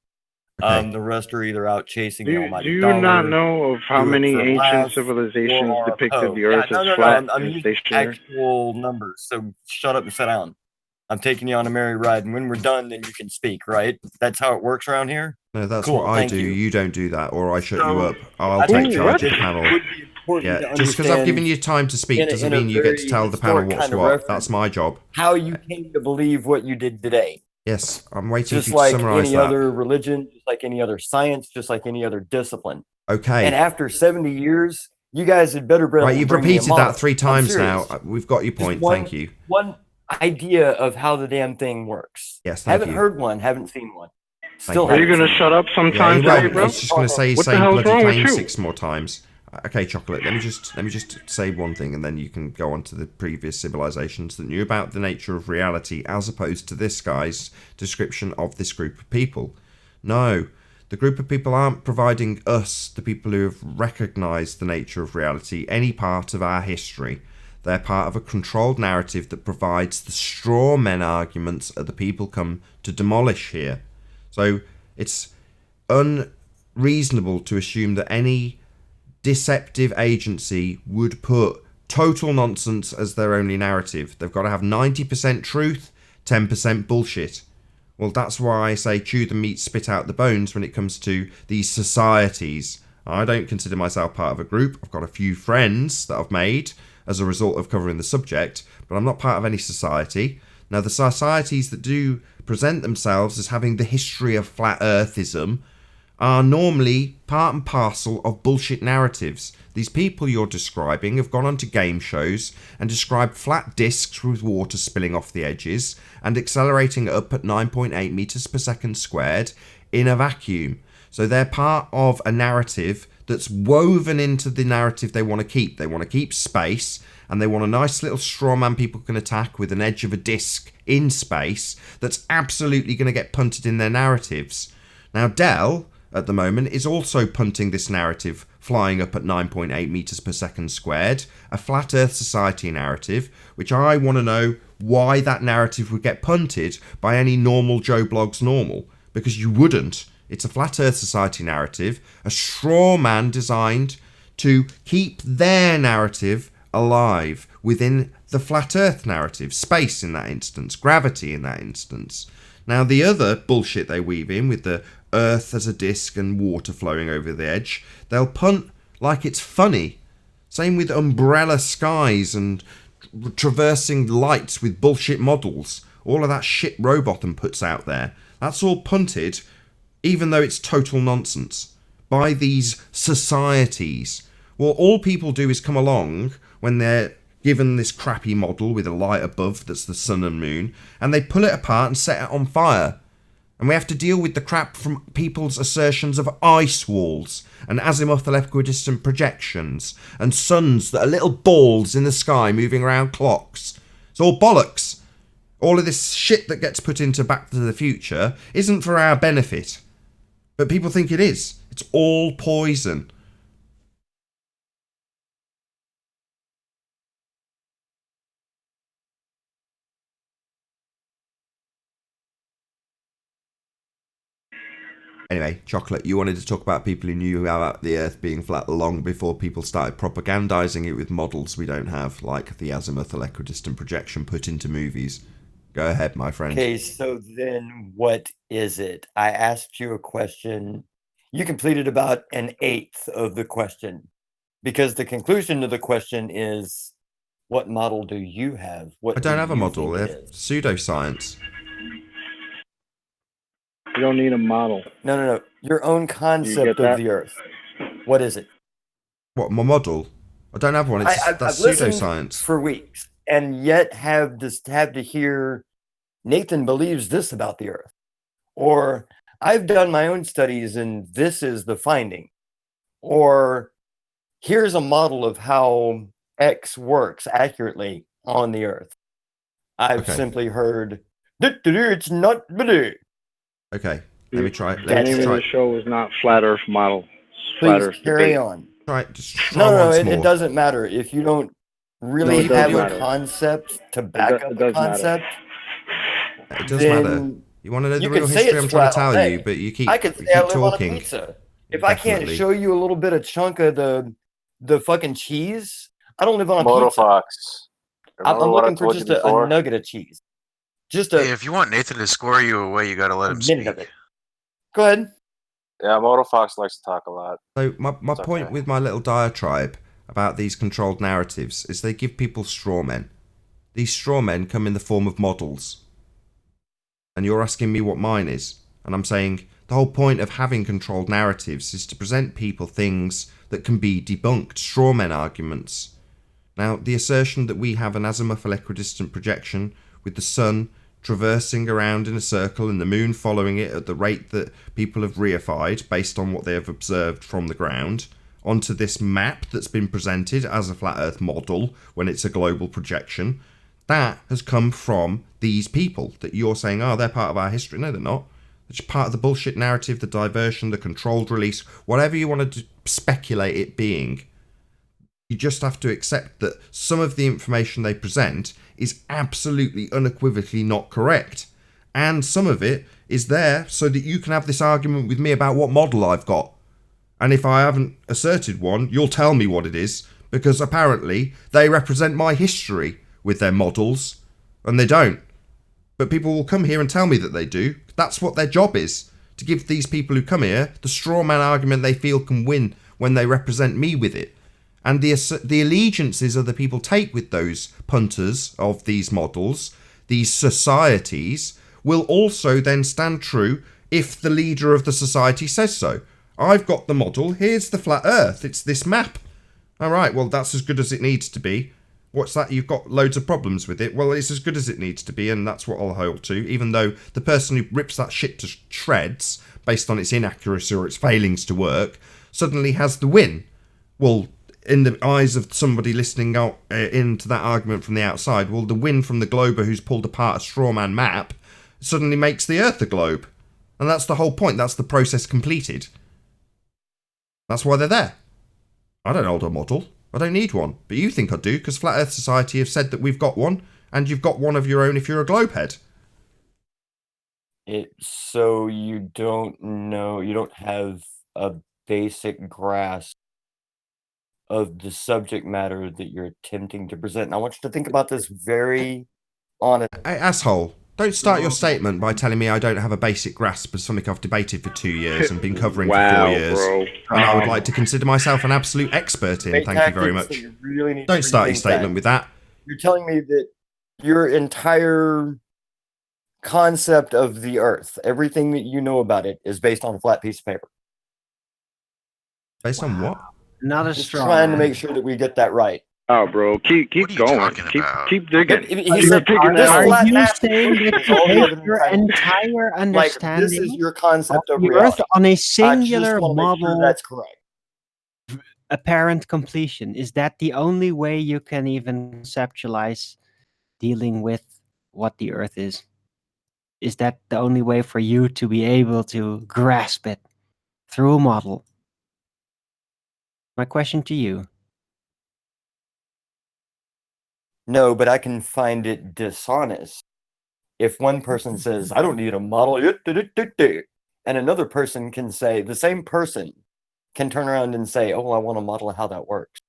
Okay. The rest are either out chasing the Do almighty you dollar. not know of how do it many for ancient laughs, civilizations or depicted Poe. the Earth no, as no, flat I'm and using stationary? actual numbers. So shut up and sit down. I'm taking you on a merry ride, and when we're done, then you can speak. Right? That's how it works around here. No, that's Cool, what I thank do. you. You don't do that, or I shut you So, up. I'll I take think charge of it the panel. would be important Yeah, to just because I've given understand you time to speak doesn't in a mean you get to very tell the panel historic what's kind of what. reference That's my job. how you came to believe what you did today. Yes, I'm waiting for Just you to like summarize any that. other religion, just like any other science, just like any other discipline. Okay. And after 70 years, you guys had better Right, you've bring me a repeated model. that 3 I'm times now. serious. We've got your Just point. one- Thank you. One idea of how the damn thing works. Yes, thank haven't you. heard one, haven't seen one. Thank Still you. Are you haven't gonna seen shut one. up sometime Yeah, today, bro? he's just going to say the What the same hell's bloody wrong with claim you? 6 more times. Okay, Chocolate, let me just say one thing, and then you can go on to the previous civilizations that knew about the nature of reality, as opposed to this guy's description of this group of people. No, the group of people aren't providing us, the people who have recognized the nature of reality, any part of our history. They're part of a controlled narrative that provides the straw men arguments that the people come to demolish here. So it's unreasonable to assume that any deceptive agency would put total nonsense as their only narrative. They've got to have 90% truth, 10% bullshit. Well, that's why I say chew the meat, spit out the bones when it comes to these societies. I don't consider myself part of a group. I've got a few friends that I've made as a result of covering the subject, but I'm not part of any society. Now, the societies that do present themselves as having the history of flat earthism are normally part and parcel of bullshit narratives. These people you're describing have gone onto game shows and described flat discs with water spilling off the edges and accelerating up at 9.8 meters per second squared in a vacuum. So they're part of a narrative that's woven into the narrative they want to keep. They want to keep space, and they want a nice little straw man people can attack with an edge of a disc in space that's absolutely going to get punted in their narratives. Now, Dell, at the moment, is also punting this narrative, flying up at 9.8 meters per second squared, a flat earth society narrative, which I want to know why that narrative would get punted by any normal Joe Bloggs normal, because you wouldn't. It's a flat earth society narrative, a straw man designed to keep their narrative alive within the flat earth narrative, space in that instance, gravity in that instance. Now, the other bullshit they weave in with the Earth as a disc and water flowing over the edge, they'll punt like it's funny. Same with umbrella skies and traversing lights with bullshit models. All of that shit Robotham puts out there. That's all punted, even though it's total nonsense, by these societies. Well, all people do is come along when they're given this crappy model with a light above that's the sun and moon, and they pull it apart and set it on fire. And we have to deal with the crap from people's assertions of ice walls and azimuthal equidistant projections and suns that are little balls in the sky moving around clocks. It's all bollocks. All of this shit that gets put into Back to the Future isn't for our benefit. But people think it is. It's all poison. Anyway, Chocolate, you wanted to talk about people who knew about the Earth being flat long before people started propagandizing it with models we don't have, like the azimuthal equidistant projection put into movies. Go ahead, my friend. Okay, so then what is it? I asked you a question. You completed about an eighth of the question, because the conclusion to the question is, what model do you have? What I don't do have a you model. think it They're is? pseudoscience. You don't need a model. No. Your own concept of that? the Earth. What is it? What, my model? I don't have one. That's I've listened pseudoscience. for weeks, and yet have to hear Nathan believes this about the Earth, or I've done my own studies and this is the finding, or here's a model of how X works accurately on the Earth. I've simply heard it's not. Okay, let me try. The name of the show is not Flat Earth Model. Please carry on. Just try once it more. doesn't matter if you don't really No, it does have a matter. concept to back up It a does matter. concept. It does then matter. You want to know the You real could say history? it's I'm trying to flat all tell you, day. but you keep I could say you I keep live on a talking. pizza. If I can't Definitely. show you a little bit of chunk of the fucking cheese, I don't live on a pizza. Motofox. I'm Remember what I looking for told you just a before? nugget of cheese. Just Hey, a if you want Nathan to score you away, you got to let him minute speak. of it. Go ahead. Yeah, Motofox likes to talk a lot. So my point with my little diatribe about these controlled narratives is they give people straw men. These straw men come in the form of models. And you're asking me what mine is. And I'm saying the whole point of having controlled narratives is to present people things that can be debunked, straw men arguments. Now, the assertion that we have an azimuthal equidistant projection with the sun traversing around in a circle and the moon following it at the rate that people have reified based on what they have observed from the ground onto this map that's been presented as a flat earth model when it's a global projection, that has come from these people that you're saying, oh, they're part of our history. No, they're not. They're just part of the bullshit narrative, the diversion, the controlled release, whatever you want to speculate it being. You just have to accept that some of the information they present is absolutely unequivocally not correct. And some of it is there so that you can have this argument with me about what model I've got. And if I haven't asserted one, you'll tell me what it is, because apparently they represent my history with their models, and they don't. But people will come here and tell me that they do. That's what their job is, to give these people who come here the straw man argument they feel can win when they represent me with it. And the allegiances other people take with those punters of these models, these societies, will also then stand true if the leader of the society says so. I've got the model, here's the flat earth, it's this map. Alright, well that's as good as it needs to be. What's that? You've got loads of problems with it. Well, it's as good as it needs to be, and that's what I'll hold to, even though the person who rips that shit to shreds, based on its inaccuracy or its failings to work, suddenly has the win. Well, in the eyes of somebody listening out into that argument from the outside, well, the win from the glober who's pulled apart a strawman map suddenly makes the Earth a globe. And that's the whole point. That's the process completed. That's why they're there. I don't hold a model. I don't need one. But you think I do, because Flat Earth Society have said that we've got one, and you've got one of your own if you're a globehead. So you don't know, you don't have a basic grasp of the subject matter that you're attempting to present. And I want you to think about this very honestly. Hey, asshole. Don't start your statement by telling me I don't have a basic grasp of something I've debated for 2 years and been covering for 4 years. Bro. And I would like to consider myself an absolute expert in. Thank you very much. Don't start your statement with that. You're telling me that your entire concept of the Earth, everything that you know about it, is based on a flat piece of paper. Based on what? Not a Just straw. trying to make sure that we get that right. Oh, bro, keep going. Keep digging. He said, Are you saying that you base your entire understanding this is your concept of the reality. Earth on a I just singular wanna make sure model? that's correct. Apparent completion. Is that the only way you can even conceptualize dealing with what the Earth is? Is that the only way for you to be able to grasp it through a model? My question to you. No, but I can find it dishonest if one person says, I don't need a model, and another person can say, the same person can turn around and say, oh, I want to model how that works.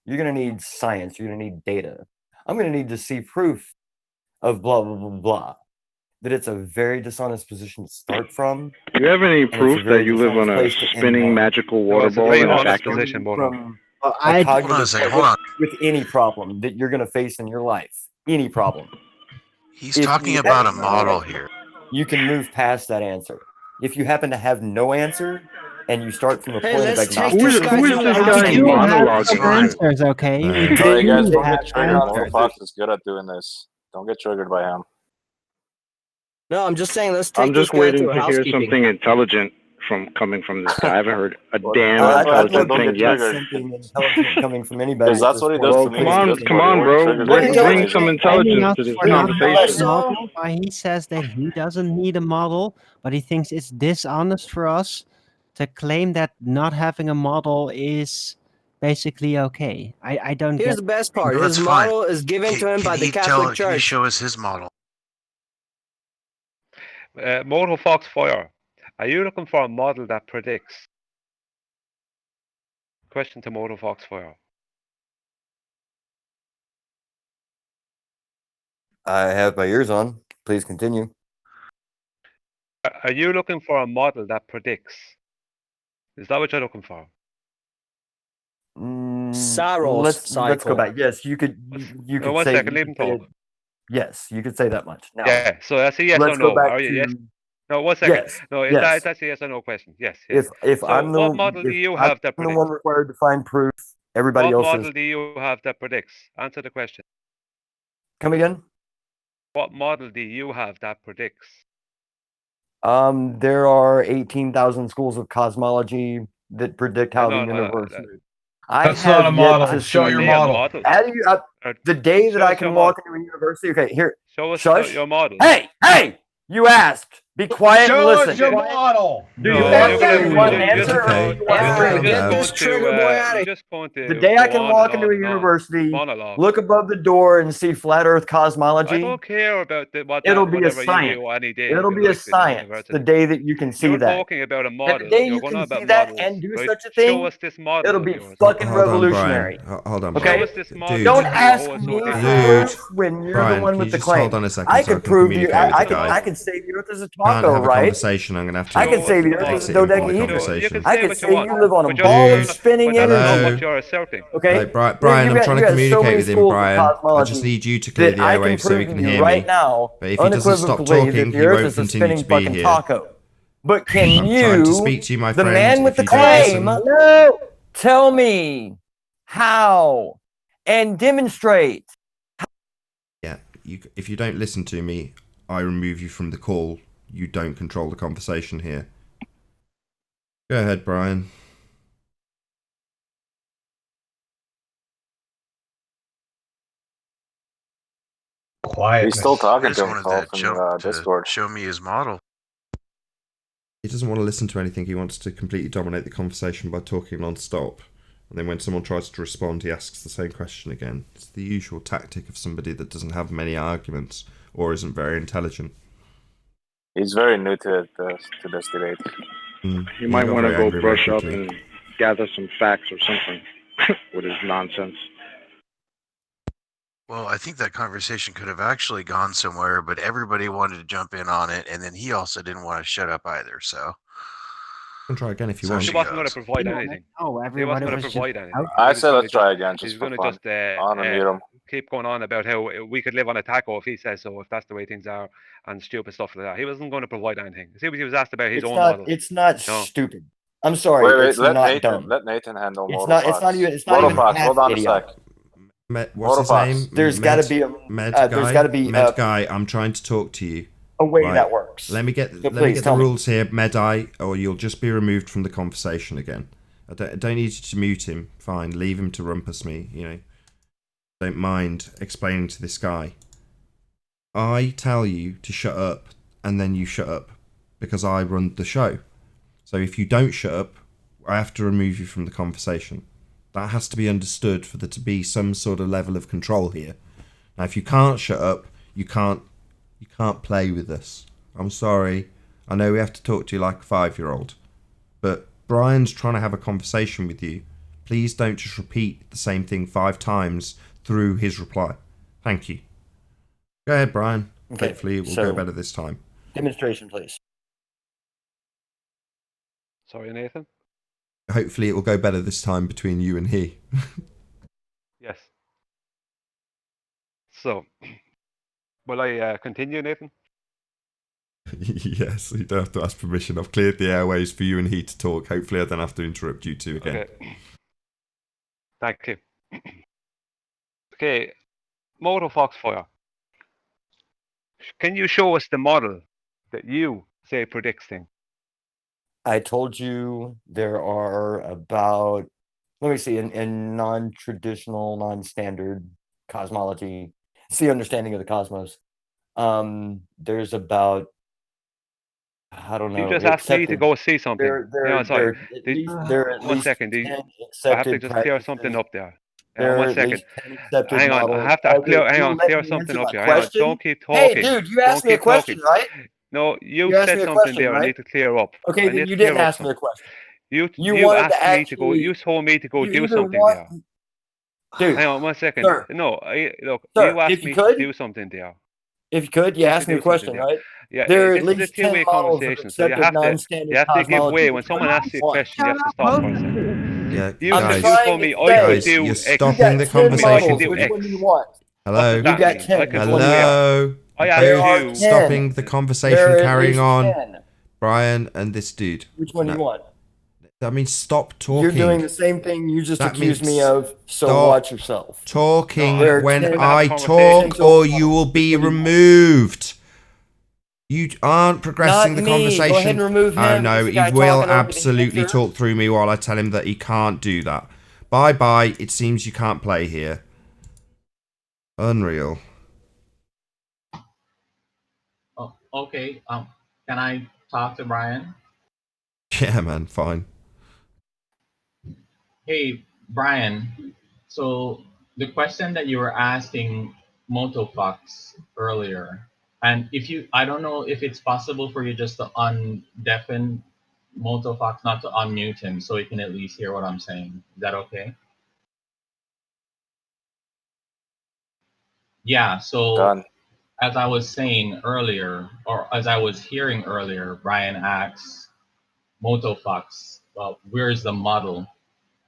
You're going to need science. You're going to need data. I'm going to need to see proof of blah, blah, blah, blah. That it's a very dishonest position to start from. Do you have any proof that you live on a place to end spinning on. magical water ball in a vacuum? From I- a cognitive Hold on a second, point hold on. with any problem that you're going to face in your life. Any problem. He's If talking you about a have- model here. You can move past that answer. If you happen to have no answer and you start from a Hey, point let's of take agnostic, this guy who is to this a guy We do have monologuing? some answers, okay? We All right, do guys, don't have get triggered. answers. Motofox is good at doing this. Don't get triggered by him. No, I'm just saying, let's take I'm just this guy waiting to a to hear housekeeping. something intelligent coming from this guy. I haven't heard a damn I'd love intelligent to thing get yet. triggered. something intelligent coming from anybody. Because that's what he does Well, to me. come He's on, just come on, bro. triggers Bring, me. bring some Finding intelligence out to this for not conversation. model, why he says that he doesn't need a model, but he thinks it's dishonest for us to claim that not having a model is basically okay. I don't Here's get. the best part. No, His that's fine. model is given to him by the Catholic Can you Church. show us his model? Moto Foxfire, are you looking for a model that predicts? Question to Moto Foxfire. I have my ears on. Please continue. Are you looking for a model that predicts? Is that what you're looking for? Saros Let's go cycle. back. Yes, you could. You could One say. second, you leave him could say talk. it. Yes, you could say that much. Now, Yeah, so that's a yes or let's go no. back Are you to yes? No, 1 second. yes. No, Yes. that's a yes or no question. Yes, yes. If So I'm what model do you have that the predicts? one required to find proof, everybody What else model is. do you have that predicts? Answer the question. Come again? What model do you have that predicts? There are 18,000 schools of cosmology that predict how the No, universe no. moves. I That's not a have yet model. to Show see. your Are they a model. model? How do you? The day that show I us can your walk model. into a university. Okay, here. Show us Shush. your model. Hey! You asked. Be quiet and Show listen. us your model. Do you No, want you're to gonna you you want an just answer? okay. Or do you want We'll to calm you're down. just going to The day I go can on walk and into a on and on. university, Monologue. look above the door and see flat Earth I cosmology. don't care about It'll be a whatever you science. do any day It'll of your be a life in the science. university. The day that you can see You're that. talking about a And model. the day You're you going can on about see that models. and do Right? such a Show thing, us this model it'll of be yours. fucking Hold on, revolutionary. Brian. Hold on, Okay? Brian. Show us this model. Don't of your ask whole me for association. proof when you're Brian, the one can with you the just claim. hold on a second I so I could can prove you. communicate with I the could. guy? I could say the Earth is a Can't taco, have a right? conversation. I'm gonna have to I could say the Earth is a exit him from dodecahedron. the You conversation. can I say could what say you want. you live on a but ball you're- of spinning but that's not energy. what you're asserting. Okay, Brian, I'm trying to you have so communicate many with him, schools of Brian. I cosmology just need you to clear that the I can airwaves so he prove can to you hear right me. now, But if he doesn't stop unequivocally, talking, that the he Earth won't is a continue spinning to be fucking here. taco. But can I'm you, trying to speak to you, my the friend. man with If the you don't claim, listen- tell me how and demonstrate? Yeah, if you don't listen to me, I remove you from the call. You don't control the conversation here. Go ahead, Brian. Quietness. He's still I talking just to wanted himself to in Discord. show me his model. He doesn't want to listen to anything. He wants to completely dominate the conversation by talking non-stop. And then when someone tries to respond, he asks the same question again. It's the usual tactic of somebody that doesn't have many arguments or isn't very intelligent. He's very new to this debate. He might want to go brush up and gather some facts or something with his nonsense. Well, I think that conversation could have actually gone somewhere, but everybody wanted to jump in on it, and then he also didn't want to shut up either. So You can try again if you So want. she He wasn't going goes. to provide No, anything. no, He everybody wasn't going was to just provide anything. out. I say let's try again He's just going for to fun. just Unmute him. keep going on about how we could live on a taco if he says so, if that's the way things are, and stupid stuff like that. He wasn't going to provide anything. See what he was asked about his It's own not. model. It's not No. stupid. I'm sorry. Wait, It's let not Nathan dumb. let Nathan handle It's Moto not. Fox. It's not even. It's not Moto even Fox, half hold on a idiotic. sec. What's Moto his Fox. name? There's got to be a. Med there's guy. got to be Med guy. I'm trying to talk to you. a way Right. that works. Let me get So let me please get tell the me. rules here, Medai, or you'll just be removed from the conversation again. I don't need you to mute him. Fine, leave him to rumpus me. You know, don't mind explaining to this guy. I tell you to shut up, and then you shut up because I run the show. So if you don't shut up, I have to remove you from the conversation. That has to be understood for there to be some sort of level of control here. Now, if you can't shut up, you can't play with us. I'm sorry. I know we have to talk to you like a 5-year-old, but Brian's trying to have a conversation with you. Please don't just repeat the same thing 5 times through his reply. Thank you. Go ahead, Brian. Okay, Hopefully it will so- go better this time. Demonstration, please. Sorry, Nathan? Hopefully it will go better this time between you and he. Yes. So, will I continue, Nathan? Yes, you don't have to ask permission. I've cleared the airways for you and he to talk. Hopefully I don't have to interrupt you two again. Okay. Thank you. Okay, Moto Foxfire. Can you show us the model that you say predicts things? I told you there are about. Let me see. In non-traditional, non-standard cosmology, it's the understanding of the cosmos. There's about. I don't know. You just asked me to go see something. There are at One least second. 10 I have to accepted just clear practices. something up there. There are One at second. least 10 accepted Hang on. models. I have to Okay, clear. Hang you'll on. let Clear me something answer up my here. Hang on. question? Don't keep talking. Hey, dude, you asked Don't me a keep question, talking. right? No, you asked said me a something question, there. I right? need to clear up. Okay, I then need to you clear didn't up ask me a something. question. You You wanted to asked me to go. actually. You told me to go You do either something there. want, dude. Hang on 1 second. Sir, No, look. sir, You asked if you me to could, do something there. if you could, you To asked me a do something question, there. right? Yeah, There are at this is a least 10 two-way models of conversation, so you accepted have to non-standard give cosmology. way when Which someone one asks do you you a want? question. You have to stop for a second. Yeah, You I'm guys, told trying me to I can say, guys, do you're X. you stopping got the 10 Told me I can conversation. models. do Which X. one do you want? What does Hello, You that got mean? 10. I can Which do one do you want? hello. I You're asked There both are you. stopping 10. the There conversation are at carrying least on. 10. Brian and this dude. Which one do you No, want? that means stop You're doing talking. the same thing you just That accused me means of, so stop watch yourself. talking There are when 10. We're gonna have a I conversation. talk, or you will be removed. You aren't progressing Not the me. Go ahead and conversation. remove Oh him. no, He's the he guy will talking over the absolutely answers. talk through me while I tell him that he can't do that. Bye bye. It seems you can't play here. Unreal. Oh, okay. Can I talk to Brian? Yeah, man, fine. Hey, Brian. So the question that you were asking Motofox earlier, and I don't know if it's possible for you just to undeafen Motofox, not to unmute him, so he can at least hear what I'm saying. Is that okay? Yeah. So Done. as I was saying earlier, or as I was hearing earlier, Brian asks Motofox, well, where's the model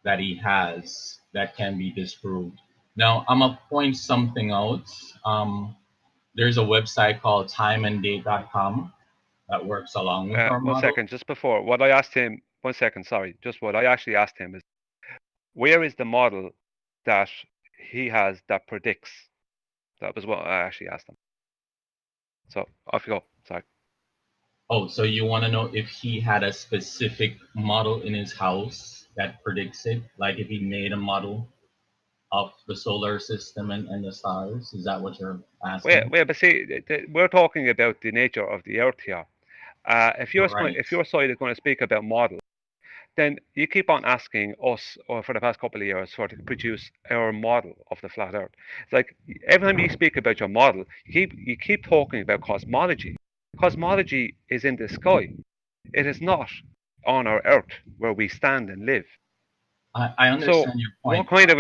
that he has that can be disproved? Now, I'm going to point something out. There's a website called timeanddate.com that works along with our 1 model. second. Just before what I asked him. 1 second. Sorry. Just what I actually asked him is, where is the model that he has that predicts? That was what I actually asked him. So off you go. Sorry. Oh, so you want to know if he had a specific model in his house that predicts it? Like if he made a model of the solar system and the stars? Is that what you're asking? But see, we're talking about the nature of the Earth here. If your Right. side is going to speak about models, then you keep on asking us, or for the past couple of years, to produce our model of the flat Earth. It's like every time you speak about your model, you keep talking about cosmology. Cosmology is in the sky. It is not on our Earth where we stand and live. I understand your point. What kind of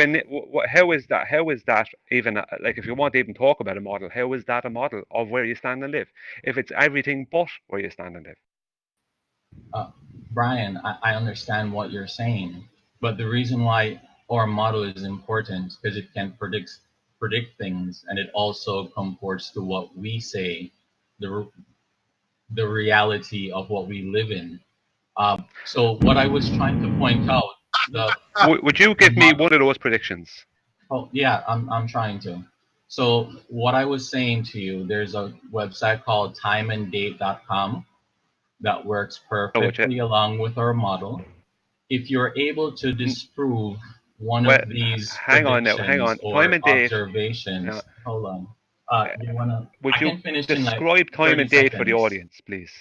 how is that? How is that even like if you want to even talk about a model? How is that a model of where you stand and live? If it's everything but where you stand and live. Brian, I understand what you're saying, but the reason why our model is important because it can predict things, and it also comports to what we say, the reality of what we live in. So what I was trying to point out, Would you give me one of those predictions? Oh yeah, I'm trying to. So what I was saying to you, there's a website called timeanddate.com that works perfectly along with our model. If you're able to disprove one of these hang on. predictions Time or and date. observations, hold on. You wanna? Would I you can finish in like describe time 30 and date for the seconds. audience, please?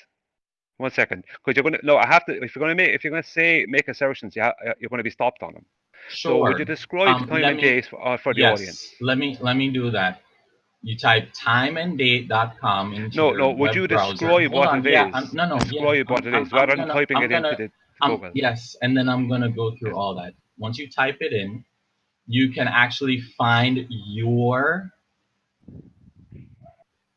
1 second, because you're gonna. No, I have to. If you're gonna make assertions, you're gonna be stopped on them. So would you Sure. describe time and date for the audience? Yes. Let me do that. You type timeanddate.com into No, your would web you browser. describe Hold what on. it Yeah. is? No. No. Yeah. Describe what it is, rather than typing it into the Google. Yes. And then I'm gonna go through all that. Once you type it in, you can actually find your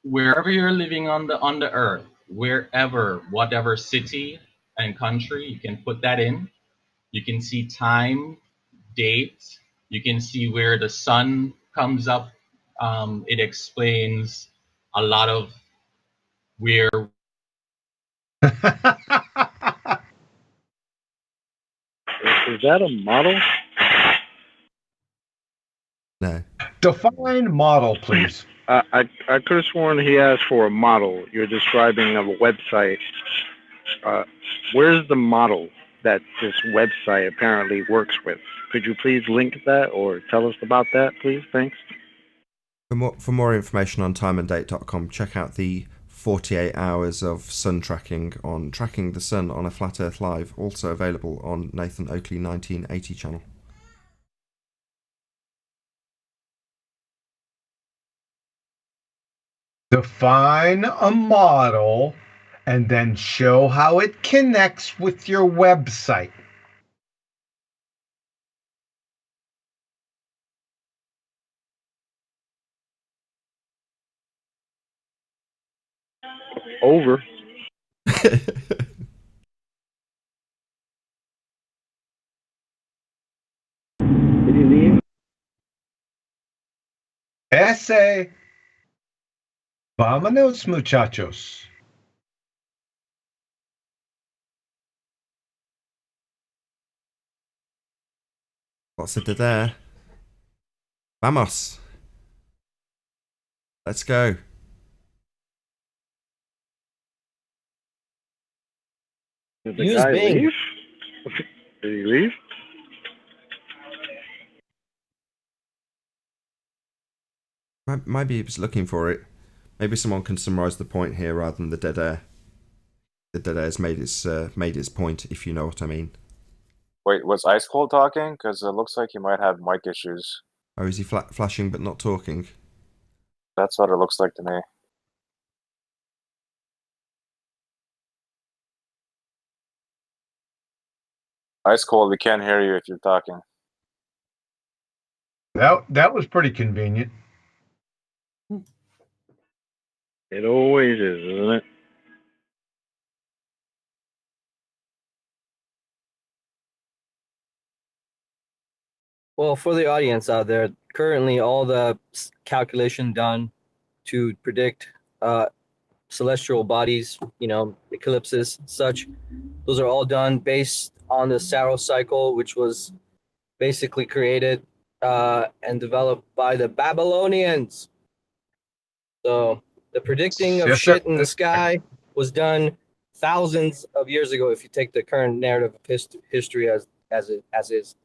wherever you're living on the earth, wherever, whatever city and country, you can put that in. You can see time, date. You can see where the sun comes up. It explains a lot of where. Is that a model? No. Define model, please. I could have sworn he asked for a model. You're describing of a website. Where's the model that this website apparently works with? Could you please link that or tell us about that, please? Thanks. For more information on timeanddate.com, check out the 48 hours of sun tracking on tracking the sun on a flat Earth live, also available on Nathan Oakley 1980 channel. Define a model and then show how it connects with your website. Over. Did he leave? Ese. Vámonos, muchachos. What's it there? Vamos. Let's go. Did the Use guy Bing. leave? Did he leave? Maybe he was looking for it. Maybe someone can summarize the point here rather than the dead air. The dead air's made its point, if you know what I mean. Wait, was Ice Cold talking? Because it looks like he might have mic issues. Oh, is he flashing but not talking? That's what it looks like to me. Ice Cold, we can't hear you if you're talking. That was pretty convenient. It always is, isn't it? Well, for the audience out there, currently all the calculation done to predict celestial bodies, eclipses, such, those are all done based on the Saros cycle, which was basically created and developed by the Babylonians. So the predicting of shit in the sky was done thousands of years ago. If you take the current narrative of history as is.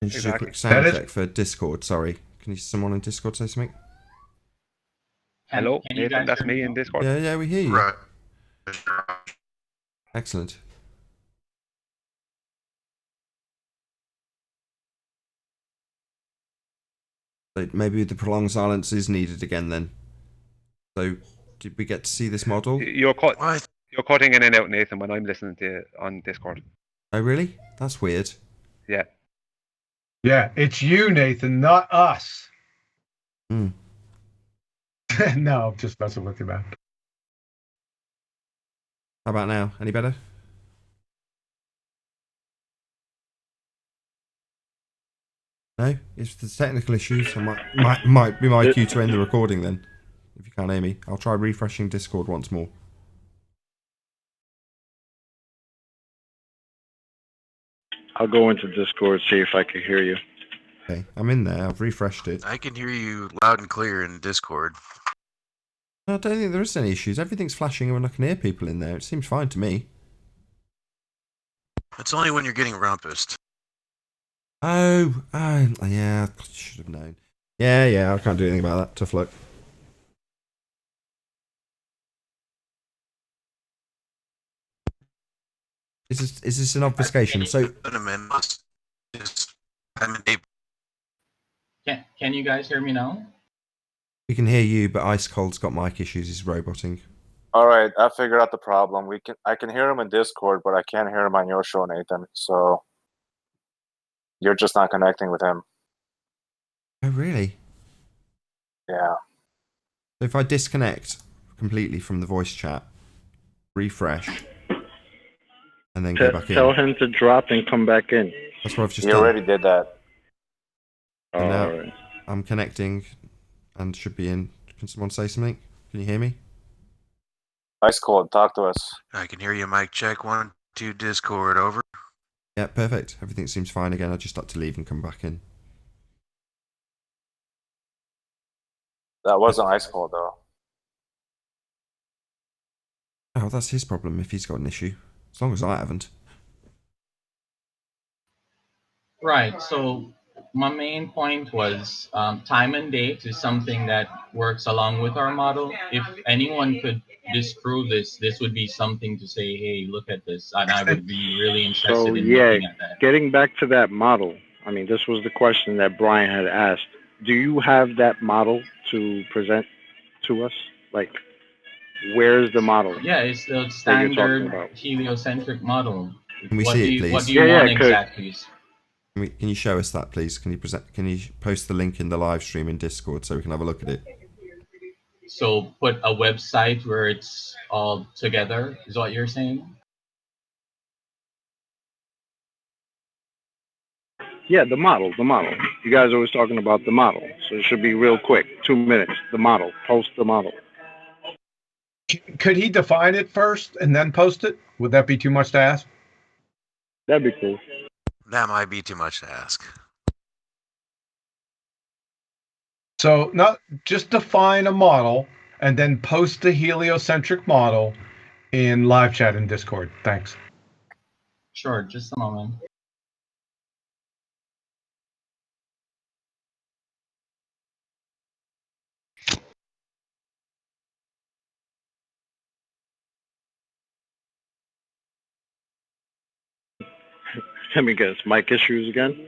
Can you just do a quick sound check for Discord? Sorry, can someone in Discord say something? Hello, Can you Nathan, guys that's hear me me in now? Discord. Yeah, we hear you. Right. Excellent. So maybe the prolonged silence is needed again then. So, did we get to see this model? You're cutting in and out, Nathan, when I'm listening to you on Discord. Oh, really? That's weird. Yeah. Yeah, it's you, Nathan, not us. Hmm. No, I'm just messing with you, man. How about now? Any better? No? It's the technical issues. So might be my cue to end the recording then. If you can't hear me. I'll try refreshing Discord once more. I'll go into Discord, see if I can hear you. Okay, I'm in there. I've refreshed it. I can hear you loud and clear in Discord. No, I don't think there is any issues. Everything's flashing and I can hear people in there. It seems fine to me. It's only when you're getting rumpused. Oh, yeah, I should have known. Yeah, I can't do anything about that. Tough luck. Is this an obfuscation? So, Can you guys hear me now? we can hear you, but Ice Cold's got mic issues. He's roboting. All right, I figured out the problem. I can hear him in Discord, but I can't hear him on your show, Nathan. So you're just not connecting with him. Oh, really? Yeah. So if I disconnect completely from the voice chat, refresh, and then go back in. Tell him to drop and come back in. That's what I've just He done. already did that. And now Alright. I'm connecting and should be in. Can someone say something? Can you hear me? Ice Cold, talk to us. I can hear you, mic check 1, 2, Discord, over. Yeah, perfect. Everything seems fine again. I just had to leave and come back in. That wasn't Ice Cold, though. Oh, that's his problem if he's got an issue. As long as I haven't. Right. So my main point was time and date is something that works along with our model. If anyone could disprove this, this would be something to say, hey, look at this. And I would be really interested So in yeah, looking at that. getting back to that model, I mean, this was the question that Brian had asked. Do you have that model to present to us? Like, Where's the model? Yeah, it's the that you're talking standard about? heliocentric model. Can we What see do it, you, please? what do you want exactly? Can you show us that, please? Can you post the link in the live stream in Discord so we can have a look at it? So put a website where it's all together, is what you're saying? Yeah, the model. You guys are always talking about the model, so it should be real quick. 2 minutes. The model. Post the model. Could he define it first and then post it? Would that be too much to ask? That'd be cool. That might be too much to ask. So not just define a model and then post the heliocentric model in live chat in Discord. Thanks. Sure, just a moment. Let me guess. Mic issues again?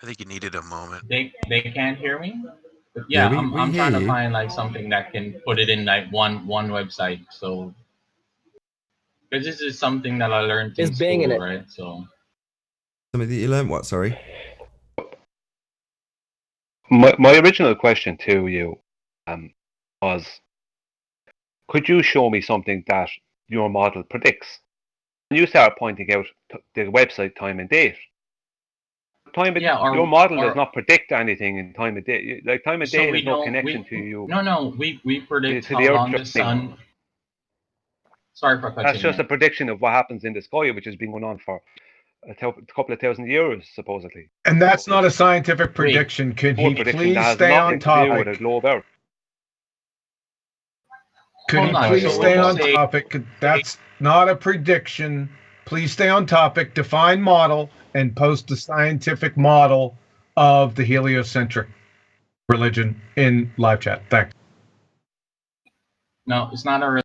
I think you needed a moment. They can't hear me? But yeah, we I'm hear trying to you. find like something that can put it in like one website. So because this is something that I learned in Just banging school, it. right? So Something that you learned what, sorry? My original question to you was, could you show me something that your model predicts? And you start pointing out the website time and date. Your model does not predict anything in time and date. Like time and So date we has no don't- connection we- to you. No, we predict to how the Earth long the journey. sun. Sorry for cutting That's just in. a prediction of what happens in the sky, which has been going on for a couple of thousand years, supposedly. And that's not a scientific prediction. Could he Prediction please that has stay nothing on to do with topic? a globe Earth. Could Hold he on, please so stay when you on say- topic? That's not a prediction. Please stay on topic, define model, and post the scientific model of the heliocentric religion in live chat. Thanks. No, it's not a.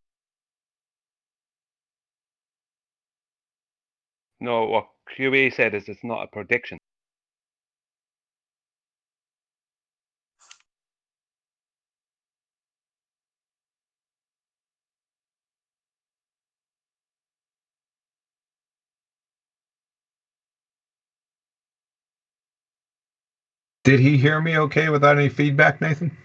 No, what QE said is it's not a prediction. Did he hear me okay without any feedback, Nathan?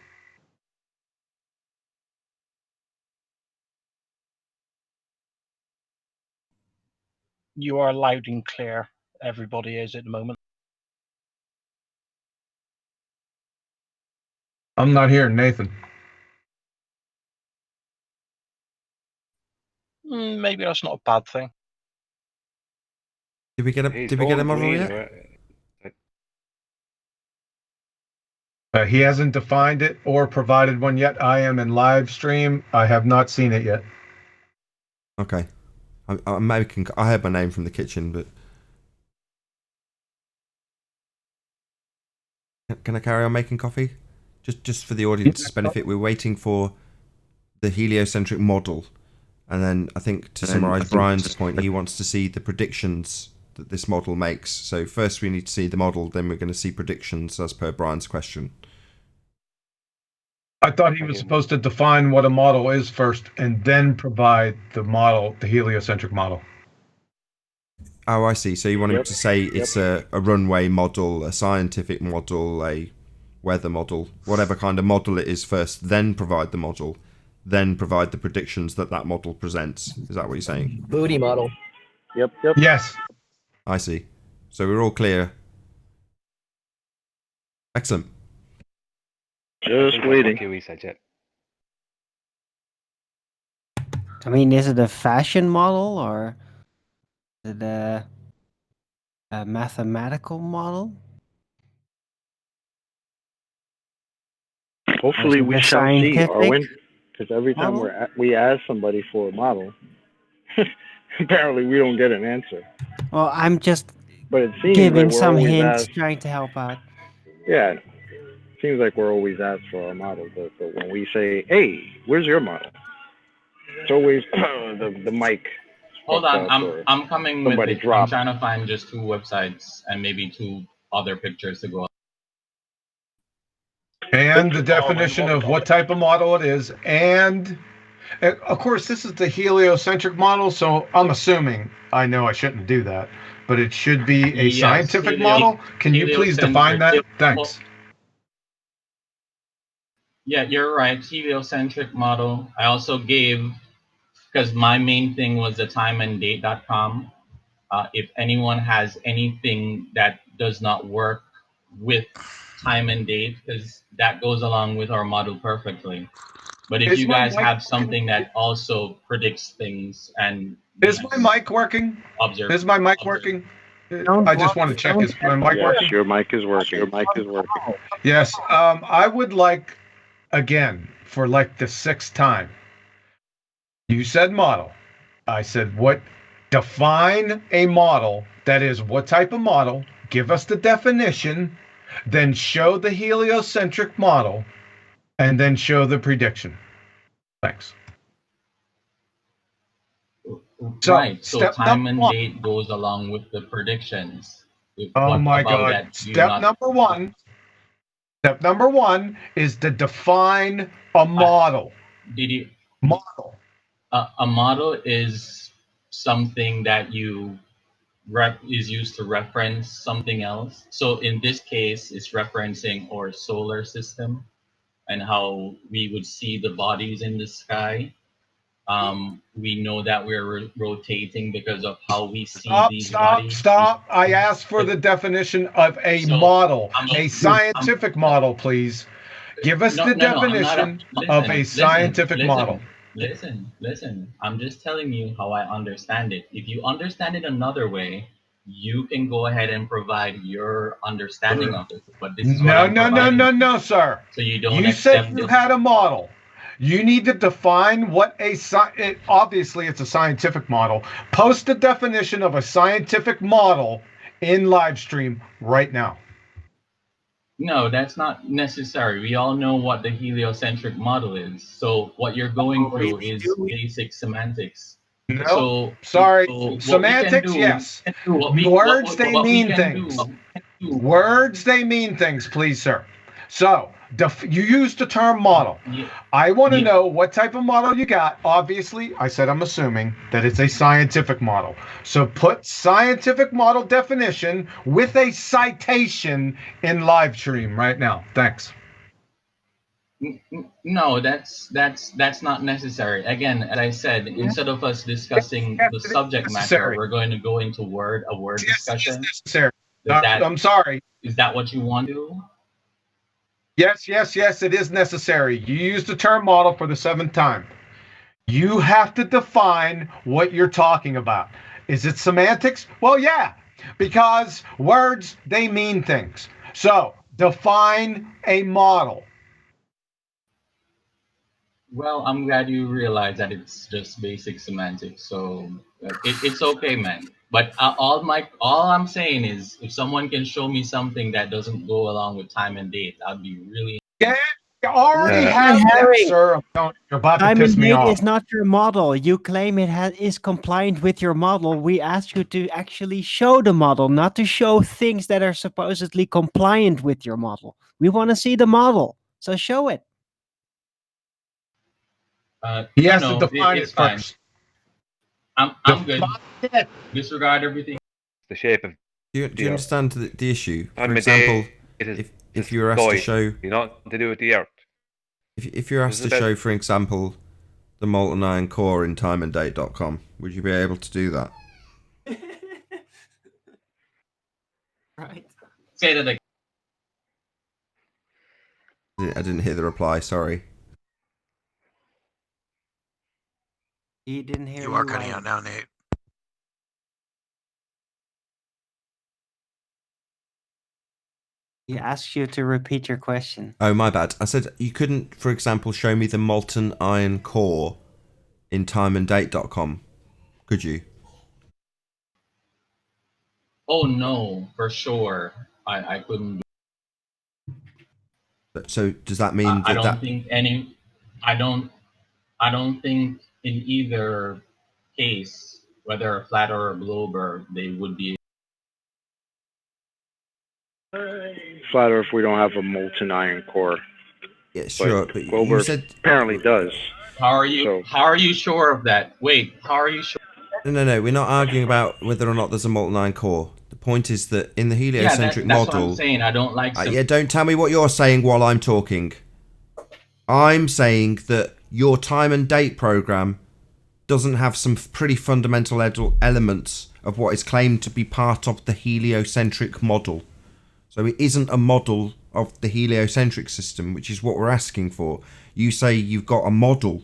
You are loud and clear. Everybody is at the moment. I'm not hearing Nathan. Maybe that's not a bad thing. Did we get a model yet? He hasn't defined it or provided one yet. I am in live stream. I have not seen it yet. Okay. I'm making. I heard my name from the kitchen, but can I carry on making coffee? Just for the audience's benefit, we're waiting for the heliocentric model, and then I think to summarize Brian's point, he wants to see the predictions that this model makes. So first we need to see the model, then we're going to see predictions as per Brian's question. I thought he was supposed to define what a model is first and then provide the model, the heliocentric model. Oh, I see. So you want him to say it's a runway model, a scientific model, a weather model, whatever kind of model it is first, then provide the model, then provide the predictions that that model presents. Is that what you're saying? Booty model. Yep. Yes. I see. So we're all clear. Excellent. Just waiting. I mean, is it a fashion model or is it a mathematical model? Hopefully we shall see, Arwen. Because every time model? we ask somebody for a model, apparently we don't get an answer. Well, I'm just But it seems giving like we're some always hints, asked. trying to help out. Yeah, seems like we're always asked for our model, but when we say, "Hey, where's your model?" It's always the mic. Hold on, I'm coming with somebody it. I'm dropped. trying to find just 2 websites and maybe 2 other pictures to go. And the definition of what type of model it is. And of course, this is the heliocentric model, so I'm assuming, I know I shouldn't do that, but it should be a Yes, scientific model. Can you please define that? Thanks. Yeah, you're right. Heliocentric model. I also gave, because my main thing was the timeanddate.com. If anyone has anything that does not work with time and date, because that goes along with our model perfectly. But if you guys have something that also predicts things and is my mic working? Is my mic working? I just want to check. Is my mic working? Yes, your mic is working. Your mic is working. Yes. I would like, again, for like the 6th time. You said model. I said what? Define a model. That is, what type of model? Give us the definition. Then show the heliocentric model. And then show the prediction. Thanks. Right. So time and date goes along with the predictions. Oh my God. Step number one is to define a model. Did you model? A model is something that is used to reference something else. So in this case, it's referencing our solar system and how we would see the bodies in the sky. We know that we're rotating because of how we see these bodies. Stop. I asked for the definition of a model, a scientific model, please. Give us the definition of a scientific model. Listen. I'm just telling you how I understand it. If you understand it another way, you can go ahead and provide your understanding of it. But this is no, sir. So you don't. You said you had a model. You need to define what obviously it's a scientific model. Post the definition of a scientific model in live stream right now. No, that's not necessary. We all know what the heliocentric model is. So what you're going through is basic semantics. No, sorry. Semantics, yes. Words, they mean things. Words, they mean things, please, sir. So, you used the term model. I want to know what type of model you got. Obviously, I said I'm assuming that it's a scientific model. So put scientific model definition with a citation in live stream right now. Thanks. No, that's not necessary. Again, as I said, instead of us discussing the subject matter, we're going to go into a word discussion. Necessary. I'm sorry. Is that what you want to do? Yes, it is necessary. You used the term model for the 7th time. You have to define what you're talking about. Is it semantics? Well, yeah, because words, they mean things. So, define a model. Well, I'm glad you realize that it's just basic semantics. So, it's okay, man. But all I'm saying is, if someone can show me something that doesn't go along with time and date, I'd be really. Yeah, you already have that, sir. You're about to piss me off. Time and date is not your model. You claim it is compliant with your model. We ask you to actually show the model, not to show things that are supposedly compliant with your model. We want to see the model, so show it. He has to define it first. I'm good. Disregard everything. The shape of. Do you understand the issue? For example, if you were asked to show, not to do with the Earth. If you're asked to show, for example, the molten iron core in timeanddate.com, would you be able to do that? Right. Say that again. I didn't hear the reply. Sorry. He didn't hear you. You are cutting out now, Nate. He asked you to repeat your question. Oh, my bad. I said you couldn't, for example, show me the molten iron core in timeanddate.com, could you? Oh no, for sure. I couldn't. So does that mean I don't think in either case, whether a flat or a globe, they would be Flat Earth, we don't have a molten iron core. Yeah, sure, but Clover you said apparently does. How are you? So- How are you sure of that? Wait, how are you sure? no. We're not arguing about whether or not there's a molten iron core. The point is that in the Yeah, heliocentric that's what I'm model. saying. I don't like. Yeah, don't tell me what you're saying while I'm talking. I'm saying that your time and date program doesn't have some pretty fundamental elements of what is claimed to be part of the heliocentric model. So it isn't a model of the heliocentric system, which is what we're asking for. You say you've got a model,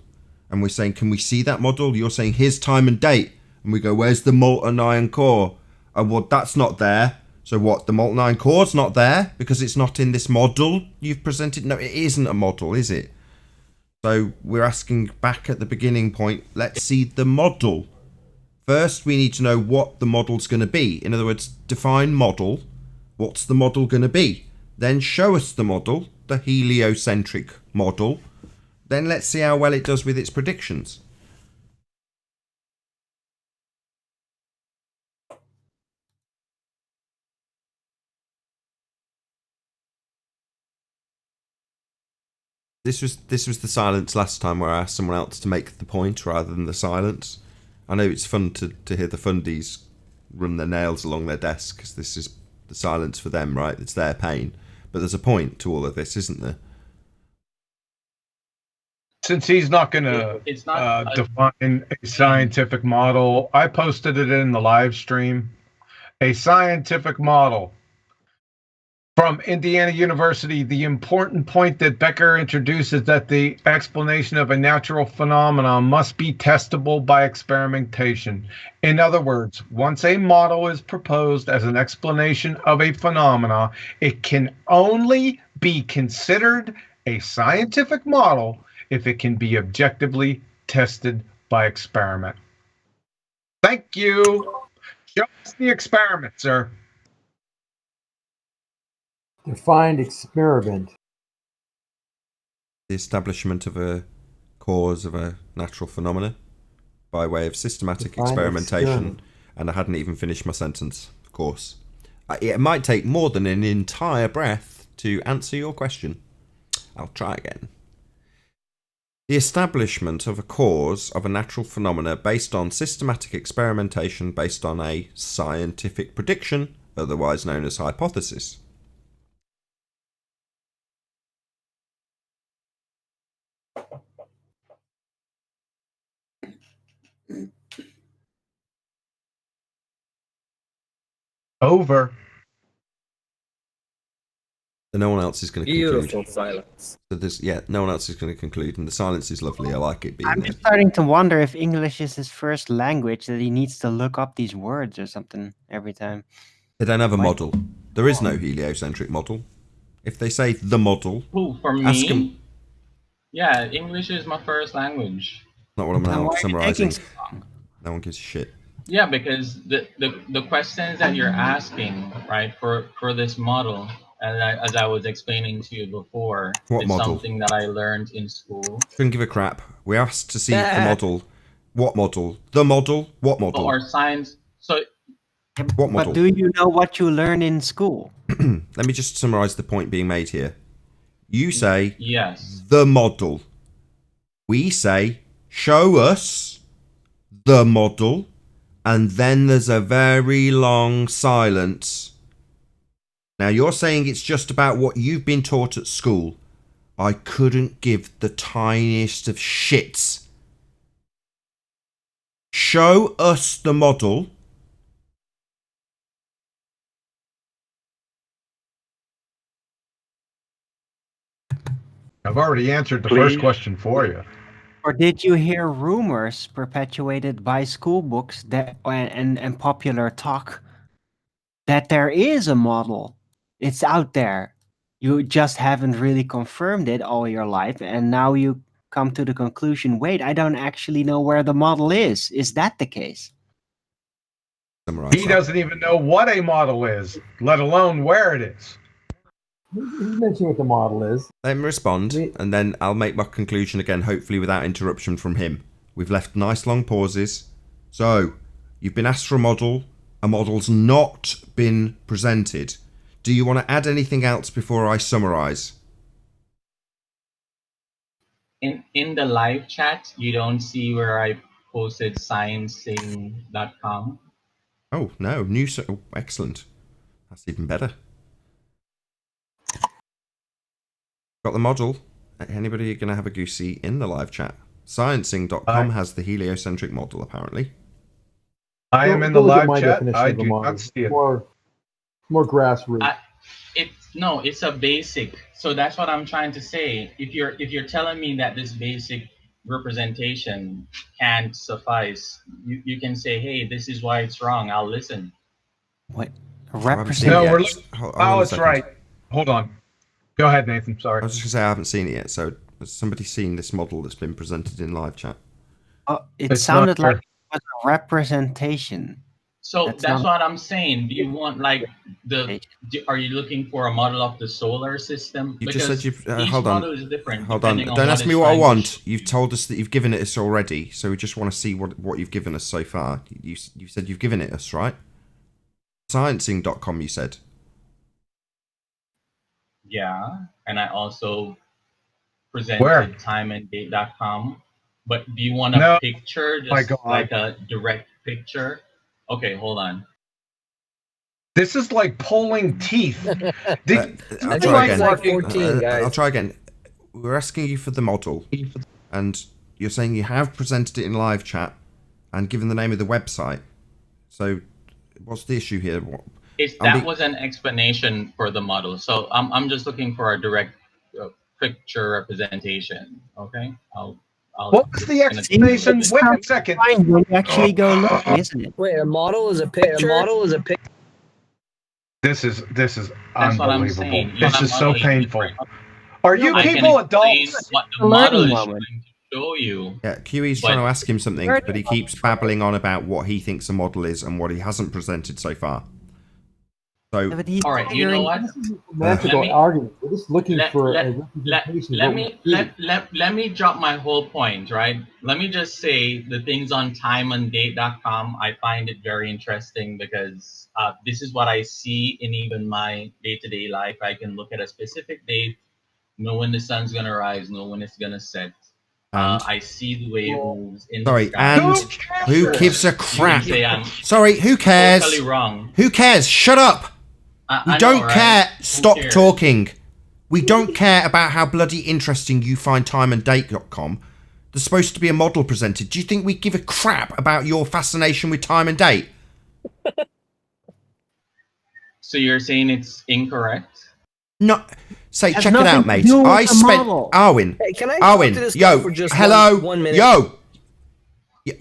and we're saying, can we see that model? You're saying, here's time and date. And we go, where's the molten iron core? And well, that's not there. So what, the molten iron core's not there because it's not in this model you've presented? No, it isn't a model, is it? So we're asking back at the beginning point, let's see the model. First, we need to know what the model's going to be. In other words, define model. What's the model going to be? Then show us the model, the heliocentric model. Then let's see how well it does with its predictions. This was the silence last time where I asked someone else to make the point rather than the silence. I know it's fun to hear the fundies run their nails along their desk because this is the silence for them, right? It's their pain. But there's a point to all of this, isn't there? Since he's not going to define a scientific model, I posted it in the live stream. A scientific model. From Indiana University, the important point that Becker introduced is that the explanation of a natural phenomenon must be testable by experimentation. In other words, once a model is proposed as an explanation of a phenomena, it can only be considered a scientific model if it can be objectively tested by experiment. Thank you. Show us the experiment, sir. Defined experiment. The establishment of a cause of a natural phenomena by way of systematic Defined experimentation. experiment. And I hadn't even finished my sentence, of course. It might take more than an entire breath to answer your question. I'll try again. The establishment of a cause of a natural phenomena based on systematic experimentation based on a scientific prediction, otherwise known as hypothesis. Over. So no one else is going to conclude. Beautiful silence. So no one else is going to conclude, and the silence is lovely. I like it being I'm there. just starting to wonder if English is his first language, that he needs to look up these words or something every time. They don't have a model. There is no heliocentric model. If they say the model, Who, for ask me? them. Yeah, English is my first language. Not what I'm Then now why are you summarising. taking so long? No one gives a shit. Yeah, because the questions that you're asking, right, for this model, as I was explaining to you before, What is model? something that I learned in school. Couldn't give a crap. We asked to see the model. What model? The model? What model? Or science. So What model? But do you know what you learn in school? Let me just summarise the point being made here. You say yes. the model. We say show us the model, and then there's a very long silence. Now you're saying it's just about what you've been taught at school. I couldn't give the tiniest of shits. Show us the model. I've already answered the first question for you. Or did you hear rumors perpetuated by school books that and popular talk that there is a model? It's out there. You just haven't really confirmed it all your life, and now you come to the conclusion, wait, I don't actually know where the model is. Is that the case? He doesn't even know what a model is, let alone where it is. He's mentioning what the model is. Let him respond, and then I'll make my conclusion again, hopefully without interruption from him. We've left nice long pauses. So, you've been asked for a model. A model's not been presented. Do you want to add anything else before I summarise? In the live chat, you don't see where I posted sciencing.com. Oh no, new. Oh, excellent. That's even better. Got the model. Anybody gonna have a goosey in the live chat? Sciencing.com has the heliocentric model apparently. I am in the live my chat. definition I of a do model. not see it. More grassroots. It's a basic. So that's what I'm trying to say. If you're telling me that this basic representation can't suffice, you can say, hey, this is why it's wrong. I'll listen. What? No, we're looking. Oh, it's right. Hold on. Go ahead, Nathan. Sorry. I was just gonna say I haven't seen it yet. So has somebody seen this model that's been presented in live chat? It It's sounded not like it was a representation. So That's that's not- what I'm saying. Do you want are you looking for a model of the solar system? You Because just said you've. each Hold on. model is different. Hold on. depending Don't ask what me it's what I trying to want. You've told us that you've given it us already. So we just want to see what you've given us so far. You said you've given it us, right? Sciencing.com. You said. Yeah, and I also presented timeanddate.com. But do you want a picture, My just God. like a direct picture? Okay, hold on. This is like pulling teeth. I'll try again. I'll try again. We're asking you for the model, and you're saying you have presented it in live chat and given the name of the website. So, what's the issue here? That was an explanation for the model. So I'm just looking for a direct picture representation. Okay, What was the explanation? Wait a second. When you actually go looking, isn't it? Wait, a model is a picture. This is That's what I'm unbelievable. saying. This is so painful. Are you I can people explain adults? what the model is trying to show you. Yeah, QE's trying to ask him something, but he keeps babbling on about what he thinks a model is and what he hasn't presented so far. So, all right, you know what? Semantical argument. We're just looking for a representation. Let me drop my whole point, right? Let me just say the things on timeanddate.com. I find it very interesting because this is what I see in even my day-to-day life. I can look at a specific date, know when the sun's gonna rise, know when it's gonna set. I see the way it moves in the sorry, sky. and who gives a crap? You can say I'm Sorry, who cares? totally wrong. Who cares? Shut up! We I don't know, right? care. Who Stop cares? talking. We don't care about how bloody interesting you find timeanddate.com. There's supposed to be a model presented. Do you think we give a crap about your fascination with time and date? So you're saying it's incorrect? No. Say, Has check it out, nothing to mate. do with I the spent model. Arwin. Hey, can I talk Arwin, to this guy yo, for just hello, one minute? yo.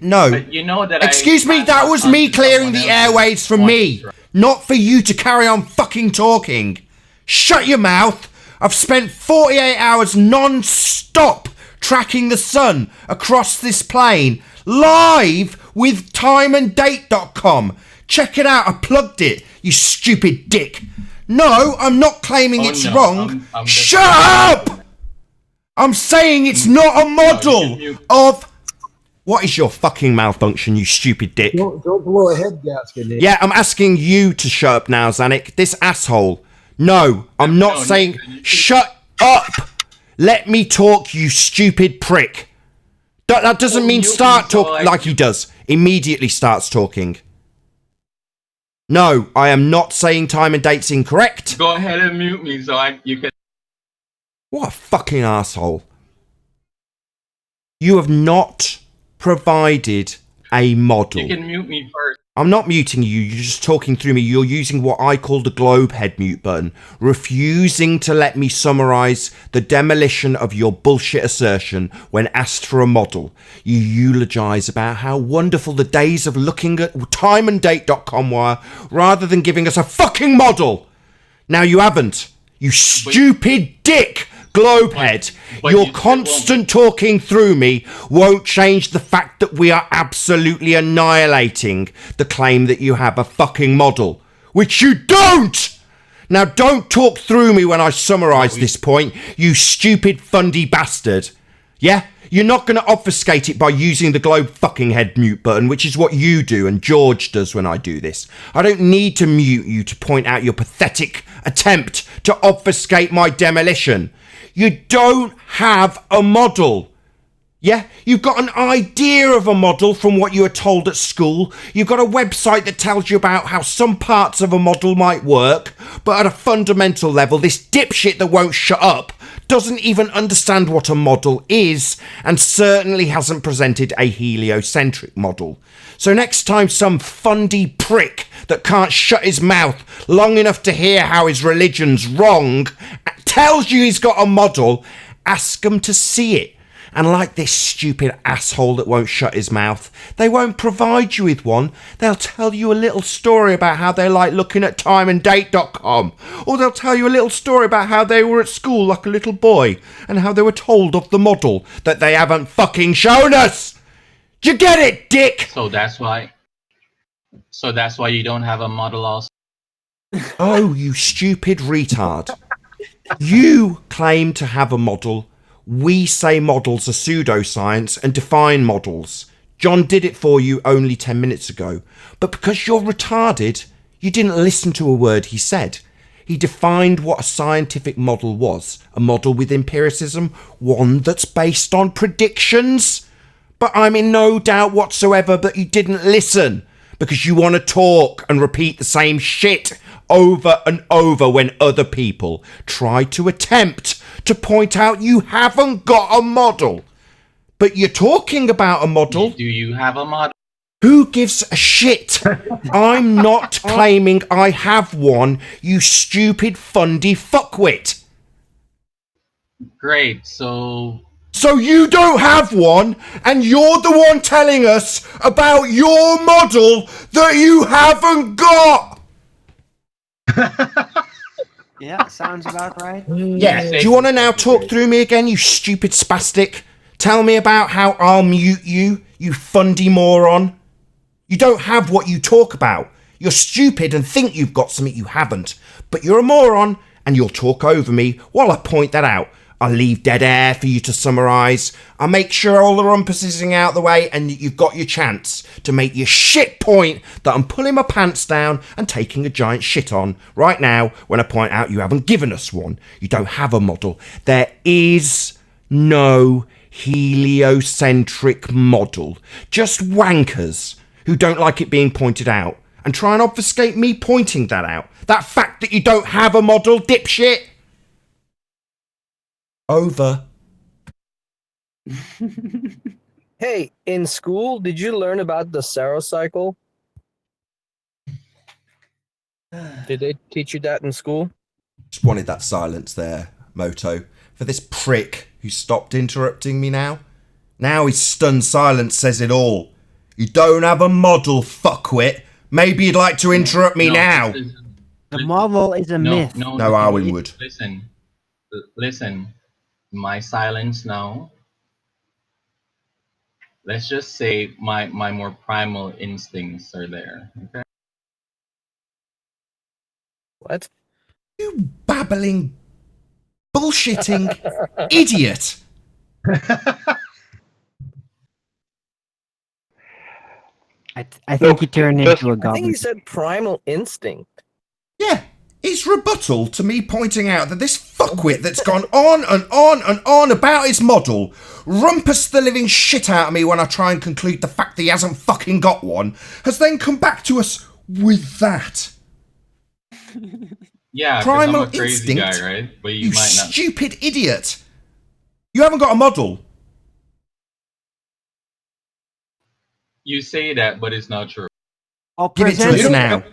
No. You know that Excuse me, that was me clearing the airwaves from me, not for you to carry on fucking talking. Shut your mouth. I've spent 48 hours non-stop tracking the sun across this plane, live with timeanddate.com. Check it out, I plugged it, you stupid dick. No, I'm not claiming it's wrong. Shut up! I'm saying it's not a model of... What is your fucking malfunction, you stupid dick? Don't blow a head gasket, Nick. Yeah, I'm asking you to shut up now, Zanik. This asshole. No, I'm not saying... Shut up! Let me talk, you stupid prick. That doesn't mean start talking like he does. Immediately starts talking. No, I am not saying time and date's incorrect. Go ahead and mute me so you can... What a fucking asshole. You have not provided a model. You can mute me first. I'm not muting you, you're just talking through me. You're using what I call the globe head mute button, refusing to let me summarise the demolition of your bullshit assertion when asked for a model. You eulogise about how wonderful the days of looking at timeanddate.com were, rather than giving us a fucking model. Now you haven't. You stupid dick! Globehead, your constant talking through me won't change the fact that we are absolutely annihilating the claim that you have a fucking model, which you don't! Now don't talk through me when I summarise this point, you stupid fundy bastard. Yeah? You're not going to obfuscate it by using the globe fucking head mute button, which is what you do and George does when I do this. I don't need to mute you to point out your pathetic attempt to obfuscate my demolition. You don't have a model. Yeah, you've got an idea of a model from what you were told at school. You've got a website that tells you about how some parts of a model might work, but at a fundamental level, this dipshit that won't shut up doesn't even understand what a model is, and certainly hasn't presented a heliocentric model. So next time some fundy prick that can't shut his mouth long enough to hear how his religion's wrong tells you he's got a model, ask him to see it. And like this stupid asshole that won't shut his mouth, they won't provide you with one. They'll tell you a little story about how they like looking at timeanddate.com. Or they'll tell you a little story about how they were at school like a little boy and how they were told of the model that they haven't fucking shown us. Do you get it, dick? So that's why you don't have a model also. Oh, you stupid retard. You claim to have a model. We say models are pseudoscience and define models. John did it for you only 10 minutes ago. But because you're retarded, you didn't listen to a word he said. He defined what a scientific model was. A model with empiricism, one that's based on predictions. But I'm in no doubt whatsoever that you didn't listen, because you want to talk and repeat the same shit over and over when other people try to attempt to point out you haven't got a model. But you're talking about a model. Do you have a model? Who gives a shit? I'm not claiming I have one, you stupid fundy fuckwit. Great, so you don't have one, and you're the one telling us about your model that you haven't got. Yeah, sounds about right. Yeah, do you want to now talk through me again, you stupid spastic? Tell me about how I'll mute you, you fundy moron. You don't have what you talk about. You're stupid and think you've got something you haven't. But you're a moron, and you'll talk over me while I point that out. I'll leave dead air for you to summarise. I'll make sure all the rumpus is out the way and you've got your chance to make your shit point that I'm pulling my pants down and taking a giant shit on right now when I point out you haven't given us one. You don't have a model. There is no heliocentric model. Just wankers who don't like it being pointed out and try and obfuscate me pointing that out. That fact that you don't have a model, dipshit. Over. Hey, in school, did you learn about the Saros cycle? Did they teach you that in school? Just wanted that silence there, Moto, for this prick who stopped interrupting me now. Now his stunned silence says it all. You don't have a model, fuckwit. Maybe you'd like to interrupt me now. The model is a myth. No, Arwen would. Listen. My silence now. Let's just say my more primal instincts are there. Okay. What? You babbling, bullshitting idiot. I think he turned into a goblin. I think he said primal instinct. Yeah. It's rebuttal to me pointing out that this fuckwit that's gone on and on and on about his model rumpus the living shit out of me when I try and conclude the fact that he hasn't fucking got one, has then come back to us with that. Yeah, primal I'm a crazy instinct, guy, right? But you might not. stupid idiot. You haven't got a model. You say that, but it's not true. I'll give it to us now.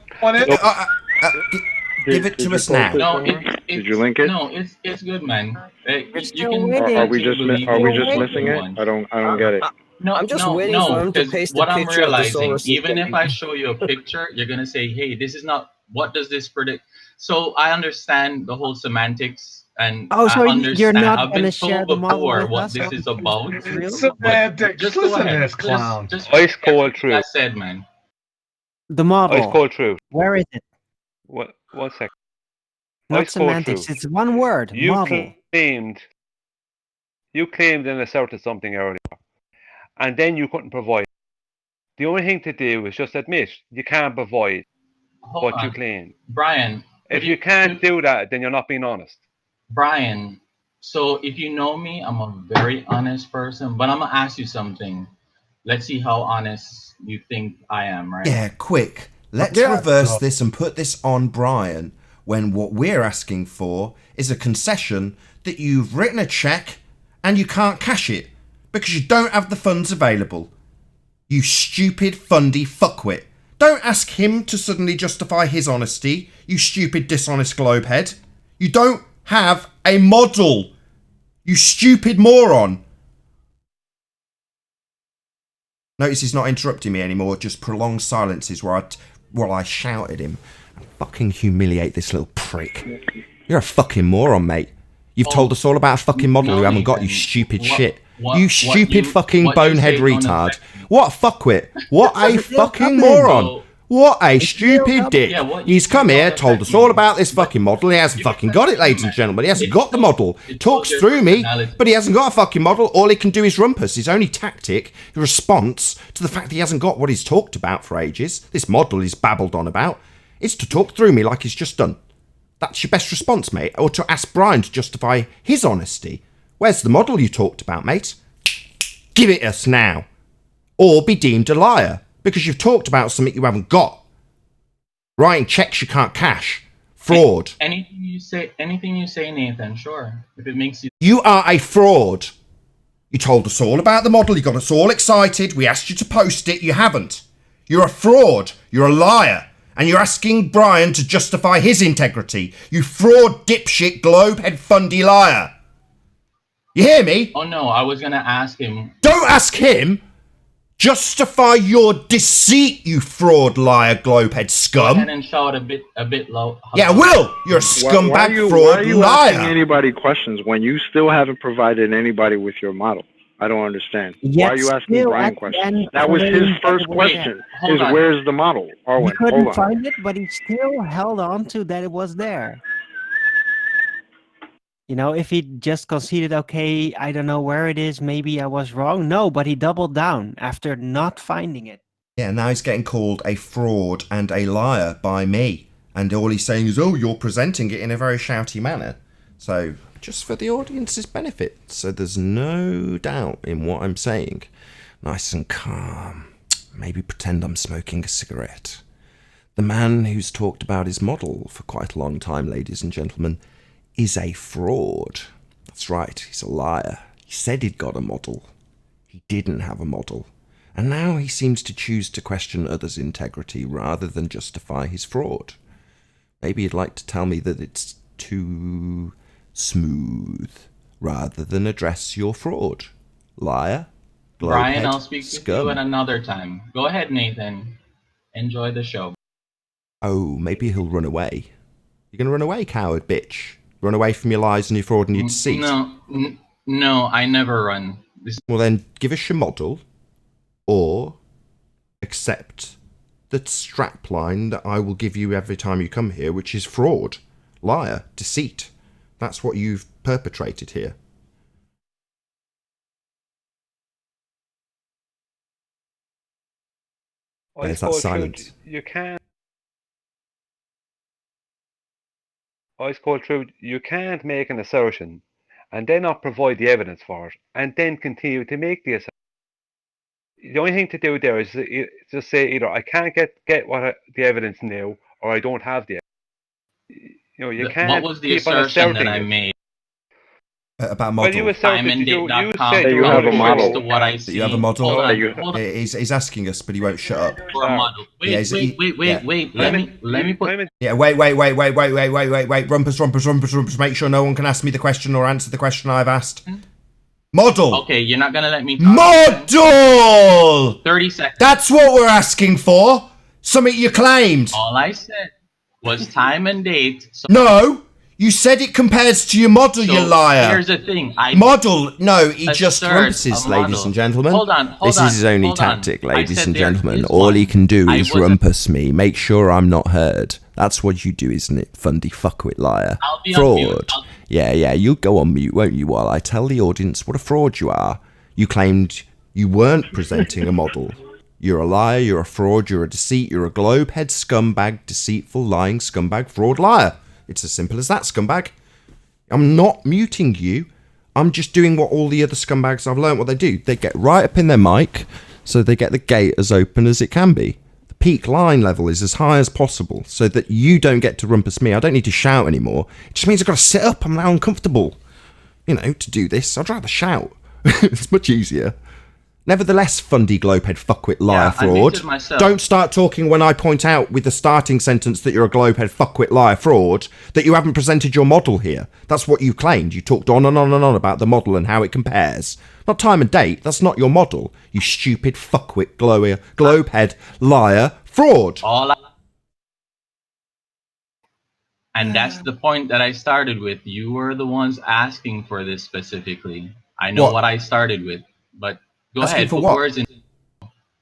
Give it to us now. No, Did you link it? No, it's good, man. Are we just missing it? I don't get it. No, I'm just waiting for him to paste the what I'm picture of the realizing, solar system. even if I show you a picture, you're gonna say, "Hey, this is not. What does this predict?" So I understand the whole semantics, and Oh, so I understand. you're not I've been gonna share told the model before with what us? this is about. Semantics. Just go Listen to ahead. this clown. Just Ice cold truth. I said, man. The model. Ice cold truth. Where is it? What? 1 second. Not Ice cold semantics. truth. It's one word. You model. You claimed and asserted something earlier, and then you couldn't provide. The only thing to do is just admit you can't provide what you claim. Brian. If you can't do that, then you're not being honest. Brian, so if you know me, I'm a very honest person, but I'm gonna ask you something. Let's see how honest you think I am, right? Yeah, quick. Let's reverse this and put this on Brian, when what we're asking for is a concession that you've written a check and you can't cash it because you don't have the funds available. You stupid, fundy fuckwit. Don't ask him to suddenly justify his honesty, you stupid, dishonest globehead. You don't have a model, you stupid moron. Notice he's not interrupting me anymore, just prolonged silences while I shout at him and fucking humiliate this little prick. You're a fucking moron, mate. You've told us all about a fucking model you haven't got, you stupid shit. You stupid fucking bonehead retard. What a fuckwit. What a fucking moron. What a stupid dick. He's come here, told us all about this fucking model. He hasn't fucking got it, ladies and gentlemen. He hasn't got the model. Talks through me, but he hasn't got a fucking model. All he can do is rumpus. His only tactic, response to the fact that he hasn't got what he's talked about for ages, this model he's babbled on about, is to talk through me like he's just done. That's your best response, mate. Or to ask Brian to justify his honesty. Where's the model you talked about, mate? Give it us now. Or be deemed a liar, because you've talked about something you haven't got. Writing checks you can't cash. Fraud. Anything you say, Nathan, sure. If it makes you... You are a fraud. You told us all about the model, you got us all excited, we asked you to post it, you haven't. You're a fraud, you're a liar, and you're asking Brian to justify his integrity. You fraud, dipshit, globehead, fundy liar. You hear me? Oh no, I was gonna ask him. Don't ask him! Justify your deceit, you fraud, liar, globehead scum. Go ahead and shout a bit low. Yeah, I will. You're a scumbag, why are fraud, you liar. asking anybody questions when you still haven't provided anybody with your model? I don't understand. Why are you asking Brian questions? That was his first question. Is where's the model? Arwen, He couldn't hold on. find it, but he still held on to that it was there. You know, if he just conceded, okay, I don't know where it is, maybe I was wrong. No, but he doubled down after not finding it. Yeah, now he's getting called a fraud and a liar by me. And all he's saying is, oh, you're presenting it in a very shouty manner. So, just for the audience's benefit. So there's no doubt in what I'm saying. Nice and calm. Maybe pretend I'm smoking a cigarette. The man who's talked about his model for quite a long time, ladies and gentlemen, is a fraud. That's right, he's a liar. He said he'd got a model. He didn't have a model. And now he seems to choose to question others' integrity rather than justify his fraud. Maybe you'd like to tell me that it's too smooth rather than address your fraud. Liar. Brian, Globehead, I'll speak to scum. you at another time. Go ahead, Nathan. Enjoy the show. Oh, maybe he'll run away. You're going to run away, coward bitch. Run away from your lies and your fraud and your deceit. No, I never run. Well then, give us your model, or accept the strapline that I will give you every time you come here, which is fraud, liar, deceit. That's what you've perpetrated here. There's that silence. You can't. Ice cold truth, you can't make an assertion and then not provide the evidence for it and then continue to make the assertion. The only thing to do there is just say either I can't get the evidence now or I don't have the evidence. You know, you can't. What was the keep on assertion that asserting I it. made? About model. Well, you asserted you said that you have a model. To what I That you have a model. Hold on. He's asking us, but he won't shut up. For a model. Wait. Let me put. Yeah, wait. Rumpus. Make sure no one can ask me the question or answer the question I've asked. Model. Okay, you're not gonna let me talk. Model. 30 seconds. That's what we're asking for. Something you claimed. All I said was time and date. So No. You said it compares to your model, you liar. Here's the thing. Model. No, he just rumpuses, ladies and gentlemen. Hold on. This is his only tactic, ladies and gentlemen. All he can do is rumpus me. Make sure I'm not heard. That's what you do, isn't it? Fundy fuckwit liar. I'll be Fraud. Yeah, you'll go on mute, won't you, while I tell the audience what a fraud you are. You claimed you weren't presenting a model. You're a liar, you're a fraud, you're a deceit, you're a globe-head scumbag, deceitful, lying scumbag, fraud, liar. It's as simple as that, scumbag. I'm not muting you. I'm just doing what all the other scumbags I've learned what they do. They get right up in their mic, so they get the gate as open as it can be. The peak line level is as high as possible, so that you don't get to rumpus me. I don't need to shout anymore. It just means I've got to sit up. I'm now uncomfortable, to do this. I'd rather shout. It's much easier. Nevertheless, fundy globehead fuckwit liar fraud. Don't start talking when I point out with the starting sentence that you're a globehead fuckwit liar fraud that you haven't presented your model here. That's what you claimed. You talked on and on and on about the model and how it compares. Not time and date. That's not your model. You stupid fuckwit globehead liar fraud. And that's the point that I started with. You were the ones asking for this specifically. I know what I started with, but go asking ahead. For put what? Words in.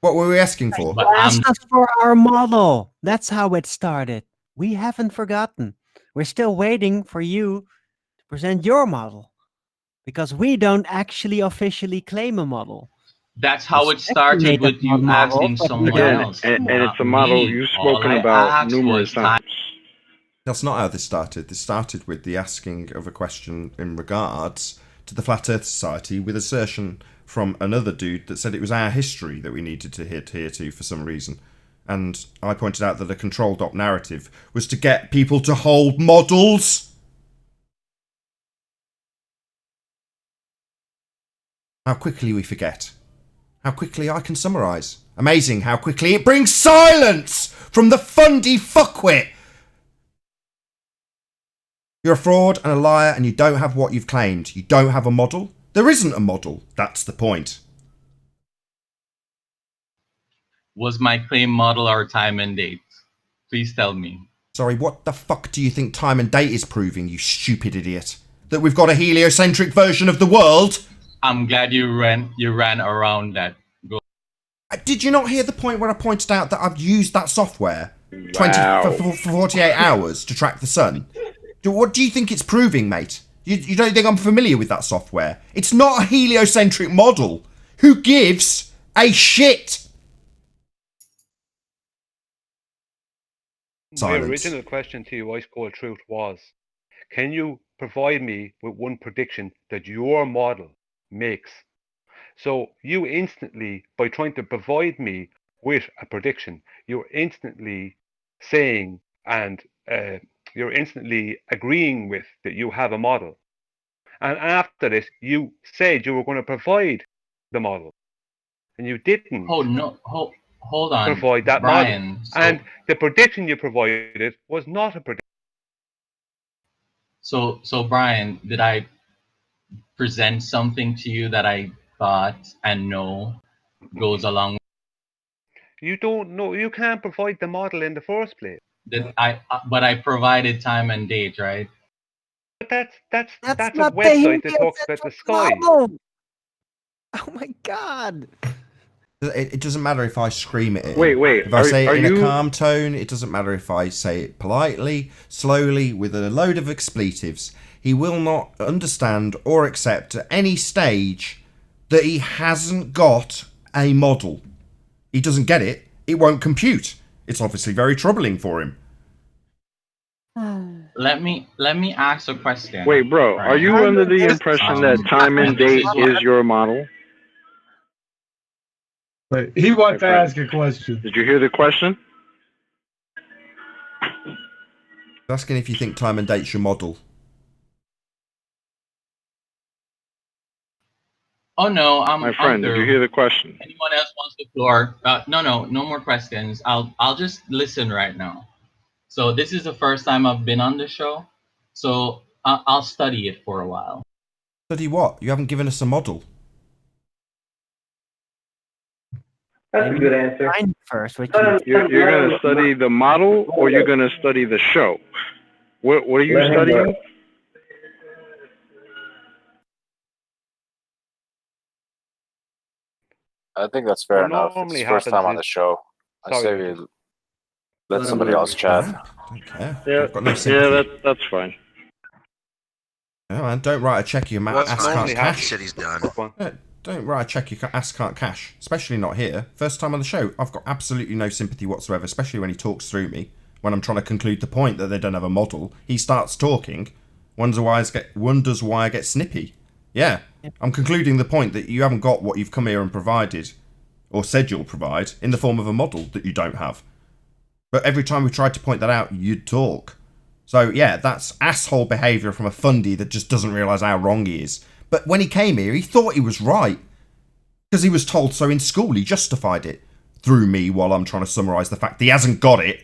What were we asking for? But Ask us for our model. That's how it started. We haven't forgotten. We're still waiting for you to present your model because we don't actually officially claim a model. That's how it started with you asking someone else. And it's a model you've spoken about numerous times. That's not how this started. This started with the asking of a question in regards to the Flat Earth Society with assertion from another dude that said it was our history that we needed to adhere to for some reason. And I pointed out that a controlled op narrative was to get people to hold models. How quickly we forget. How quickly I can summarise. Amazing how quickly it brings silence from the fundy fuckwit. You're a fraud and a liar and you don't have what you've claimed. You don't have a model. There isn't a model. That's the point. Was my claim model or time and date? Please tell me. Sorry, what the fuck do you think time and date is proving, you stupid idiot? That we've got a heliocentric version of the world? I'm glad you ran around that. Go. Did you not hear the point where I pointed out that I've used that software for 48 hours to track the sun? What do you think it's proving, mate? You don't think I'm familiar with that software? It's not a heliocentric model. Who gives a shit? My original question to you, Ice Cold Truth, was, can you provide me with one prediction that your model makes? So you instantly, by trying to provide me with a prediction, you're instantly saying and you're instantly agreeing with that you have a model. And after this, you said you were going to provide the model, and you didn't. Oh no! Hold on. Provide that Brian, model, and the prediction you provided was not a prediction. So Brian, did I present something to you that I thought and know goes along? You don't know. You can't provide the model in the first place. But I provided time and date, right? But that's a not website that talks about the sky. Oh my god! It doesn't matter if I scream it. Wait. If I say it in a calm tone, it doesn't matter if I say it politely, slowly, with a load of expletives. He will not understand or accept at any stage that he hasn't got a model. He doesn't get it. It won't compute. It's obviously very troubling for him. Let me ask a question. Wait, bro, are you under the impression that time and date is your model? Wait, he wants to ask a question. Did you hear the question? Asking if you think time and date's your model. Oh no, my friend. Did you hear the question? Anyone else wants the floor? No more questions. I'll just listen right now. So this is the first time I've been on the show, so I'll study it for a while. Study what? You haven't given us a model. That's a good answer. First, you're going to study the model, or you're going to study the show? What are you studying? I think that's fair enough. It's the first time on the show. I say we let somebody else chat. I don't care. Yeah, I've got no sympathy. that's fine. Oh, man, don't write a check your What's ass can't normally cash. he said he's done. Don't write a check your ass can't cash, especially not here. First time on the show, I've got absolutely no sympathy whatsoever, especially when he talks through me. When I'm trying to conclude the point that they don't have a model, he starts talking, wonders why I get snippy. Yeah, I'm concluding the point that you haven't got what you've come here and provided, or said you'll provide, in the form of a model that you don't have. But every time we tried to point that out, you'd talk. So yeah, that's asshole behaviour from a fundy that just doesn't realise how wrong he is. But when he came here, he thought he was right. Because he was told so in school, he justified it. Through me while I'm trying to summarise the fact that he hasn't got it.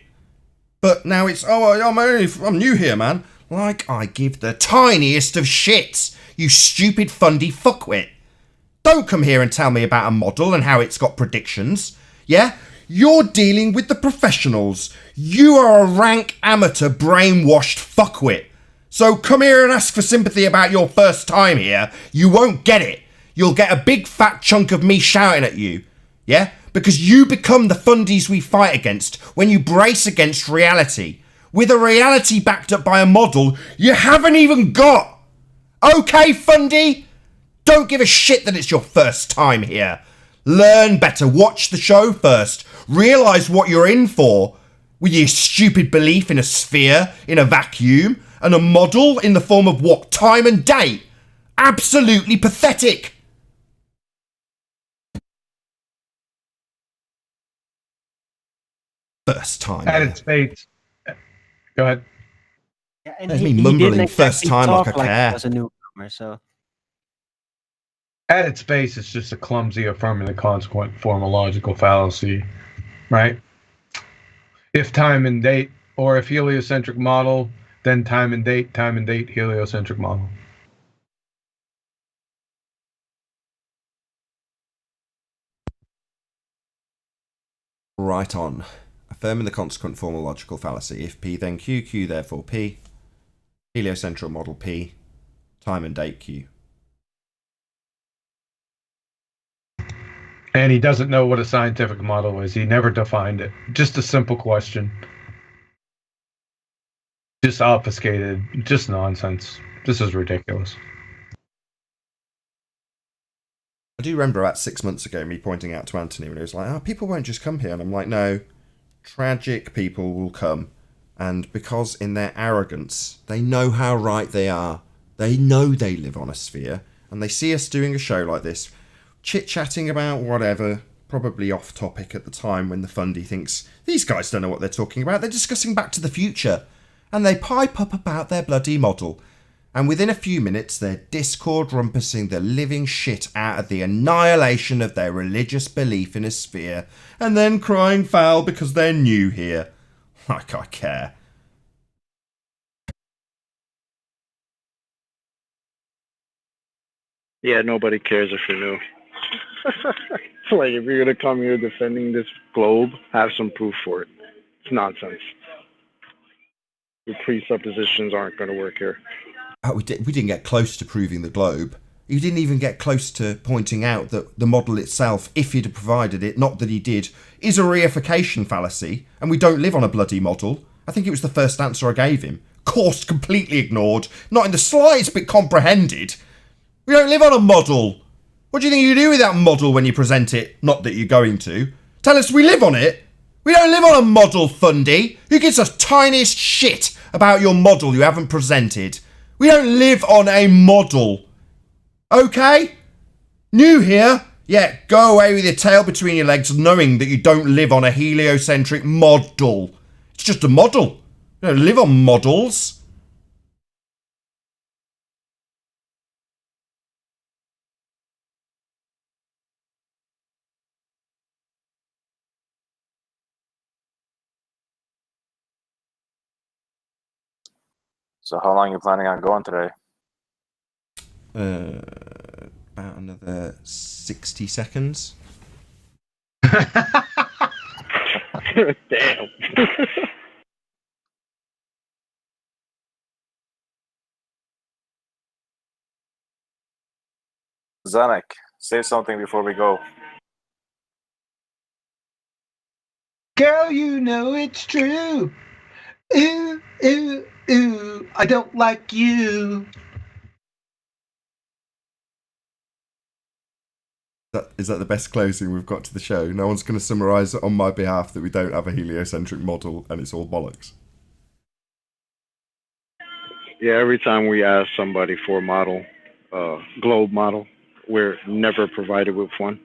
But now it's, I'm new here, man. Like I give the tiniest of shits, you stupid fundy fuckwit. Don't come here and tell me about a model and how it's got predictions. Yeah? You're dealing with the professionals. You are a rank amateur brainwashed fuckwit. So come here and ask for sympathy about your first time here. You won't get it. You'll get a big fat chunk of me shouting at you. Yeah? Because you become the fundies we fight against when you brace against reality. With a reality backed up by a model you haven't even got. Okay, fundy? Don't give a shit that it's your first time here. Learn better. Watch the show first. Realise what you're in for. With your stupid belief in a sphere, in a vacuum, and a model in the form of what? Time and date. Absolutely pathetic. First time. At its base. Go ahead. Yeah, and There's he, me he mumbling didn't first exactly time like talk I care. he was a newcomer, so. At its base, it's just a clumsy affirmative consequent form of logical fallacy, right? If time and date, or if heliocentric model, then time and date, heliocentric model. Right on. Affirming the consequent form of logical fallacy. If P then Q, Q therefore P. Heliocentric model P. Time and date Q. And he doesn't know what a scientific model is. He never defined it. Just a simple question. Just obfuscated. Just nonsense. This is ridiculous. I do remember about 6 months ago me pointing out to Anthony when he was like, oh, people won't just come here. And I'm like, no, tragic people will come. And because in their arrogance, they know how right they are. They know they live on a sphere. And they see us doing a show like this, chit-chatting about whatever, probably off topic at the time when the fundy thinks, these guys don't know what they're talking about. They're discussing Back to the Future. And they pipe up about their bloody model. And within a few minutes, they're discord rumpusing the living shit out of the annihilation of their religious belief in a sphere, and then crying foul because they're new here. Like I care. Yeah, nobody cares if you're new. Like, if you're gonna come here defending this globe, have some proof for it. It's nonsense. Your presuppositions aren't gonna work here. Oh, we didn't get close to proving the globe. You didn't even get close to pointing out that the model itself, if he'd have provided it, not that he did, is a reification fallacy, and we don't live on a bloody model. I think it was the first answer I gave him. Course completely ignored, not in the slightest bit comprehended. We don't live on a model. What do you think you do with that model when you present it? Not that you're going to. Tell us we live on it. We don't live on a model, fundy. Who gives us tiniest shit about your model you haven't presented? We don't live on a model. Okay? New here? Yeah, go away with your tail between your legs knowing that you don't live on a heliocentric model. It's just a model. You don't live on models. So how long are you planning on going today? About another 60 seconds. Damn. Zanek, say something before we go. Girl, you know it's true. Ooh, ooh, ooh. I don't like you. Is that the best closing we've got to the show? No one's going to summarise on my behalf that we don't have a heliocentric model and it's all bollocks. Yeah, every time we ask somebody for a model, globe model, we're never provided with one.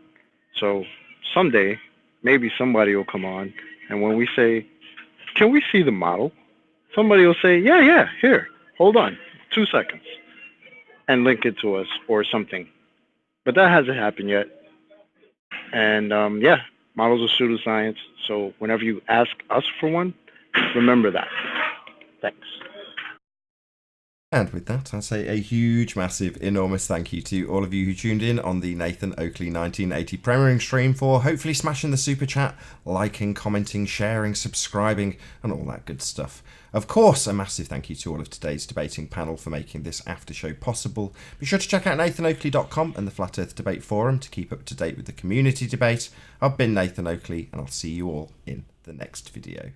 So someday, maybe somebody will come on, and when we say, "Can we see the model?" somebody will say, "Yeah, here, hold on, 2 seconds," and link it to us or something. But that hasn't happened yet. And yeah, models are pseudoscience. So whenever you ask us for one, remember that. Thanks. And with that, I say a huge, massive, enormous thank you to all of you who tuned in on the Nathan Oakley 1980 premiering stream for hopefully smashing the super chat, liking, commenting, sharing, subscribing, and all that good stuff. Of course, a massive thank you to all of today's debating panel for making this after show possible. Be sure to check out nathanoakley.com and the Flat Earth Debate Forum to keep up to date with the community debate. I've been Nathan Oakley, and I'll see you all in the next video.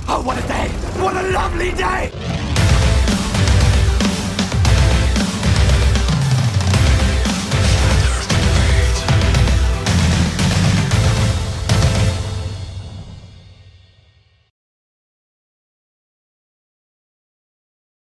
Oh, what a day! What a lovely day!